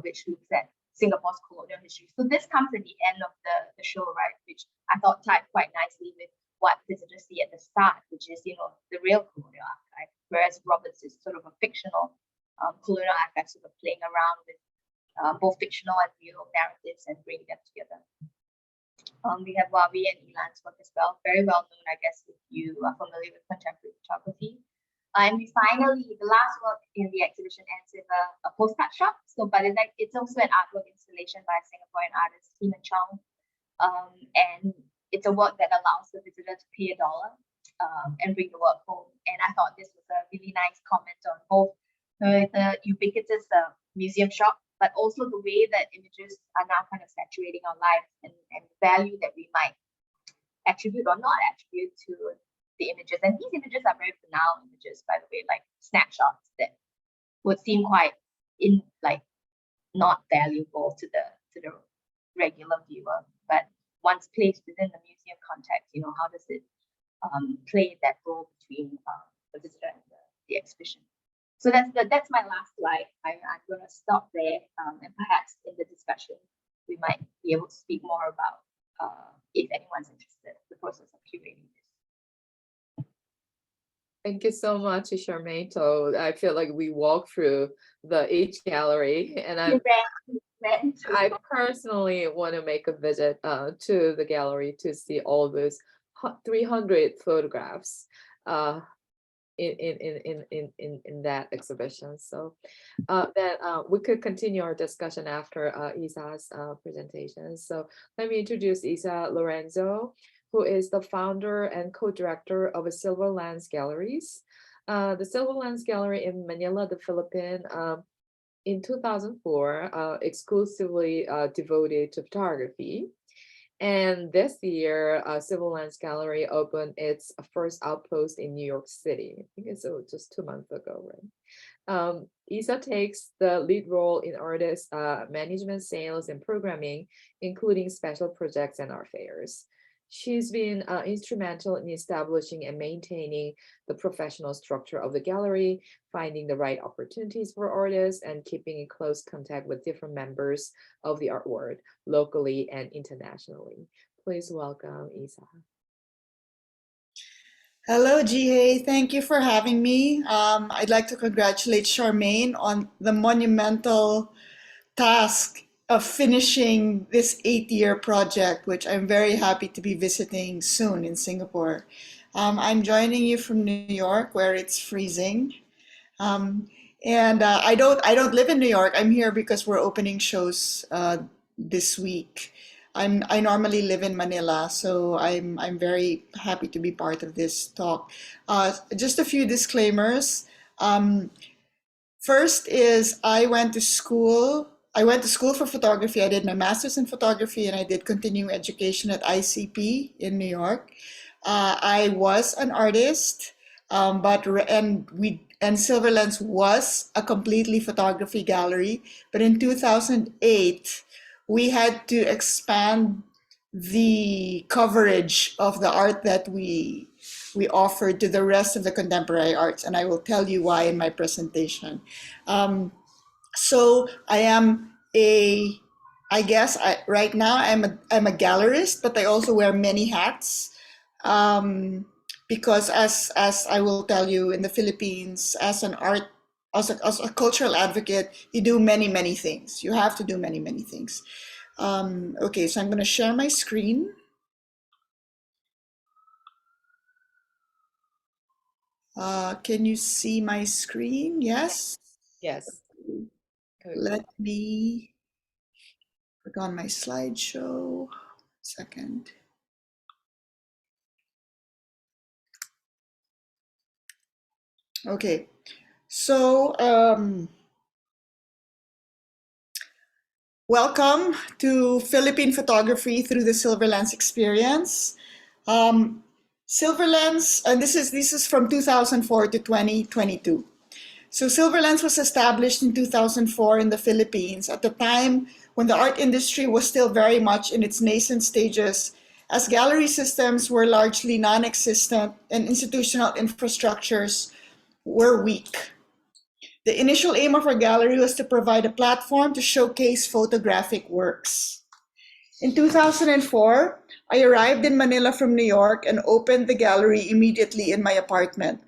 which looks at Singapore's colonial history. So this comes at the end of the show, right, which I thought tied quite nicely with what visitors see at the start, which is, you know, the real colonial archive, whereas Robert's is sort of a fictional colonial archive, sort of playing around with both fictional and real narratives and bringing them together. We have Wawi and Ilan's work as well, very well known, I guess, if you are familiar with contemporary photography. And we finally, the last work in the exhibition ends with a postcard shop. So, but it's also an artwork installation by a Singaporean artist, Tina Chong. And it's a work that allows the visitor to pay $1 and bring the work home. And I thought this was a really nice comment on both the ubiquitous museum shop, but also the way that images are now kind of saturating our lives, and value that we might attribute or not attribute to the images. And these images are very banal images, by the way, like snapshots that would seem quite not valuable to the regular viewer. But once placed within the museum context, you know, how does it play that role between the visitor and the exhibition? So that's my last slide. I'm going to stop there, and perhaps in the discussion we might be able to speak more about, if anyone's interested, the process of curating this. Thank you so much, Germaine. So I feel like we walked through each gallery, and I personally want to make a visit to the gallery to see all those 300 photographs in that exhibition. So then we could continue our discussion after Isa's presentation. So let me introduce Isa Lorenzo, who is the founder and co-director of Silver Lens Galleries. The Silver Lens Gallery in Manila, the Philippines, in 2004, exclusively devoted to photography. And this year, Silver Lens Gallery opened its first outpost in New York City. I think it's just 2 months ago, right? Isa takes the lead role in artist management, sales, and programming, including special projects and art fairs. She's been instrumental in establishing and maintaining the professional structure of the gallery, finding the right opportunities for artists, and keeping in close contact with different members of the art world, locally and internationally. Please welcome Isa. Hello, Jihye. Thank you for having me. I'd like to congratulate Germaine on the monumental task of finishing this 8-year project, which I'm very happy to be visiting soon in Singapore. I'm joining you from New York, where it's freezing. I don't live in New York. I'm here because we're opening shows this week. I normally live in Manila, so I'm very happy to be part of this talk. Just a few disclaimers. First is I went to school for photography. I did my master's in photography, and I did continuing education at ICP in New York. I was an artist, and Silver Lens was a completely photography gallery. But in 2008, we had to expand the coverage of the art that we offered to the rest of the contemporary arts, and I will tell you why in my presentation. So I am right now I'm a gallerist, but I also wear many hats. because as I will tell you, in the Philippines, as a cultural advocate, you do many things. You have to do many things. Okay, so I'm going to share my screen. Can you see my screen? Yes. Yes. Good. Let me click on my slideshow. Second. Okay, so welcome to Philippine Photography through the Silver Lens Experience. Silver Lens, and this is from 2004 to 2022. So Silver Lens was established in 2004 in the Philippines at the time when the art industry was still very much in its nascent stages, as gallery systems were largely non-existent and institutional infrastructures were weak. The initial aim of our gallery was to provide a platform to showcase photographic works. In 2004, I arrived in Manila from New York and opened the gallery immediately in my apartment.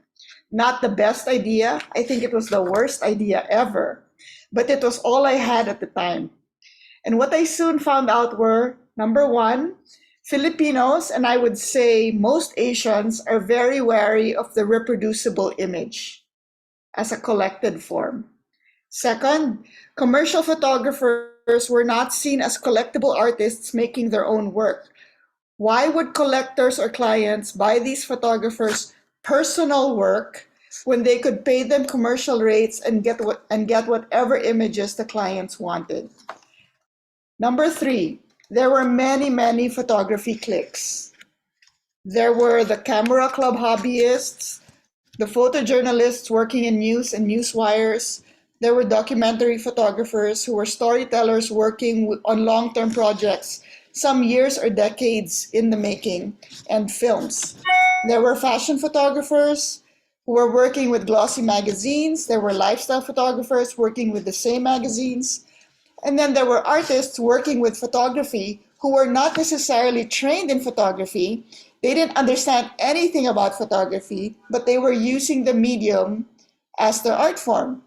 Not the best idea. I think it was the worst idea ever, but it was all I had at the time. And what I soon found out were, number one, Filipinos, and I would say most Asians, are very wary of the reproducible image as a collected form. Second, commercial photographers were not seen as collectible artists making their own work. Why would collectors or clients buy these photographers' personal work when they could pay them commercial rates and get whatever images the clients wanted? Number three, there were many photography cliques. There were the camera club hobbyists, the photojournalists working in news and newswires. There were documentary photographers who were storytellers working on long-term projects, some years or decades in the making, and films. There were fashion photographers who were working with glossy magazines. There were lifestyle photographers working with the same magazines. And then there were artists working with photography who were not necessarily trained in photography. They didn't understand anything about photography, but they were using the medium as their art form.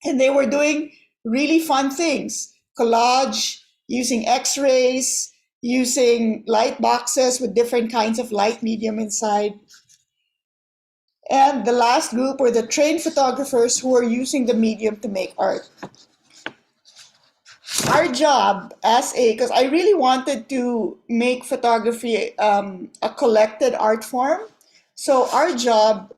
And they were doing really fun things: collage, using X-rays, using light boxes with different kinds of light medium inside. And the last group were the trained photographers who were using the medium to make art. Our job because I really wanted to make photography a collected art form. So our job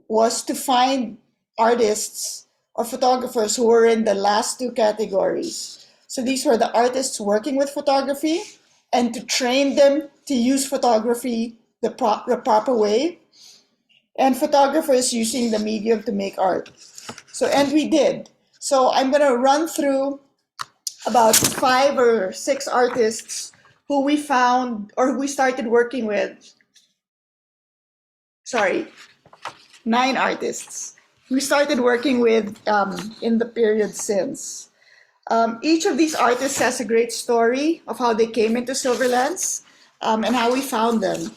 was to find artists or photographers who were in the last two categories. So these were the artists working with photography, and to train them to use photography the proper way, and photographers using the medium to make art. And we did. So I'm going to run through about 5 or 6 artists who we found or who we started working with. 9 artists we started working with in the period since. Each of these artists has a great story of how they came into Silver Lens and how we found them.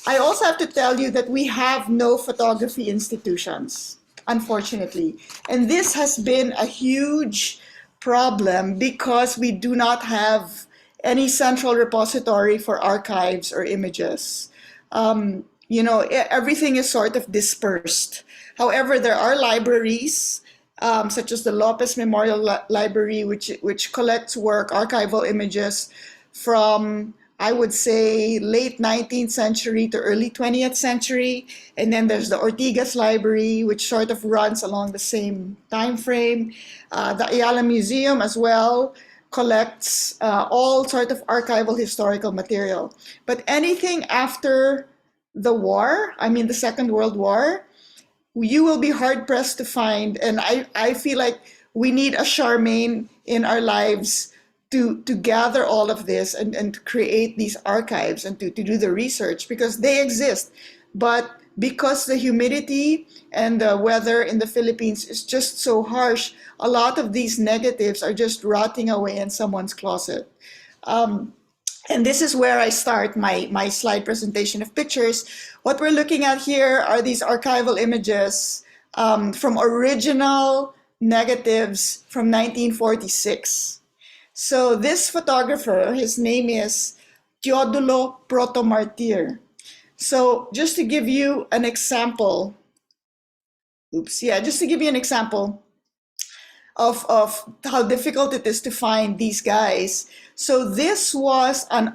I also have to tell you that we have no photography institutions, unfortunately. And this has been a huge problem because we do not have any central repository for archives or images. Everything is sort of dispersed. However, there are libraries, such as the Lopez Memorial Library, which collects archival images from, I would say, late 19th century to early 20th century. And then there's the Ortigas Library, which sort of runs along the same time frame. The Ayala Museum as well collects all sort of archival historical material. But anything after the war, the Second World War, you will be hard-pressed to find. And I feel like we need a Germaine in our lives to gather all of this and to create these archives and to do the research, because they exist. But because the humidity and the weather in the Philippines is just so harsh, a lot of these negatives are just rotting away in someone's closet. And this is where I start my slide presentation of pictures. What we're looking at here are these archival images from original negatives from 1946. So this photographer, his name is Teodulo Protomartir. So just to give you an example, just to give you an example of how difficult it is to find these guys. So this was a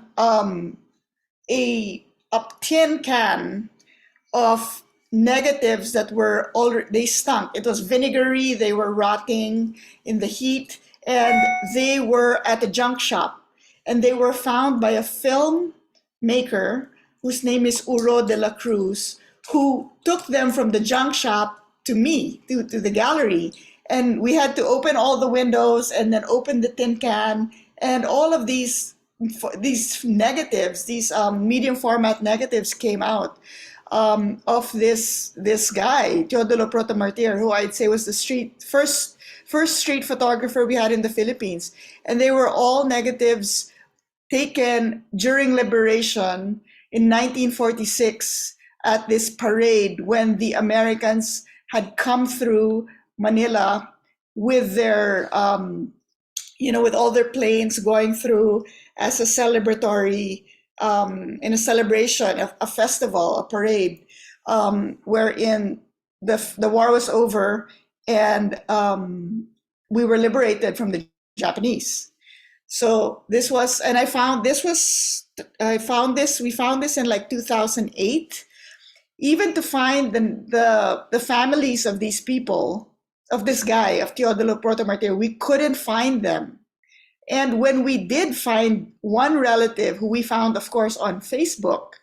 tin can of negatives that were already, they stunk. It was vinegary, they were rotting in the heat, and they were at a junk shop. And they were found by a film maker whose name is Uro de la Cruz, who took them from the junk shop to me, to the gallery. And we had to open all the windows and then open the tin can, and all of these negatives, these medium format negatives came out of this guy, Teodulo Protomartir, who I'd say was the first street photographer we had in the Philippines. And they were all negatives taken during liberation in 1946 at this parade when the Americans had come through Manila with their, with all their planes going through as a celebratory, in a celebration, a festival, a parade, wherein the war was over and we were liberated from the Japanese. So this was, and we found this in like 2008. Even to find the families of these people, of this guy, of Teodulo Protomartir, we couldn't find them. And when we did find one relative, who we found, of course, on Facebook,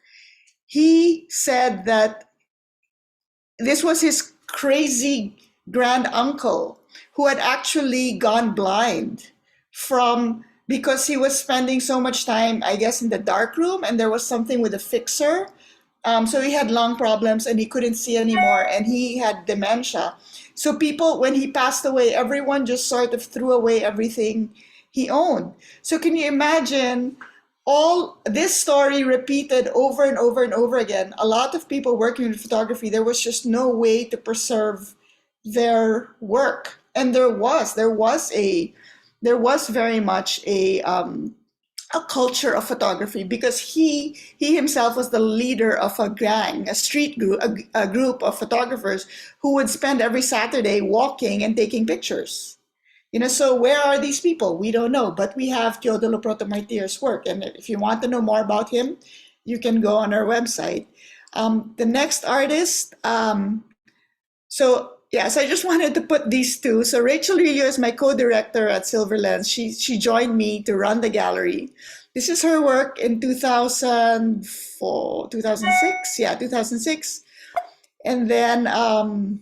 he said that this was his crazy grand uncle who had actually gone blind because he was spending so much time, I guess, in the dark room, and there was something with a fixer. So he had lung problems and he couldn't see anymore, and he had dementia. So people, when he passed away, everyone just sort of threw away everything he owned. So can you imagine all this story repeated over and over and over again? A lot of people working with photography, there was just no way to preserve their work. And there was very much a culture of photography, because he himself was the leader of a gang, a street group, a group of photographers who would spend every Saturday walking and taking pictures. So where are these people? We don't know, but we have Teodulo Protomartir's work. And if you want to know more about him, you can go on our website. The next artist, so I just wanted to put these two. So Rachel Rillo is my co-director at Silver Lens. She joined me to run the gallery. This is her work in 2004, 2006. Yeah, 2006. And then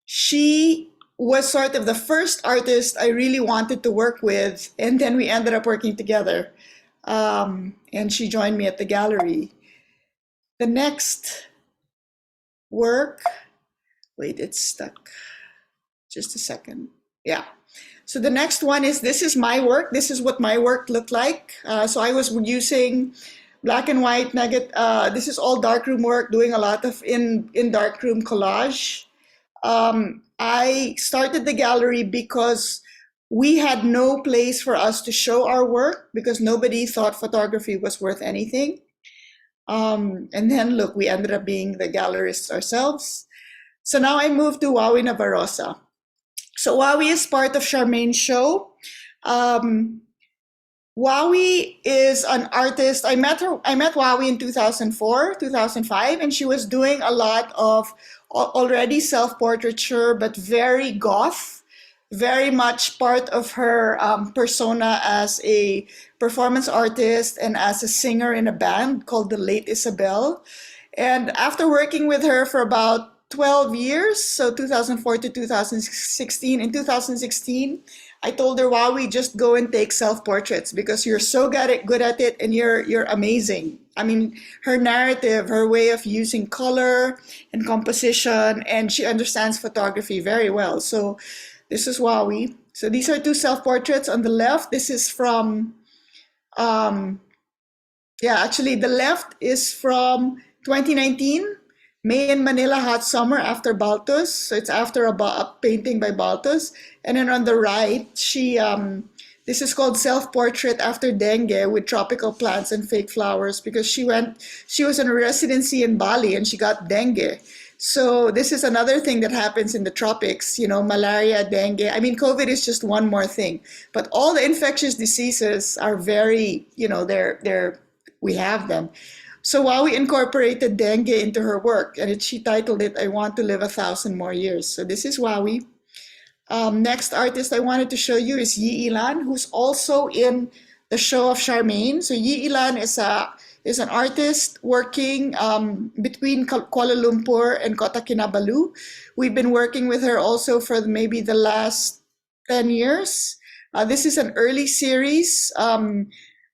she was sort of the first artist I really wanted to work with. And then we ended up working together. And she joined me at the gallery. The next work, wait, it's stuck. Just a second. Yeah. So the next one is, this is my work. This is what my work looked like. So I was using black and white negative. This is all darkroom work, doing a lot of in darkroom collage. I started the gallery because we had no place for us to show our work, because nobody thought photography was worth anything. And then look, we ended up being the gallerists ourselves. So now I moved to Wawi Navarrosa. So Wawi is part of Charmaine's show. Wawi is an artist. I met Wawi in 2004, 2005, and she was doing a lot of already self-portraiture, but very goth, very much part of her persona as a performance artist and as a singer in a band called the Late Isabel. And after working with her for about 12 years, so 2004 to 2016. In 2016, I told her, Wawi, just go and take self-portraits because you're so good at it and you're amazing. I mean, her narrative, her way of using color and composition, and she understands photography very well. So this is Wawi. So these are two self-portraits on the left. This is from Yeah, actually, the left is from 2019, May in Manila Hot Summer after Baltus. So it's after a painting by Baltus. And then on the right, this is called Self-Portrait After Dengue with Tropical Plants and Fake Flowers because she was in a residency in Bali and she got dengue. So this is another thing that happens in the tropics, malaria, dengue. I mean, COVID is just one more thing, but all the infectious diseases are very, we have them. So Wowie incorporated dengue into her work, and she titled it, "I Want to Live 1,000 More Years." So this is Wowie. Next artist I wanted to show you is Yi Ilan, who's also in the show of Charmaine. So Yi Ilan is an artist working between Kuala Lumpur and Kota Kinabalu. We've been working with her also for maybe the last 10 years. This is an early series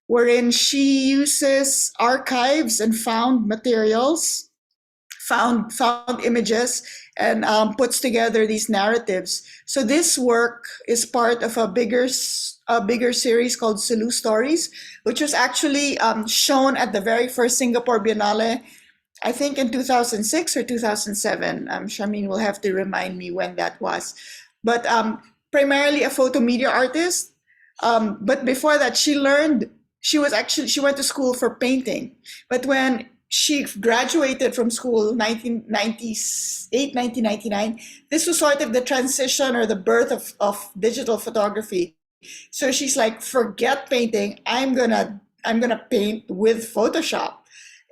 wherein she uses archives and found materials, found images, and puts together these narratives. So this work is part of a bigger series called Sulu Stories, which was actually shown at the very first Singapore Biennale, I think in 2006 or 2007. Charmaine will have to remind me when that was. But primarily a photo media artist. But before that, she went to school for painting. But when she graduated from school 1998, 1999, this was sort of the transition or the birth of digital photography. So she's like, forget painting, I'm gonna paint with Photoshop.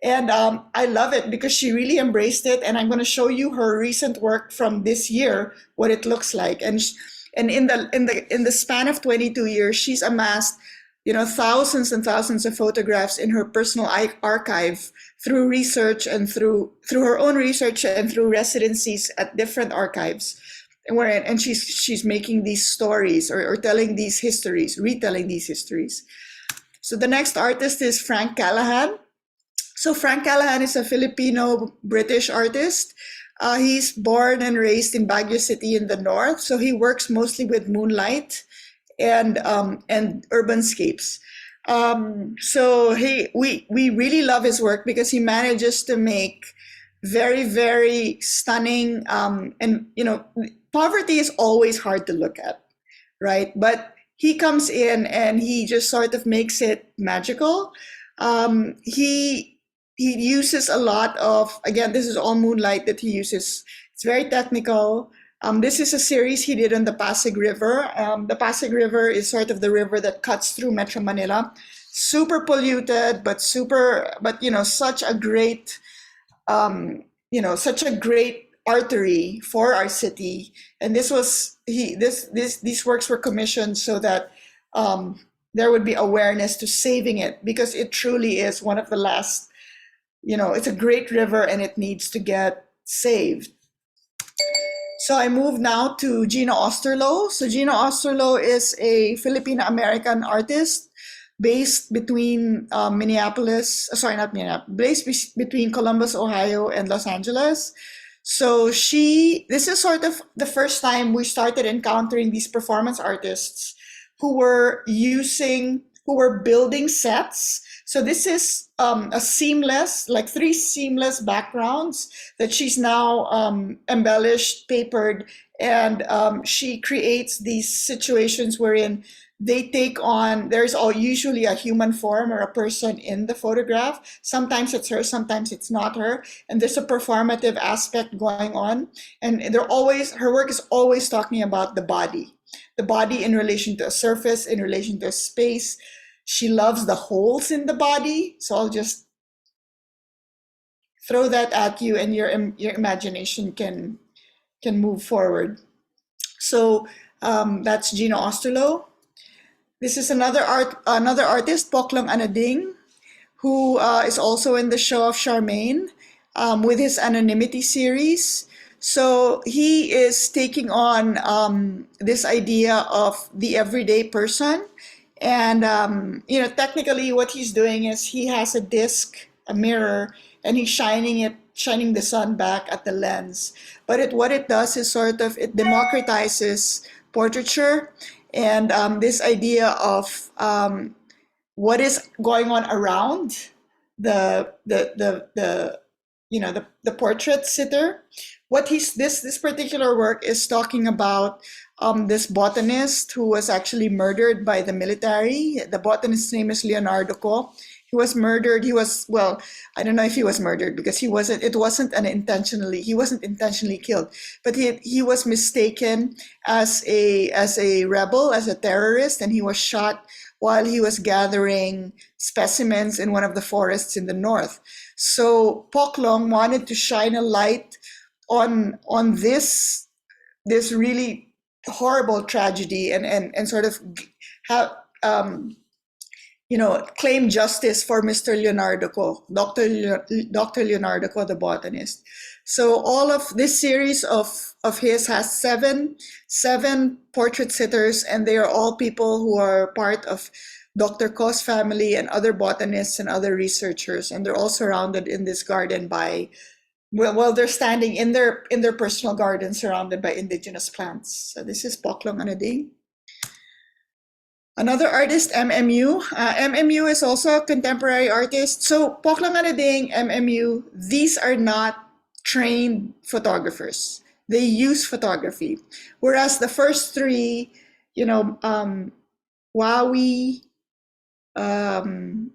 And I love it because she really embraced it. And I'm gonna show you her recent work from this year, what it looks like. And in the span of 22 years, she's amassed thousands and thousands of photographs in her personal archive through research and through her own research and through residencies at different archives. And she's making these stories or telling these histories, retelling these histories. So the next artist is Frank Callahan. So Frank Callahan is a Filipino-British artist. He's born and raised in Baguio City in the north. So he works mostly with moonlight and urbanscapes. So we really love his work because he manages to make very, very stunning, and poverty is always hard to look at, right? But he comes in and he just sort of makes it magical. He uses a lot of, again, this is all moonlight that he uses. It's very technical. This is a series he did on the Pasig River. The Pasig River is sort of the river that cuts through Metro Manila. Super polluted, but such a great, such a great artery for our city. And these works were commissioned so that there would be awareness to saving it, because it truly is one of the last, it's a great river and it needs to get saved. So I move now to Gina Osterloh. So Gina Osterloh is a Filipino-American artist based between based between Columbus, Ohio and Los Angeles. So this is sort of the first time we started encountering these performance artists who were building sets. So this is a seamless, like 3 seamless backgrounds that she's now embellished, papered, and she creates these situations wherein they take on, there's usually a human form or a person in the photograph. Sometimes it's her, sometimes it's not her. And there's a performative aspect going on. And her work is always talking about the body in relation to a surface, in relation to a space. She loves the holes in the body. So I'll just throw that at you and your imagination can move forward. So that's Gina Osterloh. This is another artist, Poklong Anading, who is also in the show of Charmaine with his Anonymity series. So he is taking on this idea of the everyday person. And, technically what he's doing is he has a disc, a mirror, and he's shining the sun back at the lens. But what it does is it democratizes portraiture. And this idea of what is going on around the the portrait sitter. What this particular work is talking about this botanist who was actually murdered by the military. The botanist's name is Leonardo Co. He was murdered. Well, I don't know if he was murdered because he wasn't intentionally killed, but he was mistaken as a rebel, as a terrorist, and he was shot while he was gathering specimens in one of the forests in the north. So Poklong wanted to shine a light on this really horrible tragedy and sort of have claim justice for Mr. Leonardo Co, Dr. Leonardo Co, the botanist. So all of this series of his has seven portrait sitters, and they are all people who are part of Dr. Co's family and other botanists and other researchers, and they're all surrounded in this garden by, well, they're standing in their personal garden surrounded by indigenous plants. So this is Poklong Anading. Another artist, MMU. MMU is also a contemporary artist. So Poklong Anading, MMU, these are not trained photographers. They use photography. Whereas the first three, Wawi, Elan,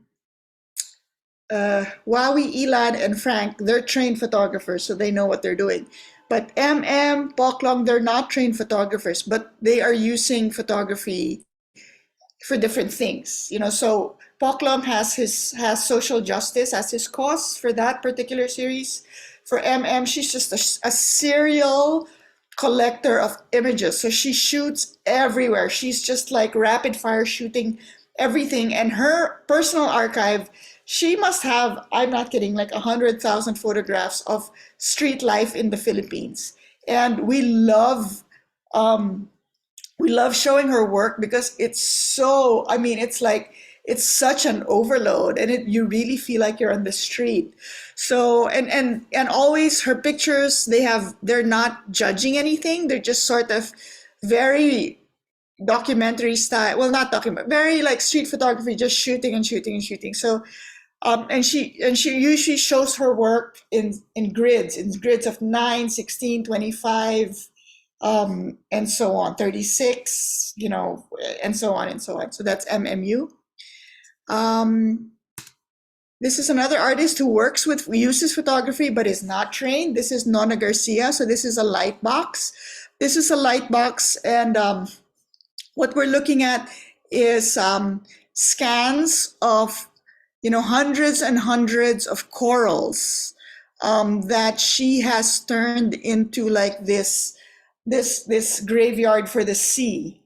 and Frank, they're trained photographers, so they know what they're doing. But Poklong, they're not trained photographers, but they are using photography for different things. So Poklong has social justice as his cause for that particular series. For she's just a serial collector of images. So she shoots everywhere. She's just like rapid fire shooting everything. And her personal archive, she must have, I'm not kidding, like 100,000 photographs of street life in the Philippines. And we love showing her work because it's so, it's such an overload, and you really feel like you're on the street. So, and always her pictures, they're not judging anything. They're just sort of very documentary style. Well, not documentary, very like street photography, just shooting and shooting and shooting. So, and she usually shows her work in grids of 9, 16, 25, and so on, 36, and so on and so on. So that's MMU. This is another artist who uses photography but is not trained. This is Nona Garcia. So this is a light box. And what we're looking at is scans of hundreds and hundreds of corals that she has turned into like this graveyard for the sea.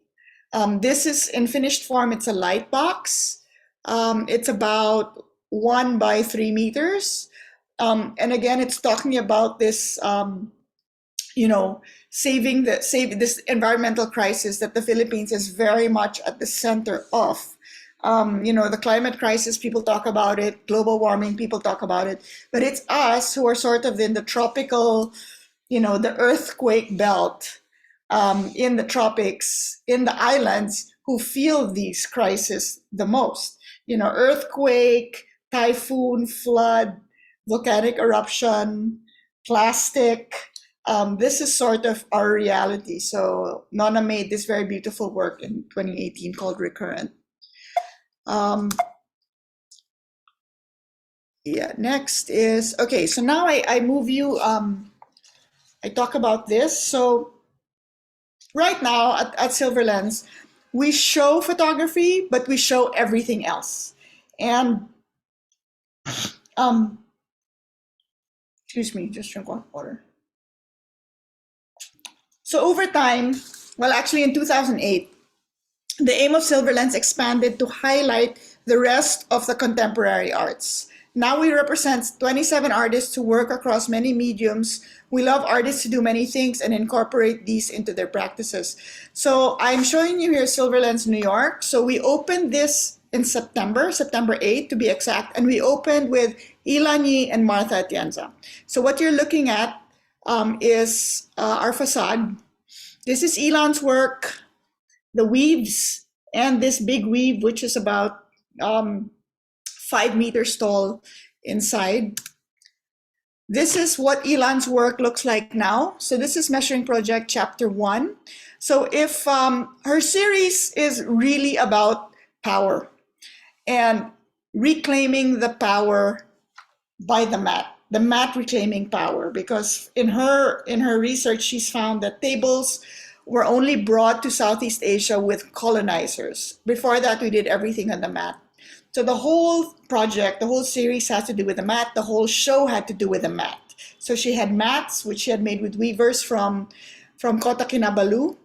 This is in finished form. It's a light box. It's about 1 by 3 meters. And again, it's talking about this, saving this environmental crisis that the Philippines is very much at the center of. The climate crisis, people talk about it. Global warming, people talk about it. But it's us who are sort of in the tropical, the earthquake belt in the tropics, in the islands, who feel these crises the most. Earthquake, typhoon, flood, volcanic eruption, plastic. This is sort of our reality. So Nona made this very beautiful work in 2018 called Recurrent. Next is, okay, so now I move you, I talk about this. So right now at Silver Lens, we show photography, but we show everything else. And excuse me, just drink water. So over time, well, actually in 2008, the aim of Silver Lens expanded to highlight the rest of the contemporary arts. Now we represent 27 artists who work across many mediums. We love artists to do many things and incorporate these into their practices. So I'm showing you here Silver Lens New York. So we opened this in September 8th to be exact, and we opened with Ilan Yi and Martha Atienza. So what you're looking at is our facade. This is Ilan's work, the weaves, and this big weave, which is about 5 meters tall inside. This is what Ilan's work looks like now. So this is Measuring Project Chapter 1. So if her series is really about power and reclaiming the power by the mat reclaiming power, because in her research, she's found that tables were only brought to Southeast Asia with colonizers. Before that, we did everything on the mat. So the whole project, the whole series has to do with the mat. The whole show had to do with the mat. So she had mats, which she had made with weavers from Kota Kinabalu.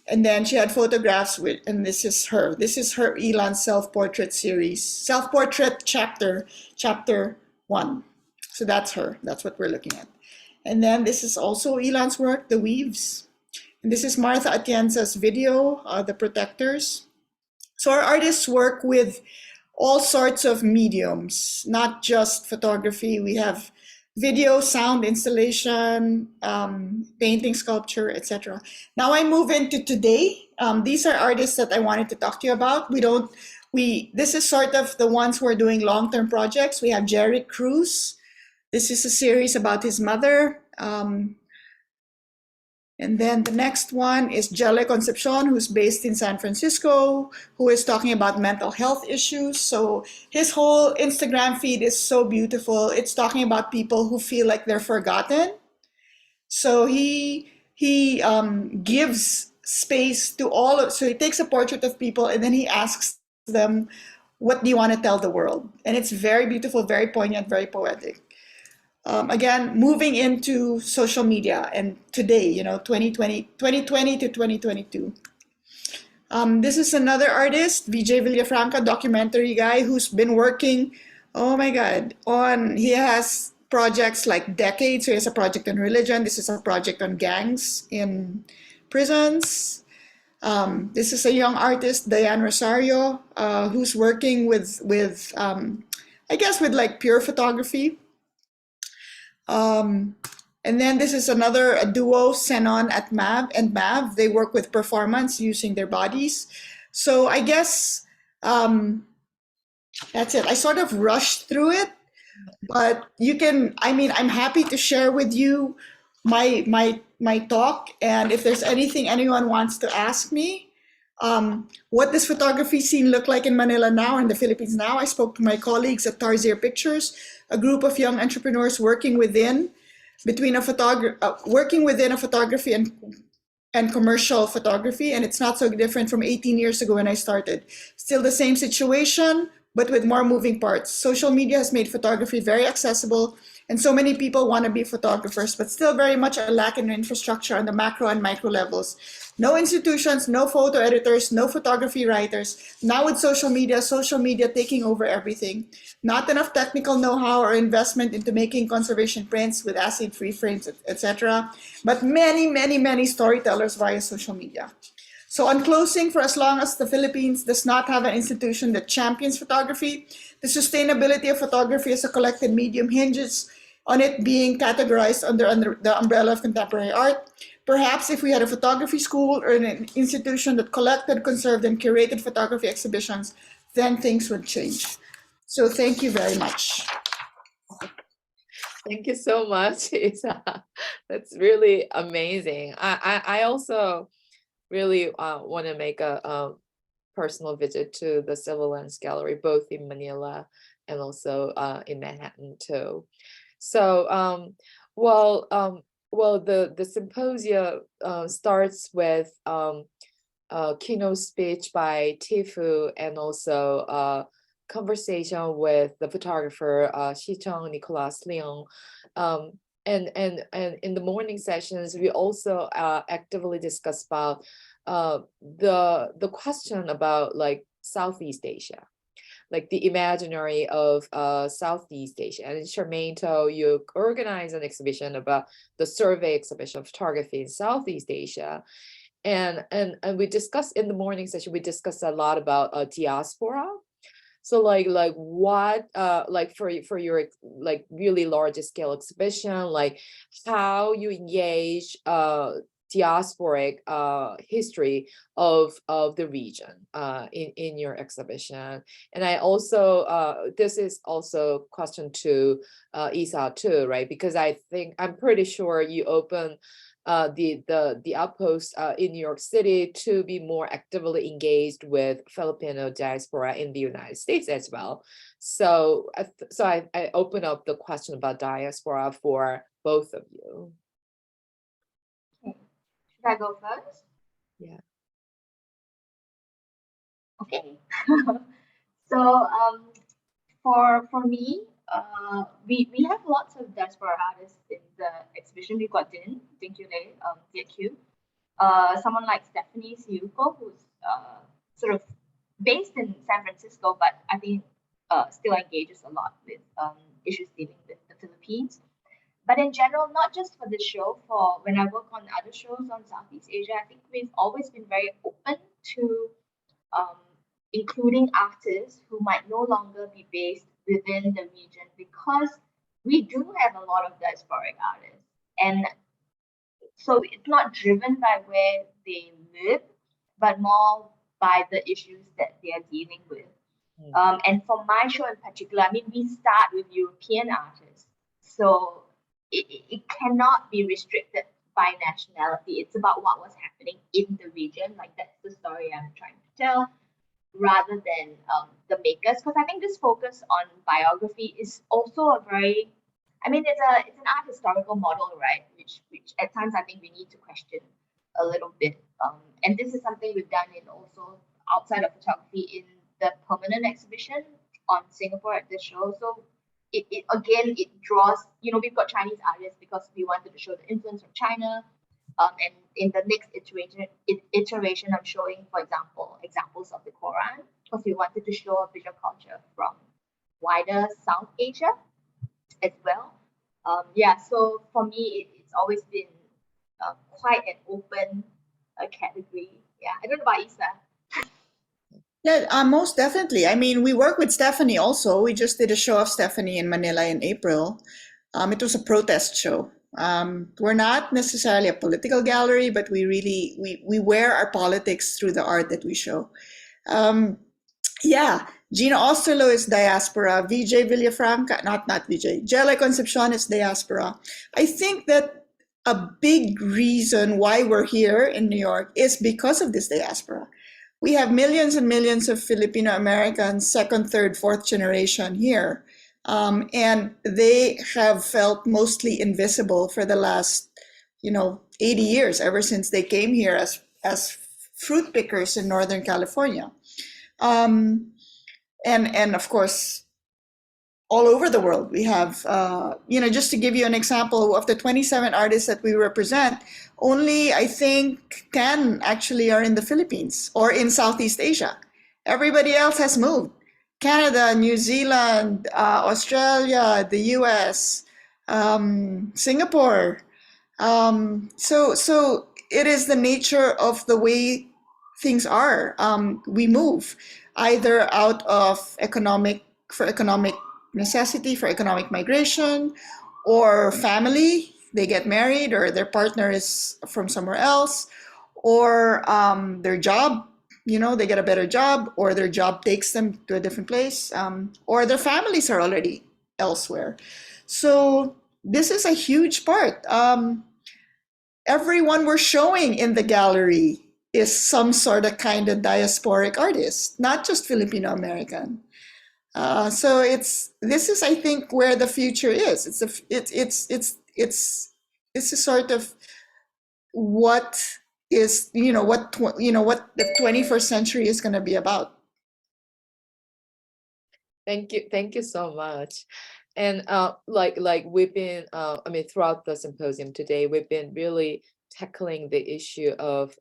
And then she had photographs with, and this is her Ilan self-portrait series, self-portrait chapter 1. So that's her, that's what we're looking at. And then this is also Ilan's work, the weaves. And this is Martha Atienza's video, The Protectors. So our artists work with all sorts of mediums, not just photography. We have video, sound, installation, painting, sculpture, etc. Now I move into today. These are artists that I wanted to talk to you about. This is sort of the ones who are doing long-term projects. We have Germaine Krull. This is a series about his mother. And then the next one is Jelle Concepcion, who's based in San Francisco, who is talking about mental health issues. So his whole Instagram feed is so beautiful. It's talking about people who feel like they're forgotten. So he gives space to so he takes a portrait of people and then he asks them, what do you want to tell the world? And it's very beautiful, very poignant, very poetic. Again, moving into social media and today, 2020 to 2022. This is another artist, Vijay Villafranca, documentary guy who's been working, oh my God, he has projects like decades. So he has a project on religion. This is a project on gangs in prisons. This is a young artist, Diane Rosario, who's working with I guess with like pure photography. And then this is a duo, Senon and Mav. They work with performance using their bodies. So I guess that's it. I sort of rushed through it, but I'm happy to share with you my talk. And if there's anything anyone wants to ask me, what does photography scene look like in Manila now, in the Philippines now? I spoke to my colleagues at Tarsier Pictures, a group of young entrepreneurs working within a photography and commercial photography, and it's not so different from 18 years ago when I started. Still the same situation, but with more moving parts. Social media has made photography very accessible, and so many people want to be photographers, but still very much a lack in infrastructure on the macro and micro levels. No institutions, no photo editors, no photography writers. Now with social media taking over everything. Not enough technical know-how or investment into making conservation prints with acid-free frames, etc. But many, many, many storytellers via social media. So on closing, for as long as the Philippines does not have an institution that champions photography, the sustainability of photography as a collected medium hinges on it being categorized under the umbrella of contemporary art. Perhaps if we had a photography school or an institution that collected, conserved, and curated photography exhibitions, then things would change. So thank you very much. Thank you so much, Isa. That's really amazing. I also really want to make a personal visit to the Civil Lens Gallery, both in Manila and also in Manhattan too. So, the symposia starts with a keynote speech by Tifu and also conversation with the photographer Shicheng Nicolas Leung. And in the morning sessions, we also actively discuss about the question about like Southeast Asia, like the imaginary of Southeast Asia. And in Germaine, you organize an exhibition about the survey exhibition of photography in Southeast Asia. And we discuss in the morning session, we discuss a lot about diaspora. So like what like for your like really large scale exhibition, like how you engage diasporic history of the region in your exhibition. And I also, this is also question to Isa too, right? Because I'm pretty sure you open the outpost in New York City to be more actively engaged with Filipino diaspora in the United States as well. So, I open up the question about diaspora for both of you. Okay. Should I go first? Yeah. Okay. So for me, we have lots of diaspora artists in the exhibition. We've got Dinh Chule, Viet Q, someone like Stephanie Siuko, who's sort of based in San Francisco, but I think still engages a lot with issues dealing with the Philippines. But in general, not just for this show, for when I work on other shows on Southeast Asia, I think we've always been very open to including artists who might no longer be based within the region, because we do have a lot of diasporic artists. And so it's not driven by where they live, but more by the issues that they are dealing with. And for my show in particular, I mean, we start with European artists. So it cannot be restricted by nationality. It's about what was happening in the region. Like, that's the story I'm trying to tell, rather than the makers. Because I think this focus on biography is also a very, I mean, it's an art historical model, right? Which at times I think we need to question a little bit. And this is something we've done in also outside of photography in the permanent exhibition on Singapore at the show. So it draws, we've got Chinese artists because we wanted to show the influence from China. And in the next iteration, I'm showing, for example, examples of the Quran, because we wanted to show a visual culture from wider South Asia as well. So for me, it's always been quite an open category. Yeah, I don't know about Isa. Yeah, most definitely. I mean, we work with Stephanie also. We just did a show of Stephanie in Manila in April. It was a protest show. We're not necessarily a political gallery, but we wear our politics through the art that we show. Gina Osterloh is diaspora. Vijay Villafranca, not Vijay. Jella Concepcion is diaspora. I think that a big reason why we're here in New York is because of this diaspora. We have millions and millions of Filipino Americans, second, third, fourth generation here. And they have felt mostly invisible for the last, 80 years, ever since they came here as fruit pickers in Northern California. And of course, all over the world, we have, just to give you an example, of the 27 artists that we represent, only I think 10 actually are in the Philippines or in Southeast Asia. Everybody else has moved. Canada, New Zealand, Australia, the US, Singapore. So it is the nature of the way things are. We move either out of economic necessity, for economic migration, or family. They get married, or their partner is from somewhere else, or their job. They get a better job, or their job takes them to a different place, or their families are already elsewhere. So this is a huge part. Everyone we're showing in the gallery is some sort of kind of diasporic artist, not just Filipino American. So this is, I think, where the future is. It's a sort of what is, what the 21st century is going to be about. Thank you so much. And like we've been, throughout the symposium today, we've been really tackling the issue of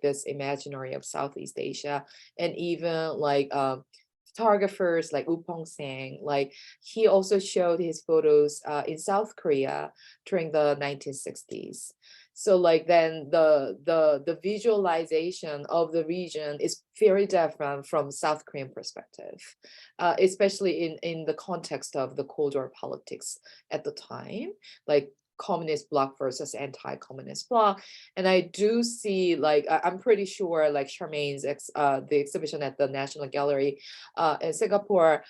this imaginary of Southeast Asia, and even photographers like Upong Sang, he also showed his photos in South Korea during the 1960s. So then the visualization of the region is very different from South Korean perspective, especially in the context of the Cold War politics at the time. communist bloc versus anti-communist bloc. And I do see, like, I'm pretty sure, like Germaine's the exhibition at the National Gallery in Singapore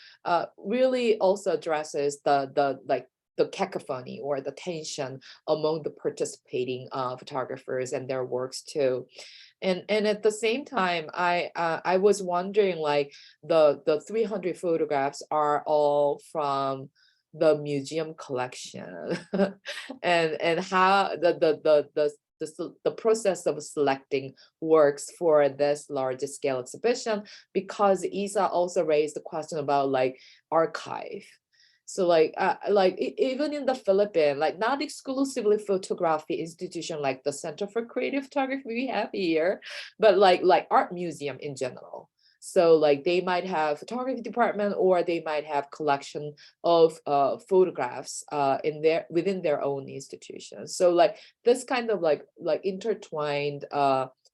really also addresses the cacophony or the tension among the participating photographers and their works too. And at the same time, I was wondering, like, the 300 photographs are all from the museum collection, and how the process of selecting works for this large scale exhibition, because Isa also raised the question about like archive. So like even in the Philippines, like not exclusively photography institution like the Center for Creative Photography we have here, but like art museum in general. So like they might have photography department, or they might have collection of photographs within their own institutions. So like this kind of like intertwined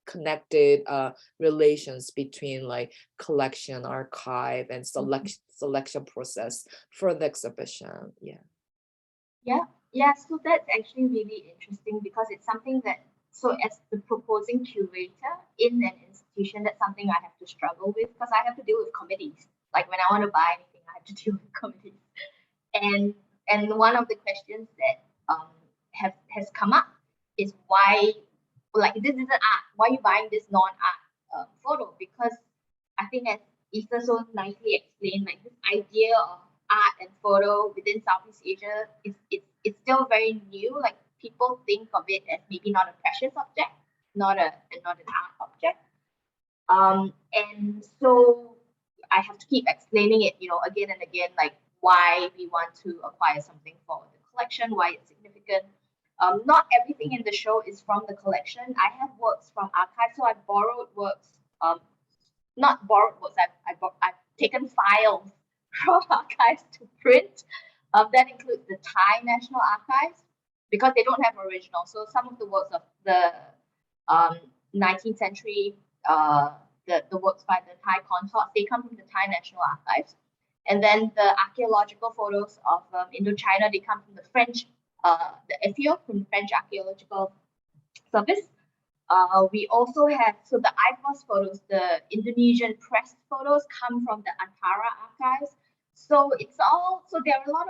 connected relations between like collection, archive, and selection process for the exhibition. Yeah, so that's actually really interesting because it's something that, so as the proposing curator in an institution, that's something I have to struggle with because I have to deal with committees. Like when I want to buy anything, I have to deal with committees. And one of the questions that has come up is why, like, this isn't art. Why are you buying this non-art photo? Because I think as Isa so nicely explained, like this idea of art and photo within Southeast Asia it's still very new. Like people think of it as maybe not a precious object, not an art object. And so I have to keep explaining it, again and again, like why we want to acquire something for the collection, why it's significant. Not everything in the show is from the collection. I have works from archives, so I've borrowed works. Not borrowed works. I've taken files from archives to print. That includes the Thai National Archives because they don't have original. So some of the works of the 19th century, the works by the Thai consorts, they come from the Thai National Archives. And then the archaeological photos of Indochina, they come from the French, the FEO, from the French Archaeological Service. We also have, so the IPOS photos, the Indonesian press photos come from the Antara archives. So it's all, so there are not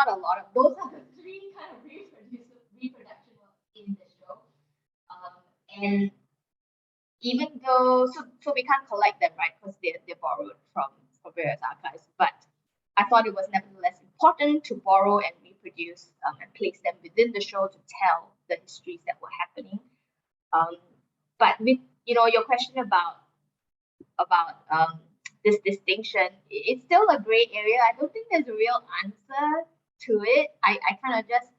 a lot of, those are the three kind of reproduction works in the show. And even though, so we can't collect them, right, because they're borrowed from various archives, but I thought it was nevertheless important to borrow and reproduce and place them within the show to tell the histories that were happening. But with your question about this distinction, it's still a gray area. I don't think there's a real answer to it. I kind of just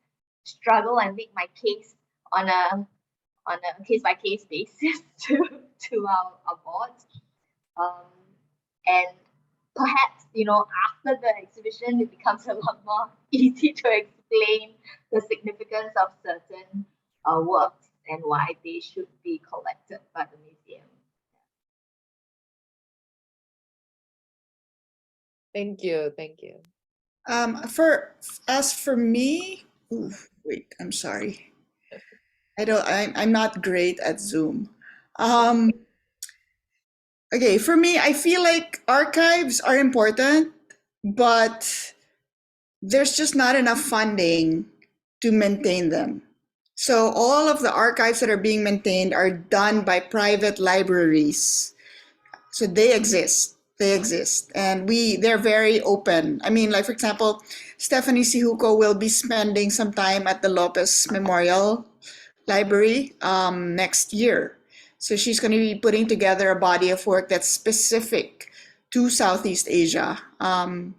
struggle and make my case on a case-by-case basis to our boards. And perhaps, after the exhibition, it becomes a lot more easy to explain the significance of certain works and why they should be collected by the museum. Thank you. As for me, wait, I'm sorry. I'm not great at Zoom. Okay, for me, I feel like archives are important, but there's just not enough funding to maintain them. So all of the archives that are being maintained are done by private libraries. So they exist, and they're very open. I mean, like for example, Stephanie Sihuko will be spending some time at the Lopez Memorial Library next year. So she's going to be putting together a body of work that's specific to Southeast Asia. And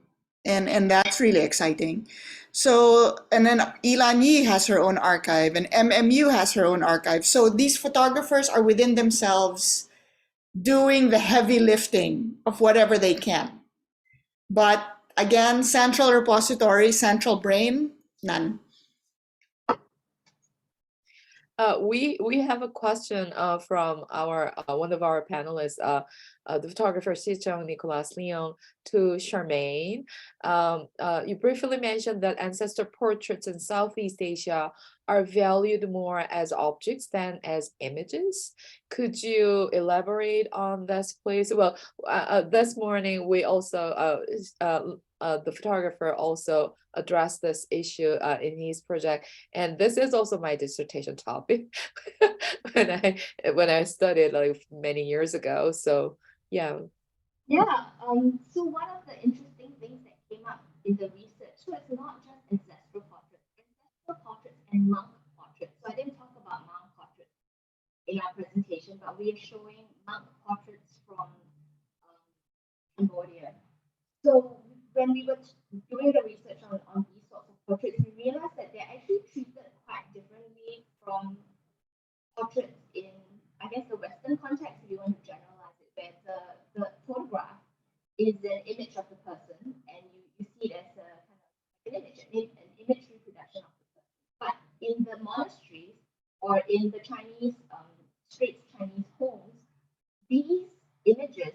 that's really exciting. So, and then Ilan Yi has her own archive, and MMU has her own archive. So these photographers are within themselves doing the heavy lifting of whatever they can. But again, central repository, central brain, none. We have a question from our one of our panelists, the photographer Sicheng, Nicolas Leon, to Germaine. You briefly mentioned that ancestor portraits in Southeast Asia are valued more as objects than as images. Could you elaborate on this, please? Well, this morning we also, the photographer also addressed this issue in his project, and this is also my dissertation topic when I studied like many years ago. So yeah. Yeah. So one of the interesting things that came up in the research, so it's not just ancestral portraits and monk portraits. So I didn't talk about monk portraits in our presentation, but we are showing monk portraits from Cambodia. So when we were doing the research on these sorts of portraits, we realized that they're actually treated quite differently from portraits in, I guess, the Western context, if you want to generalize it, where the photograph is an image of the person, and you see it as a kind of an image reproduction of the person. But in the monasteries or in the Chinese Straits Chinese homes, these images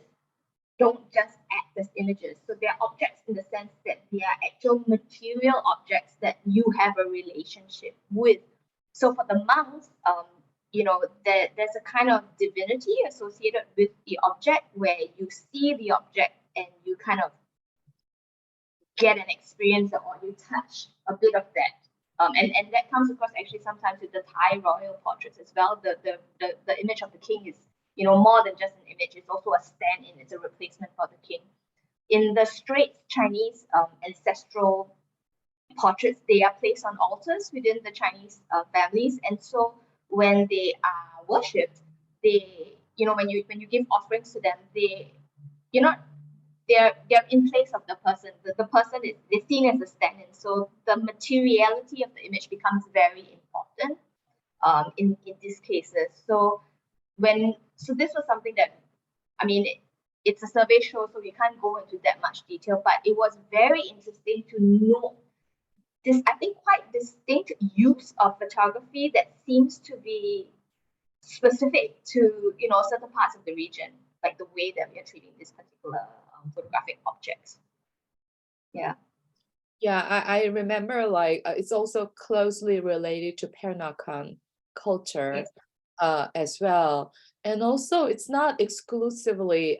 don't just act as images. So they're objects in the sense that they are actual material objects that you have a relationship with. So for the monks, there's a kind of divinity associated with the object where you see the object and you kind of get an experience or you touch a bit of that. And that comes across actually sometimes with the Thai royal portraits as well. The image of the king is, more than just an image. It's also a stand-in. It's a replacement for the king. In the Straits Chinese ancestral portraits, they are placed on altars within the Chinese families, and so when they are worshipped, they, when you give offerings to them, they're in place of the person. The person is seen as a stand-in. So the materiality of the image becomes very important in these cases. So this was something that, it's a survey show, so we can't go into that much detail, but it was very interesting to note this, I think, quite distinct use of photography that seems to be specific to, certain parts of the region, like the way that we are treating this particular photographic objects. Yeah. Yeah, I remember it's also closely related to Peranakan culture. Yes. As well. And also it's not exclusively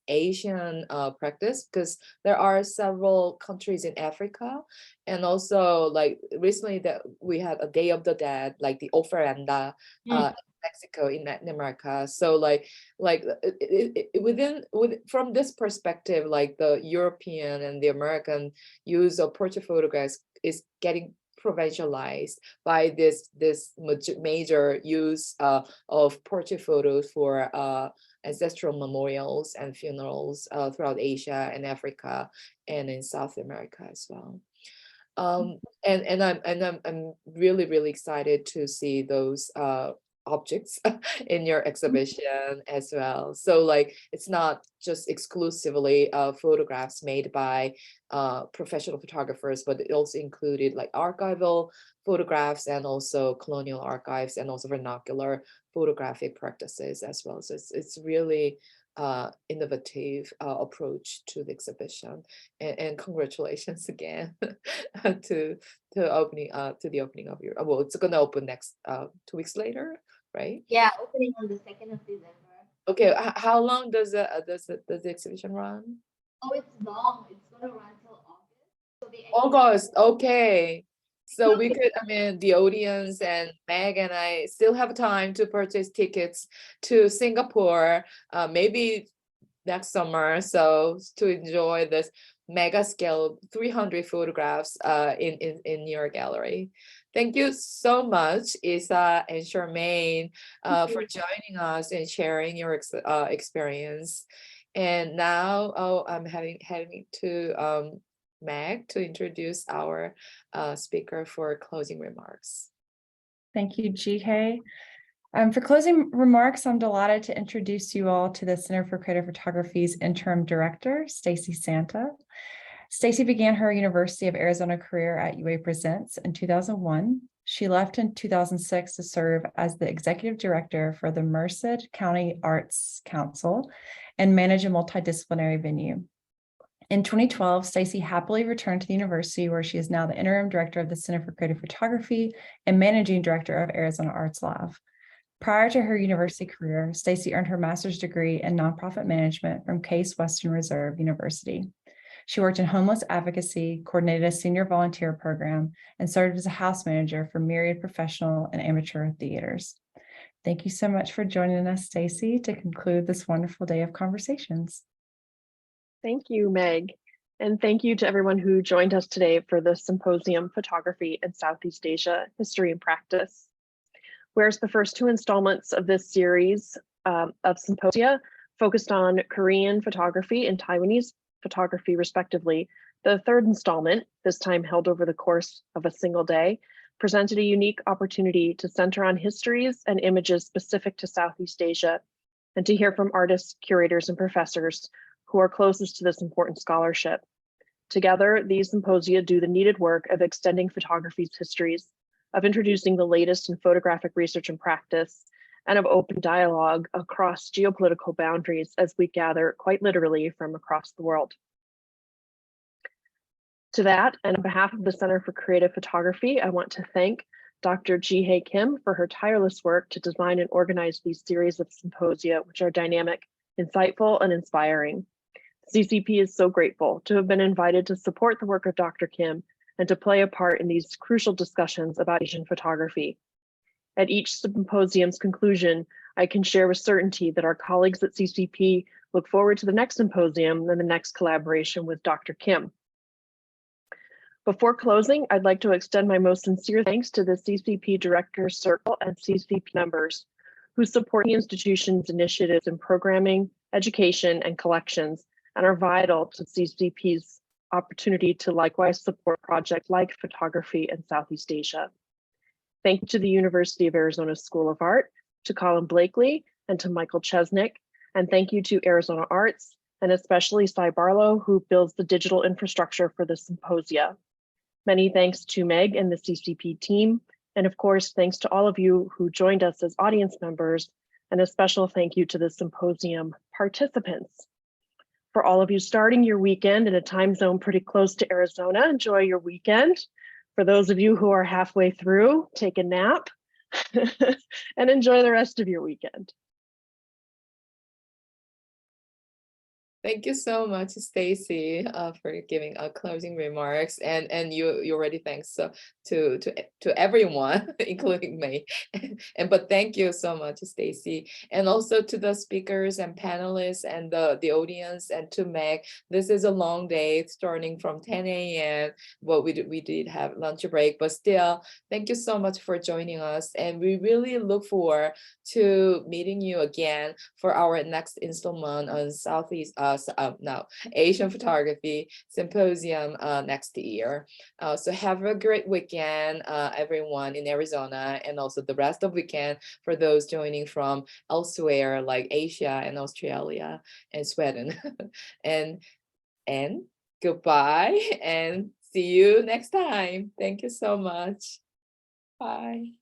Asian practice, because there are several countries in Africa, and also like recently that we had a Day of the Dead, like the ofrenda in Mexico, in Latin America. So from this perspective, like the European and the American use of portrait photographs is getting provincialized by this major use of portrait photos for ancestral memorials and funerals throughout Asia and Africa and in South America as well. And I'm really excited to see those objects in your exhibition as well. So it's not just exclusively photographs made by professional photographers, but it also included like archival photographs and also colonial archives and also vernacular photographic practices as well. So it's really innovative approach to the exhibition, and congratulations again to the opening of your, well, it's going to open next 2 weeks later, right? Yeah, opening on the 2nd of December. Okay, how long does the exhibition run? Oh, it's long. It's going to run till August. So August, okay. So we could, the audience and Meg and I still have time to purchase tickets to Singapore, maybe next summer. So to enjoy this mega scale 300 photographs in your gallery. Thank you so much, Isa and Germaine, for joining us and sharing your experience. And now, I'm having to Meg to introduce our speaker for closing remarks. Thank you, Jihye. For closing remarks, I'm delighted to introduce you all to the Center for Creative Photography's interim director, Stacy Santa. Stacy began her University of Arizona career at UA Presents in 2001. She left in 2006 to serve as the executive director for the Merced County Arts Council and manage a multidisciplinary venue. In 2012, Stacy happily returned to the university, where she is now the interim director of the Center for Creative Photography and managing director of Arizona Arts Lab. Prior to her university career, Stacy earned her master's degree in nonprofit management from Case Western Reserve University. She worked in homeless advocacy, coordinated a senior volunteer program, and served as a house manager for myriad professional and amateur theaters. Thank you so much for joining us, Stacy, to conclude this wonderful day of conversations. Thank you, Meg. And thank you to everyone who joined us today for the Symposium Photography in Southeast Asia, History and Practice. Whereas the first two installments of this series of symposia focused on Korean photography and Taiwanese photography, respectively, the third installment, this time held over the course of a single day, presented a unique opportunity to center on histories and images specific to Southeast Asia, and to hear from artists, curators, and professors who are closest to this important scholarship. Together, these symposia do the needed work of extending photography's histories, of introducing the latest in photographic research and practice, and of open dialogue across geopolitical boundaries as we gather quite literally from across the world. To that, and on behalf of the Center for Creative Photography, I want to thank Dr. Ji-Hae Kim for her tireless work to design and organize these series of symposia, which are dynamic, insightful, and inspiring. CCP is so grateful to have been invited to support the work of Dr. Kim and to play a part in these crucial discussions about Asian photography. At each symposium's conclusion, I can share with certainty that our colleagues at CCP look forward to the next symposium and the next collaboration with Dr. Kim. Before closing, I'd like to extend my most sincere thanks to the CCP Directors Circle and CCP members who support the institution's initiatives in programming, education, and collections, and are vital to CCP's opportunity to likewise support projects like photography in Southeast Asia. Thank you to the University of Arizona School of Art, to Colin Blakely, and to Michael Chesnick, and thank you to Arizona Arts, and especially Cy Barlow, who builds the digital infrastructure for the symposia. Many thanks to Meg and the CCP team, and of course, thanks to all of you who joined us as audience members, and a special thank you to the symposium participants. For all of you starting your weekend in a time zone pretty close to Arizona, enjoy your weekend. For those of you who are halfway through, take a nap and enjoy the rest of your weekend. Thank you so much, Stacy, for giving closing remarks, and you already thanks to everyone, including me. But thank you so much, Stacy, and also to the speakers and panelists and the audience, and to Meg. This is a long day, starting from 10 a.m. Well, we did have lunch break, but still, thank you so much for joining us, and we really look forward to meeting you again for our next installment on Asian Photography Symposium next year. So have a great weekend, everyone in Arizona, and also the rest of weekend for those joining from elsewhere like Asia and Australia and Sweden. and goodbye and see you next time. Thank you so much. Bye.